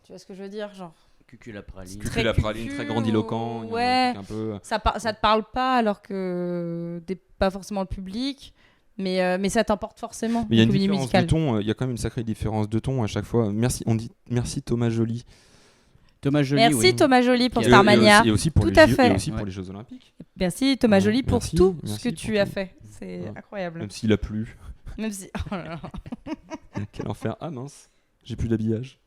tu vois ce que je veux dire, genre... Cuculapraline. Cuculapraline, très grandiloquent. Ouais, un peu... ça te parle pas alors que t'es pas forcément le public, mais ça t'emporte forcément. Mais il y a une différence de ton, il y a quand même une sacrée différence de ton à chaque fois. On dit merci Thomas Joly. Merci Thomas Joly pour Starmania. Et aussi pour Tout les à Jeux, fait. et aussi pour les Jeux Olympiques. Merci Thomas Joly pour tout ce merci que tu as fait. C'est incroyable. Même s'il a plu. Même si... Oh là là. Quel enfer. Ah mince, j'ai plus d'habillage.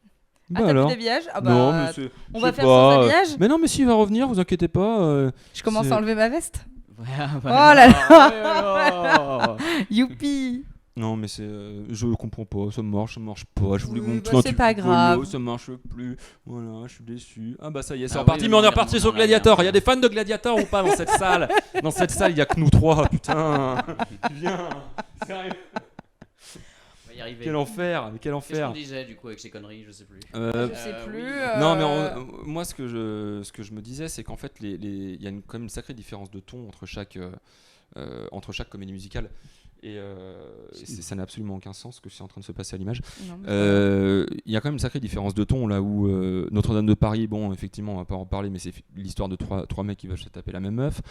Ah, t'as plus d'habillage? Ah bah, non, mais on va faire sans habillage. Mais non, mais s'il va revenir, vous inquiétez pas. Je commence à enlever ma veste. Oh là là. Youpi. Non, mais je comprends pas, ça marche pas. Je voulais c'est pas grave. Ça marche plus. Voilà, je suis déçu. Ah bah ça y est, c'est Ah reparti, oui, mais on est non, reparti non, sur non, Gladiator. non. Il y a des fans de Gladiator ou pas dans cette salle? Dans cette salle, il y a que nous trois, putain. Viens, sérieux. On va y arriver. Quel enfer, mais quel Qu'est-ce enfer. qu'on disait du coup avec ces conneries? Je sais plus. Je sais plus. Non, mais moi, ce que je me disais, c'est qu'en fait, il y a quand même une sacrée différence de ton entre chaque comédie musicale. Et ça n'a absolument aucun sens ce que c'est en train de se passer à l'image. Il y a quand même une sacrée différence de ton là où Notre-Dame de Paris, bon, effectivement, on va pas en parler, mais c'est l'histoire de trois mecs qui veulent se taper la même meuf.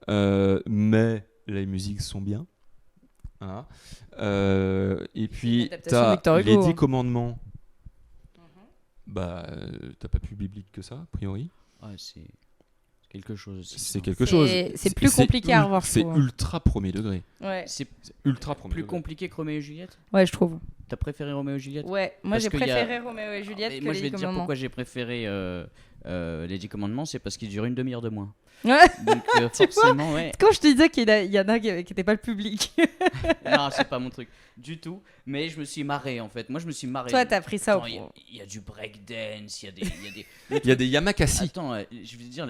Mais les musiques sont bien. Hein. Et puis, t'as les 10 commandements. Bah, t'as pas plus biblique que ça, a priori. Ouais, c'est quelque chose aussi. C'est quelque chose. C'est plus compliqué à revoir. C'est ultra premier degré. Ouais. C'est ultra premier plus degré. compliqué que Roméo et Juliette. Ouais, je trouve. T'as préféré Roméo et Juliette? Ouais, moi Parce j'ai qu'il y a- préféré Roméo et Juliette que moi, les je vais te dire commandements. pourquoi j'ai préféré les 10 commandements, c'est parce qu'il dure une demi-heure de moins. Ouais. Donc Tu vois, forcément, ouais. quand je te disais qu'il y en a qui n'étaient pas le public. Non, c'est pas mon truc du tout. Mais je me suis marré en fait. Moi, je me suis marré. Toi, t'as pris ça au Attends, il y a du breakdance, il y a des. Il y a des Yamakasi. Attends, je veux dire,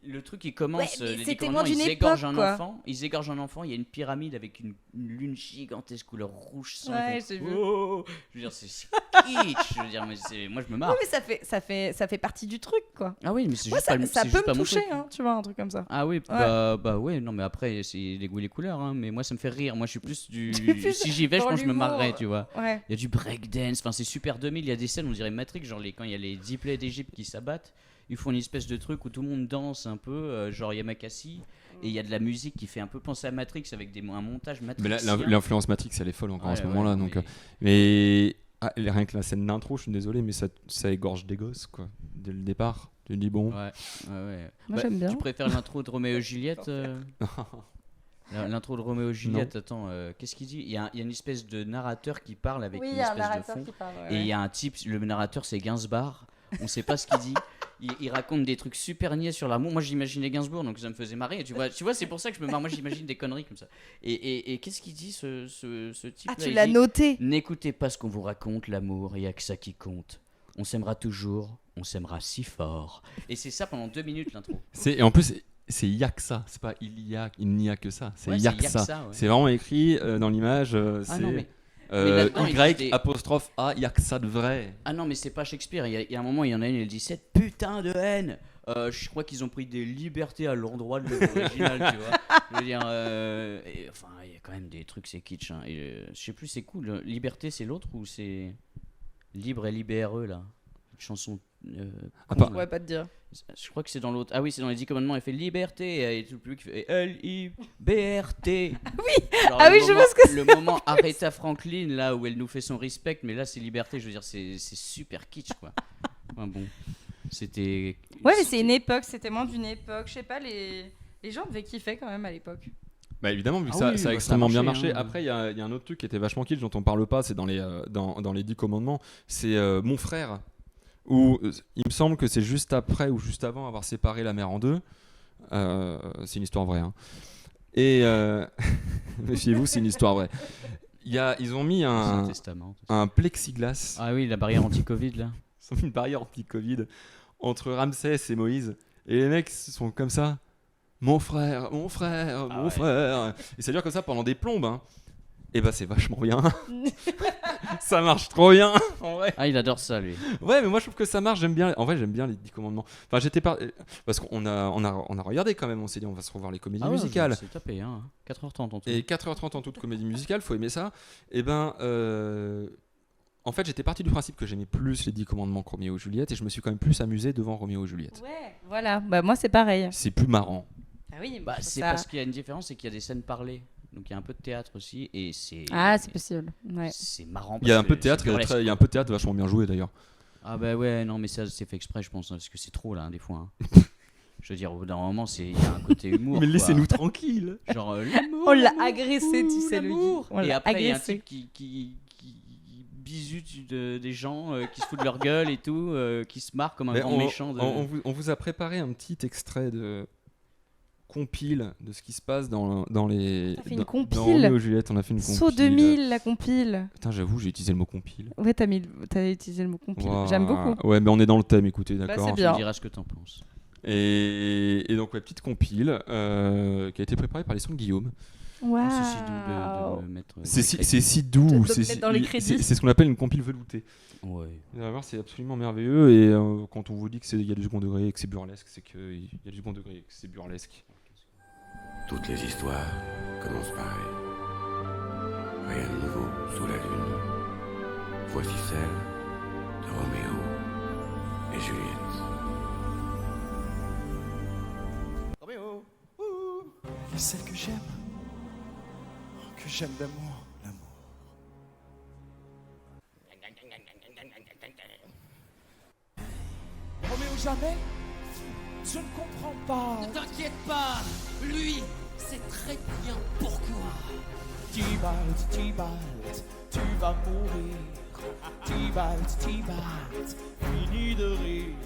le truc qui commence, Ouais, mais les c'est 10 tellement commandements, d'une ils égorgent époque, un quoi. enfant. Ils égorgent un enfant. Il y a une pyramide avec une lune gigantesque couleur rouge sang. Ouais, ils font, j'ai vu. oh je veux dire, c'est kitsch. Je veux dire, moi, je me marre. Oui, mais ça fait partie du truc, quoi. Ah oui, mais c'est Moi, juste pas, ça c'est peut juste pas me mon toucher, truc. hein, tu vois, un truc comme ça. Ah oui, Ouais. bah ouais, non mais après c'est les goûts et les couleurs, hein, mais moi ça me fait rire. Moi je suis plus du. Plus Si j'y vais, je dans pense que je me l'humour. marrerais, tu vois. Ouais. Il y a du breakdance, enfin c'est super 2000, il y a des scènes, on dirait Matrix, genre quand il y a les 10 plaies d'Égypte qui s'abattent, ils font une espèce de truc où tout le monde danse un peu, genre Yamakasi, et il y a de la musique qui fait un peu penser à Matrix avec un montage Matrix. Mais l'influence Matrix, elle est folle encore à ce moment-là. Ouais, Donc, mais rien que la scène d'intro, je suis désolé, mais ça égorge des gosses, quoi. Dès le départ, tu te dis bon. Ouais. Moi, j'aime bien. Tu préfères l'intro de Roméo et Juliette L'intro de Roméo et Juliette, attends, qu'est-ce qu'il dit? Il y a une espèce de narrateur qui parle avec Oui, une il y a un espèce de narrateur fond. qui parle. Et il y a un type, le narrateur c'est Gainsbourg, on sait pas ce qu'il dit. Il raconte des trucs super niais sur l'amour. Moi j'imaginais Gainsbourg, donc ça me faisait marrer. Tu vois c'est pour ça que je me marre. Moi j'imagine des conneries comme ça. Et qu'est-ce qu'il dit ce type? Ah, tu l'as noté. N'écoutez pas ce qu'on vous raconte, l'amour, il n'y a que ça qui compte. On s'aimera toujours, on s'aimera si fort. Et c'est ça pendant 2 minutes l'intro. Et en plus, c'est il y a que ça. C'est pas il n'y a que ça. C'est il y a que ça. Ouais. C'est vraiment écrit dans l'image. Ah non, mais c'est là-dedans, Y apostrophe A. Il y a que ça de vrai. Ah non, mais c'est pas Shakespeare. Il y a un moment, il y en a une, elle dit cette putain de haine. Je crois qu'ils ont pris des libertés à l'endroit de l'original, tu vois. Je veux dire, enfin, il y a quand même des trucs, c'est kitsch. Hein. Je sais plus, c'est cool. Liberté, c'est l'autre ou c'est Libre et Libéreux, là? Une chanson. On pourrait pas te dire. Je crois que c'est dans l'autre. Ah oui, c'est dans les 10 commandements. Elle fait liberté et tout le public fait L-I-B-R-t. Oui. Ah oui, je vois ce que c'est. Le moment Aretha Franklin là où elle nous fait son respect, mais là c'est liberté. Je veux dire, c'est super kitsch quoi. Enfin, bon, c'était. Ouais, mais c'est une époque. C'était moins d'une époque. Je sais pas, les gens devaient kiffer quand même à l'époque. Bah évidemment, vu que Ah oui, ça a bah, extrêmement ça a bien marché, marché. hein. Après, il y a un autre truc qui était vachement kitsch dont on parle pas, c'est dans les 10 commandements. C'est Mon frère, où il me semble que c'est juste après ou juste avant avoir séparé la mer en deux. C'est une histoire vraie. Hein. Et méfiez-vous, c'est une histoire vraie. Ils ont mis un plexiglas. Ah oui, la barrière anti-Covid là. Ils ont mis une barrière anti-Covid entre Ramsès et Moïse. Et les mecs sont comme ça. Mon frère, mon frère, mon frère. Et ça dure comme ça pendant des plombes. Hein. Et bah c'est vachement bien. Ça marche trop bien. En vrai. Ah, il adore ça, lui. Ouais, mais moi je trouve que ça marche. J'aime bien. En vrai, j'aime bien les 10 commandements. Enfin, parce qu'on a regardé quand même. On s'est dit, on va se revoir les comédies musicales. C'est tapé, hein. 4h30 en tout. Et 4h30 en toute comédie musicale, faut aimer ça. Et ben, en fait, j'étais parti du principe que j'aimais plus les 10 commandements que Roméo et Juliette, et je me suis quand même plus amusé devant Roméo et Juliette. Ouais, voilà. Bah moi c'est pareil. C'est plus marrant. Ah oui. Bah, c'est parce qu'il y a une différence, c'est qu'il y a des scènes parlées. Donc il y a un peu de théâtre aussi, et c'est. Ah, c'est possible. Ouais. C'est marrant. Il y a un peu de théâtre, il y a un peu de théâtre vachement bien joué d'ailleurs. Ah bah ouais, non mais ça c'est fait exprès je pense, hein, parce que c'est trop là, hein, des fois. Hein. Je veux dire, au bout d'un moment, il y a un côté humour. Mais quoi. laissez-nous tranquilles. Genre l'amour. On l'a agressé, tu sais, le l'amour. Et après, il y a un type qui bisute des gens, qui se foutent de leur gueule et tout, qui se marre comme un grand méchant. On vous a préparé un petit extrait de compile de ce qui se passe dans les. On a fait une compile. Dans Roméo et Juliette, on a fait une compile. Saut 2000, la compile. Putain, j'avoue, j'ai utilisé le mot compile. Ouais, t'as utilisé le mot compile. Wow. J'aime beaucoup. Ouais, mais on est dans le thème, écoutez, d'accord. C'est Tu bien. me diras ce que t'en penses. Et donc, ouais, petite compile qui a été préparée par les sons de Guillaume. Waouh. C'est si doux de mettre. C'est si doux, mettre dans les crédits. c'est ce qu'on appelle une compile veloutée. Ouais. Vous allez voir, c'est absolument merveilleux. Et quand on vous dit qu'il y a du second degré et que c'est burlesque, c'est qu'il y a du second degré et que c'est burlesque. Toutes les histoires commencent pareil. Rien de nouveau sous la lune. Voici celle de Roméo et Juliette. Roméo, celle que j'aime d'amour, l'amour. Roméo, jamais. Je ne comprends pas. Ne t'inquiète pas, lui, c'est très bien pourquoi. Tibalt, tu vas mourir. Tibalt, fini de rire.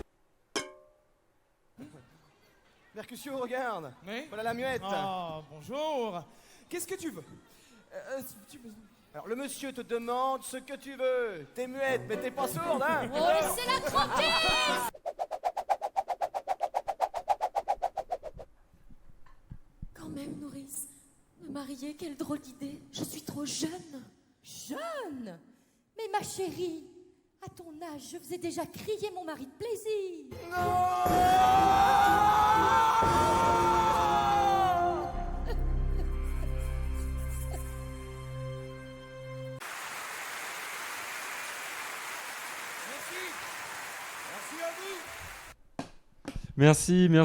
Mercutio, regarde. Oui. Voilà la muette. Ah, bonjour. Qu'est-ce que tu veux? Alors le monsieur te demande ce que tu veux. T'es muette, mais t'es pas sourde, hein? Oh, laissez-la tranquille. Quand même, nourrice, me marier, quelle drôle d'idée. Je suis trop jeune. Jeune? Mais ma chérie, à ton âge, je faisais déjà crier mon mari de plaisir. Merci Guillaume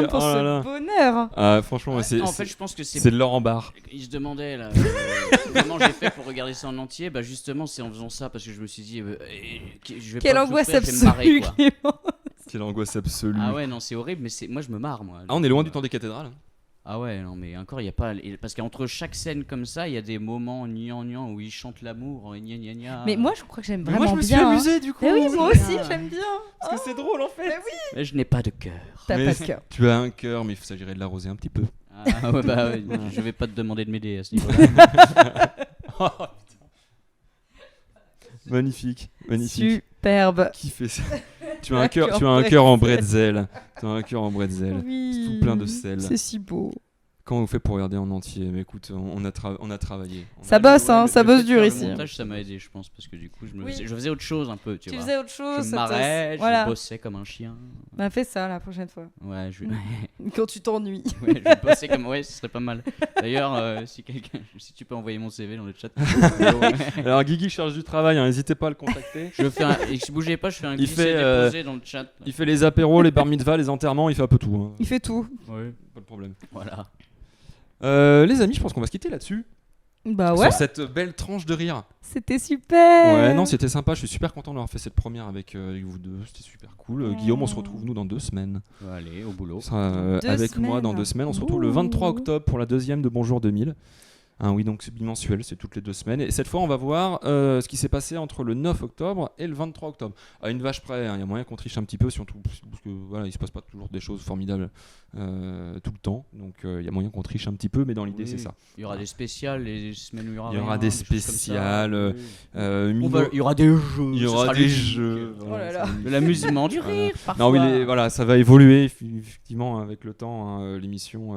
pour Oh là là. ce bonheur. Ah, franchement, Ouais, en fait, je pense que c'est de l'or en barre. Il se demandait là, comment j'ai fait pour regarder ça en entier. Bah justement, c'est en faisant ça parce que je me suis dit, je vais Quelle pas angoisse souffrir, je vais me marrer, absolue, quoi. Clément. Quelle angoisse absolue. Ah ouais, non, c'est horrible, mais moi je me marre, moi. Ah, on est loin du temps des cathédrales. Ah ouais, non, mais encore, il y a pas. Parce qu'entre chaque scène comme ça, il y a des moments gnangnan où ils chantent l'amour, gna gna gna. Mais moi, je crois que j'aime Mais vraiment bien. moi, je me suis amusé du coup. Mais oui, moi c'est aussi, bien. j'aime bien. Parce que c'est drôle en fait. Mais je n'ai pas de cœur. T'as Mais pas de cœur. Tu as un cœur, mais il s'agirait de l'arroser un petit peu. Ah ouais, bah ouais, je vais pas te demander de m'aider à ce niveau-là. Oh, putain. Magnifique. Superbe. Qui fait ça? Tu as un cœur en bretzel. Tu as un cœur en bretzel. Oui. Tout plein de sel. C'est si beau. Comment on fait pour regarder en entier? Mais écoute, on a travaillé. Ça bosse, hein, ça Le bosse fait de dur faire ici. Le montage, ça m'a aidé, je pense, parce que du coup, Oui. je faisais autre chose un peu, tu vois. faisais autre chose. Je ça me marrais, voilà. je bossais comme un chien. Bah fais ça la prochaine fois. Ouais, Quand tu t'ennuies. ouais, je bossais comme. Ouais, ce serait pas mal. D'ailleurs, si tu peux envoyer mon CV dans le chat. Alors Guigui cherche du travail, hein, n'hésitez pas à le contacter. Et bougez pas, je fais un Il glisser fait, déposé dans le chat. Il fait les apéros, les bar mitzvahs, les enterrements, il fait un peu tout. Hein. Il fait tout. Ouais. Pas de problème. Voilà. Les amis, je pense qu'on va se quitter là-dessus. Bah ouais. Sur cette belle tranche de rire. C'était super. Ouais, non, c'était sympa. Je suis super content d'avoir fait cette première avec vous deux. C'était super cool. Guillaume, on se retrouve nous dans 2 semaines. Allez, au boulot. Ça sera, avec moi dans 2 semaines. On se retrouve le 23 octobre pour la 2e de Bonjour 2000. Oui, donc c'est bimensuel, c'est toutes les 2 semaines. Et cette fois, on va voir ce qui s'est passé entre le 9 octobre et le 23 octobre. À une vache près, il y a moyen qu'on triche un petit peu, surtout parce que voilà, il se passe pas toujours des choses formidables tout le temps. Donc il y a moyen qu'on triche un petit peu, mais dans l'idée, c'est ça. Il y aura des spéciales, les semaines où il y aura Il y aura rien, des spéciales. il y aura des jeux. Il y aura des jeux. Oh là là. De l'amusement, du rire. Parfois. Non, oui, voilà, ça va évoluer effectivement avec le temps. L'émission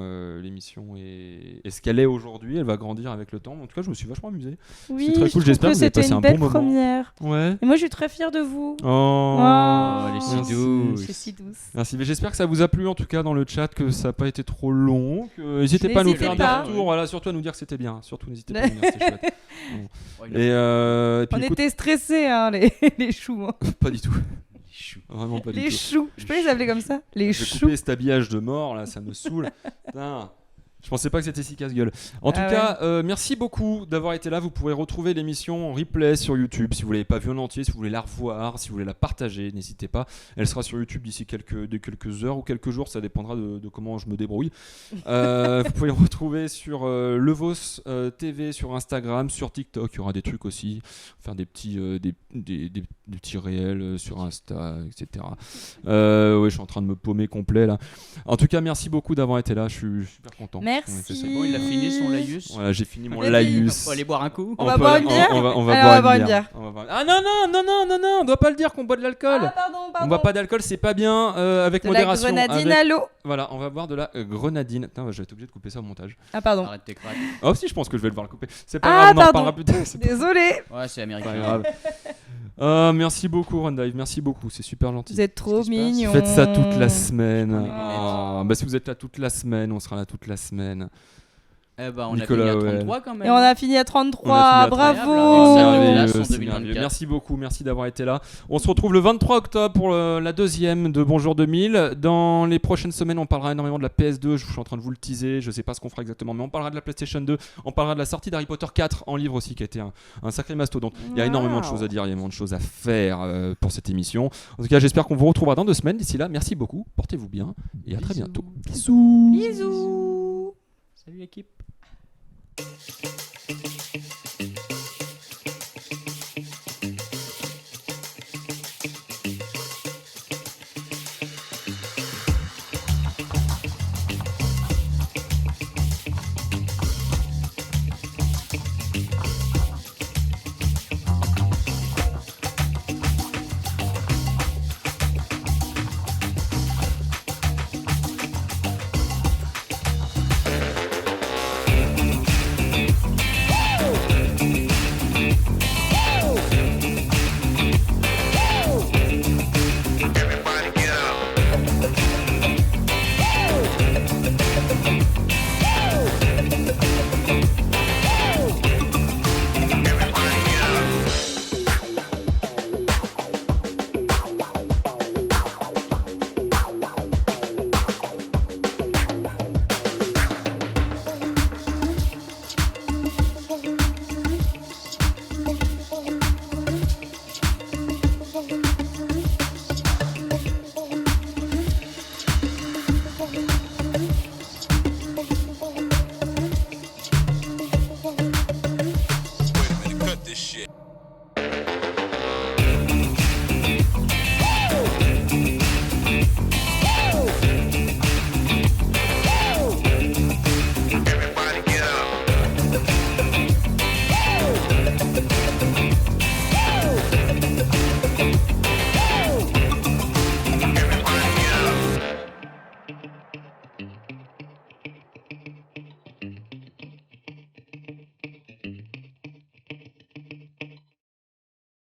est ce qu'elle est aujourd'hui. Elle va grandir avec le temps. En tout cas, je me suis vachement amusé. Oui, c'est très cool. J'espère que vous avez c'était passé une un belle bon moment. première. Ouais. Et moi, je suis très fière de vous. Elle est si merci. douce. C'est si douce. Merci. Mais j'espère que ça vous a plu en tout cas dans le chat, que ça n'a pas été trop long. N'hésitez pas à nous faire des retours. Voilà, surtout à nous dire que c'était bien. Surtout, n'hésitez pas à nous dire, c'était chouette. Bon. Et puis, on était stressés, hein, les choux. Hein. Pas du tout. Vraiment pas du tout. Les choux. Je peux les appeler comme ça? Les choux. Je vais couper cet habillage de mort là, ça me saoule. Putain. Je pensais pas que c'était si casse-gueule. En tout cas, merci beaucoup d'avoir été là. Vous pourrez retrouver l'émission en replay sur YouTube. Si vous l'avez pas vue en entier, si vous voulez la revoir, si vous voulez la partager, n'hésitez pas. Elle sera sur YouTube d'ici quelques heures ou quelques jours. Ça dépendra de comment je me débrouille. Vous pouvez retrouver sur Levos TV, sur Instagram, sur TikTok. Il y aura des trucs aussi. Faire des petits réels sur Insta, etc. Ouais, je suis en train de me paumer complet là. En tout cas, merci beaucoup d'avoir été là. Je suis super content. Merci. C'est bon, il a fini son laïus. Voilà, j'ai fini mon laïus. On va aller boire un coup. On va boire une bière. On va boire une bière. Ah non, on doit pas le dire qu'on boit de l'alcool. Ah pardon. On boit pas d'alcool, c'est pas bien, avec de modération. De la grenadine à l'eau. Voilà, on va boire de la grenadine. Putain, je vais être obligé de couper ça au montage. Ah pardon. Arrête tes craques. Oh si, je pense que je vais devoir le couper. C'est pas grave, on en reparlera plus tard. Désolé. Ouais, c'est américain. Pas grave. Merci beaucoup Rundive, merci beaucoup, c'est super gentil. Vous êtes trop mignons. Faites ça toute la semaine. Si vous êtes là toute la semaine, on sera là toute la semaine. Eh ben, on Nicolas, a fini à 33 quand même. Et on a fini à 33, bravo. Merci beaucoup, merci d'avoir été là. On se retrouve le 23 octobre pour la deuxième de Bonjour 2000. Dans les prochaines semaines, on parlera énormément de la PS2, je suis en train de vous le teaser, je sais pas ce qu'on fera exactement, mais on parlera de la PlayStation 2, on parlera de la sortie d'Harry Potter 4 en livre aussi, qui a été un sacré mastodonte. Il y a énormément de choses à dire, il y a énormément de choses à faire pour cette émission. En tout cas, j'espère qu'on vous retrouvera dans 2 semaines. D'ici là, merci beaucoup, portez-vous bien et à très bientôt. Bisous. Salut l'équipe. Thank you.